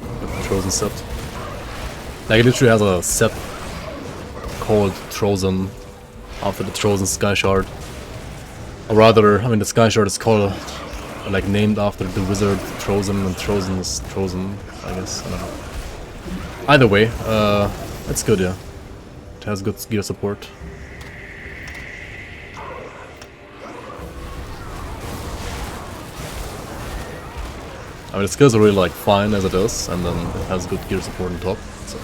Speaker 1: With the Trozen set. Like, it literally has a set called Trozen after the Trozen Sky Shard. Or rather, I mean, the Sky Shard is called, like, named after the wizard Trozen, and Trozen is Trozen, I guess. I don't know. Either way, it's good, yeah. It has good gear support. I mean, the skills are really like fine as it is, and then it has good gear support on top, so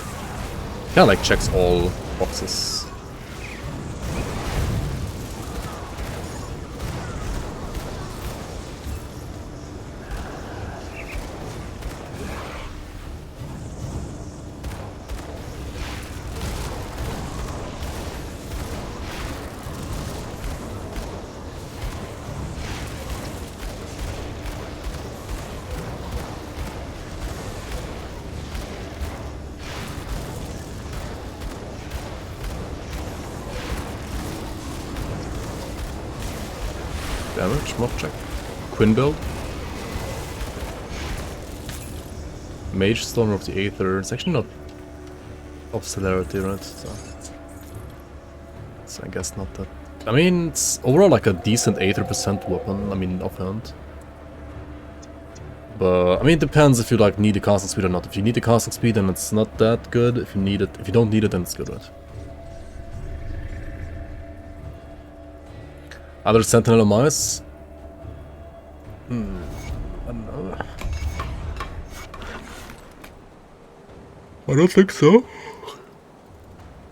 Speaker 1: kind of like checks all boxes. Damage, mob check. Quinn build. Mage Storm of the Aether. It's actually not of celerity, right? So I guess not that. I mean, it's overall like a decent 80% weapon. I mean, offhand. But I mean, it depends if you like need the casting speed or not. If you need the casting speed, then it's not that good. If you don't need it, then it's good, right? Other Sentinel of Mice? I don't know. I don't think so.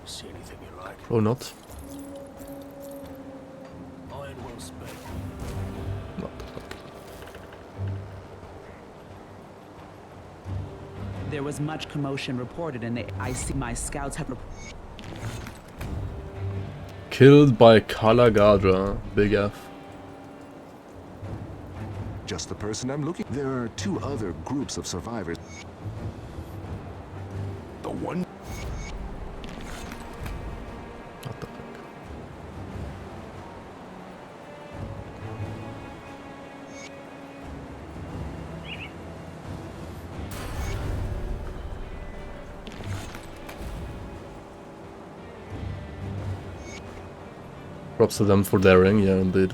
Speaker 3: See anything you like?
Speaker 1: Or not.
Speaker 3: Iron well spent.
Speaker 1: Not the fuck.
Speaker 11: There was much commotion reported, and I see my scouts have.
Speaker 1: Killed by Kalagadra. Big F.
Speaker 10: Just the person I'm looking. There are 2 other groups of survivors.
Speaker 4: The one.
Speaker 1: What the fuck? Props to them for daring, yeah, indeed.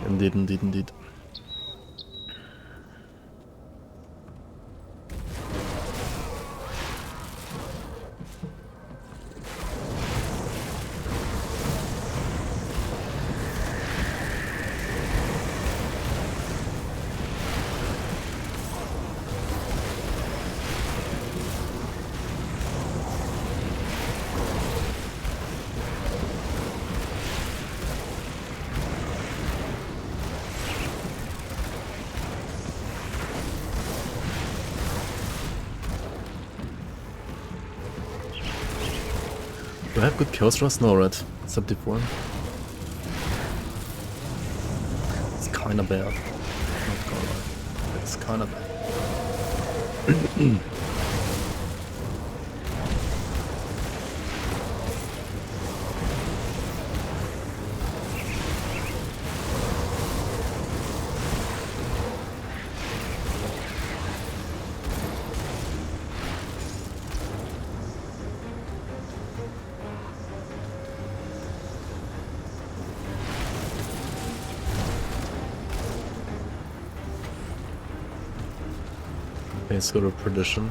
Speaker 1: Indeed, indeed, indeed. Do I have good kills thrust? No, right? 74. It's kinda bad. Not gonna lie. It's kinda bad. Let's go to Perdition.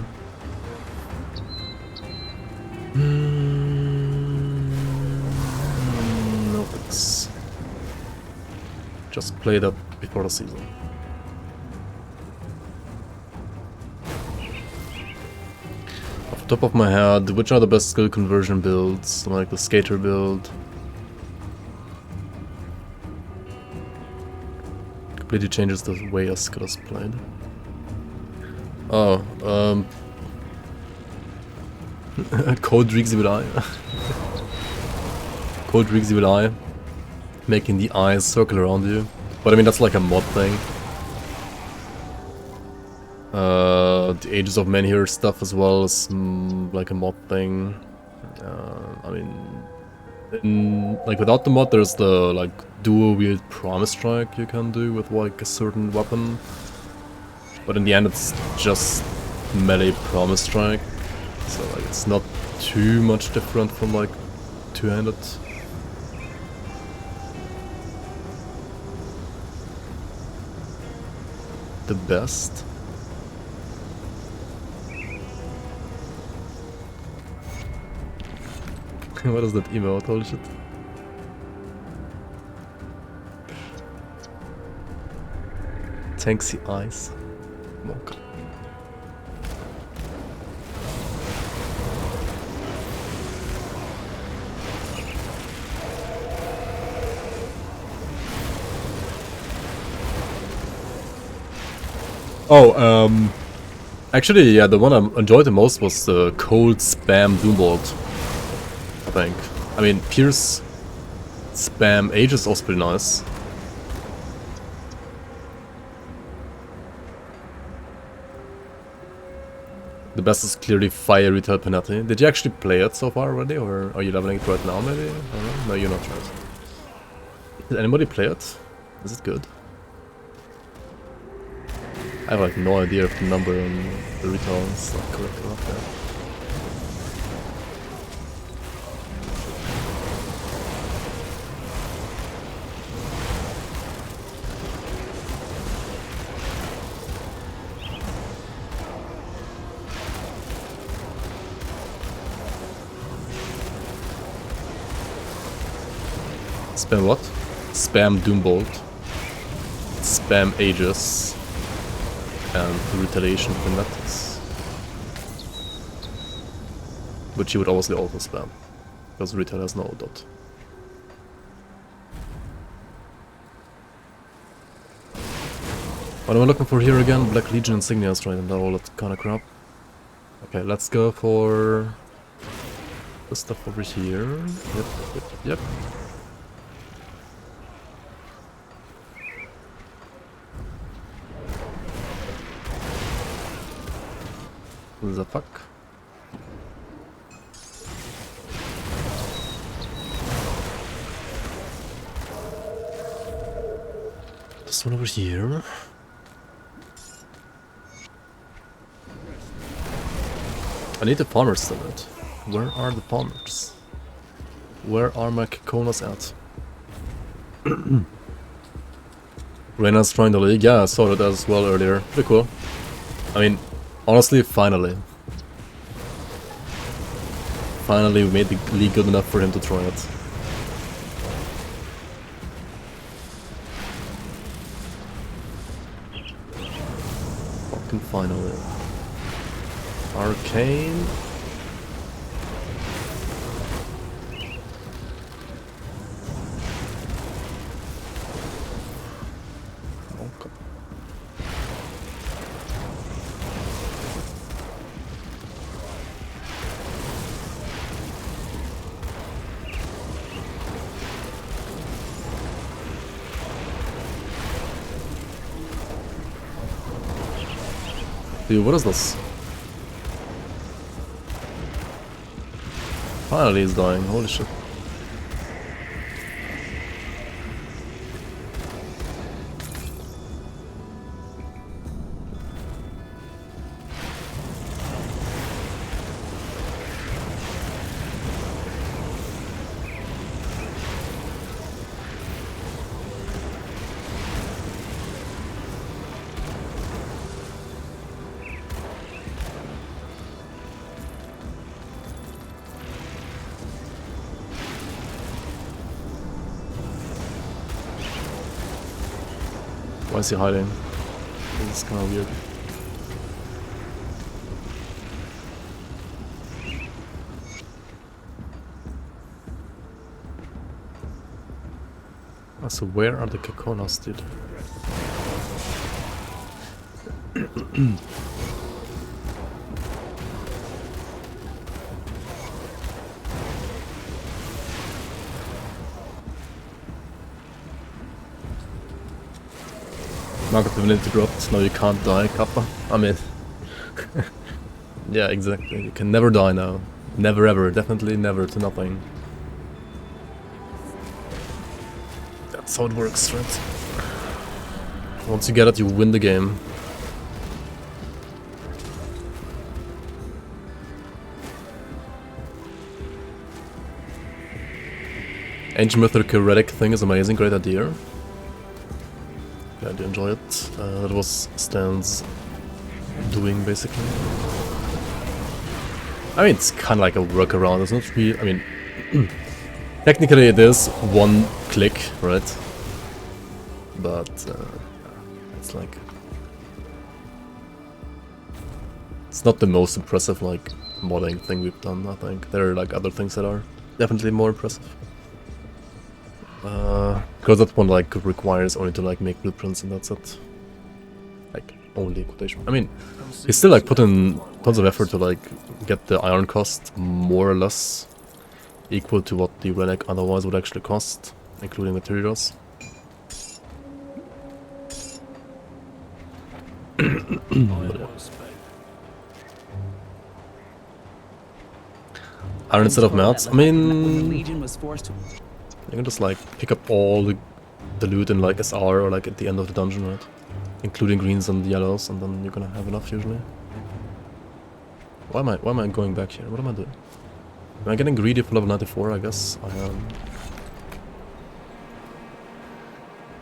Speaker 1: No thanks. Just played up before the season. Off the top of my head, which are the best skill conversion builds? Like the Skater build. Completely changes the way a skill is played. Oh, Code Reeksy with eye. Code Reeksy with eye. Making the eyes circle around you. But I mean, that's like a mod thing. The Ages of Menhir stuff as well is like a mod thing. I mean, like without the mod, there's the like dual wield Promise Strike you can do with like a certain weapon. But in the end, it's just melee Promise Strike, so like it's not too much different from like two-handed. The best. What is that emote? Holy shit. Tanksy eyes. Okay. Oh, actually, yeah, the one I enjoyed the most was the cold spam Doombolt, I think. I mean, Pierce spam Age is also pretty nice. The best is clearly Fire Retail Penalty. Did you actually play it so far already, or are you leveling it right now maybe? I don't know. No, you're not, right? Did anybody play it? Is it good? I have like no idea if the number on the retail is like correct or not there. Spam what? Spam Doombolt. Spam Aegis. And Retaliation Fanatics. Which you would obviously also spam. Because Retail has no dot. What am I looking for here again? Black Legion insignias, right? And all that kind of crap. Okay, let's go for the stuff over here. Yep. What the fuck? This one over here. I need the farmers still out. Where are the farmers? Where are my Kakonas at? Reina's trying the league. Yeah, I saw that as well earlier. Pretty cool. I mean, honestly, finally. Finally, we made the league good enough for him to try it. Fucking finally. Arcane. Okay. Dude, what is this? Finally he's dying, holy shit. Why is he hiding? This is kind of weird. So where are the Kakonas, dude? Market Divinity dropped, now you can't die, Kappa. I mean... yeah, exactly. You can never die now. Never ever, definitely never to nothing. That's how it works, right? Once you get it, you win the game. Ancient Mythic Heretic thing is amazing, great idea. I do enjoy it. That was Stan's doing, basically. I mean, it's kind of like a workaround. It's not really... I mean... technically it is one click, right? But... it's like... it's not the most impressive, like, modding thing we've done, I think. There are, like, other things that are definitely more impressive. Because that one like requires only to like make blueprints and that's it. Like only quotation. I mean, he still like put in tons of effort to like get the iron cost more or less equal to what the relic otherwise would actually cost, including materials. But, yeah. Iron instead of mats. I
Speaker 11: when the
Speaker 1: mean,
Speaker 11: Legion was forced to
Speaker 1: you can just like pick up all the loot in like SR or like at the end of the dungeon, right? Including greens and yellows, and then you're gonna have enough usually. Why am I going back here? What am I doing? Am I getting greedy for level 94? I guess I am.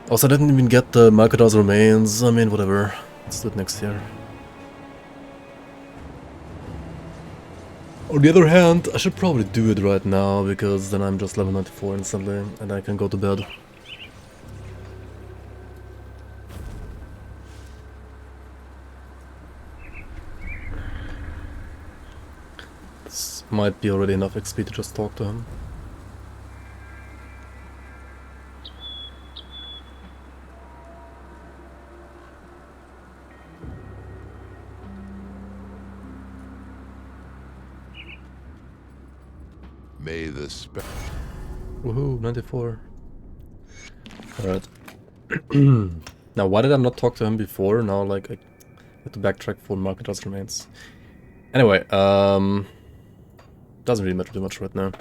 Speaker 1: Also, I didn't even get the Malkadar's remains. I mean, whatever. Let's do it next year. On the other hand, I should probably do it right now, because then I'm just level 94 instantly, and I can go to bed. This might be already enough XP to just talk to him.
Speaker 4: May the spe-
Speaker 1: Woohoo, 94. Alright. Now, why did I not talk to him before? Now, like, I have to backtrack for Malkadar's remains. Anyway, doesn't really matter too much right now.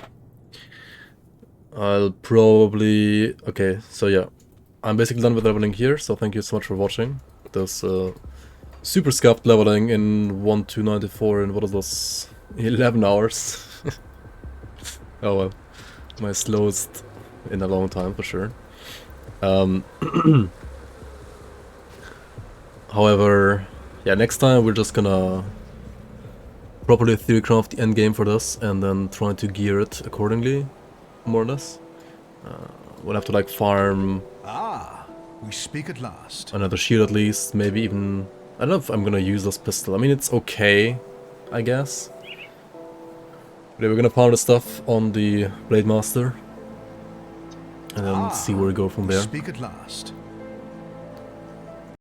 Speaker 1: I'll probably... Okay, so yeah. I'm basically done with leveling here, so thank you so much for watching. This super scuffed leveling in 1294 in, what is this, 11 hours. Oh well, my slowest in a long time for sure. However, yeah, next time we're just gonna properly theorycraft the endgame for this and then try to gear it accordingly, more or less. We'll have to like farm
Speaker 8: Ah, we speak at last.
Speaker 1: another shield at least, maybe even... I don't know if I'm gonna use this pistol. I mean, it's okay, I guess. But yeah, we're gonna farm the stuff on the Blade Master and then see where we go from
Speaker 8: We
Speaker 1: there.
Speaker 8: speak at last.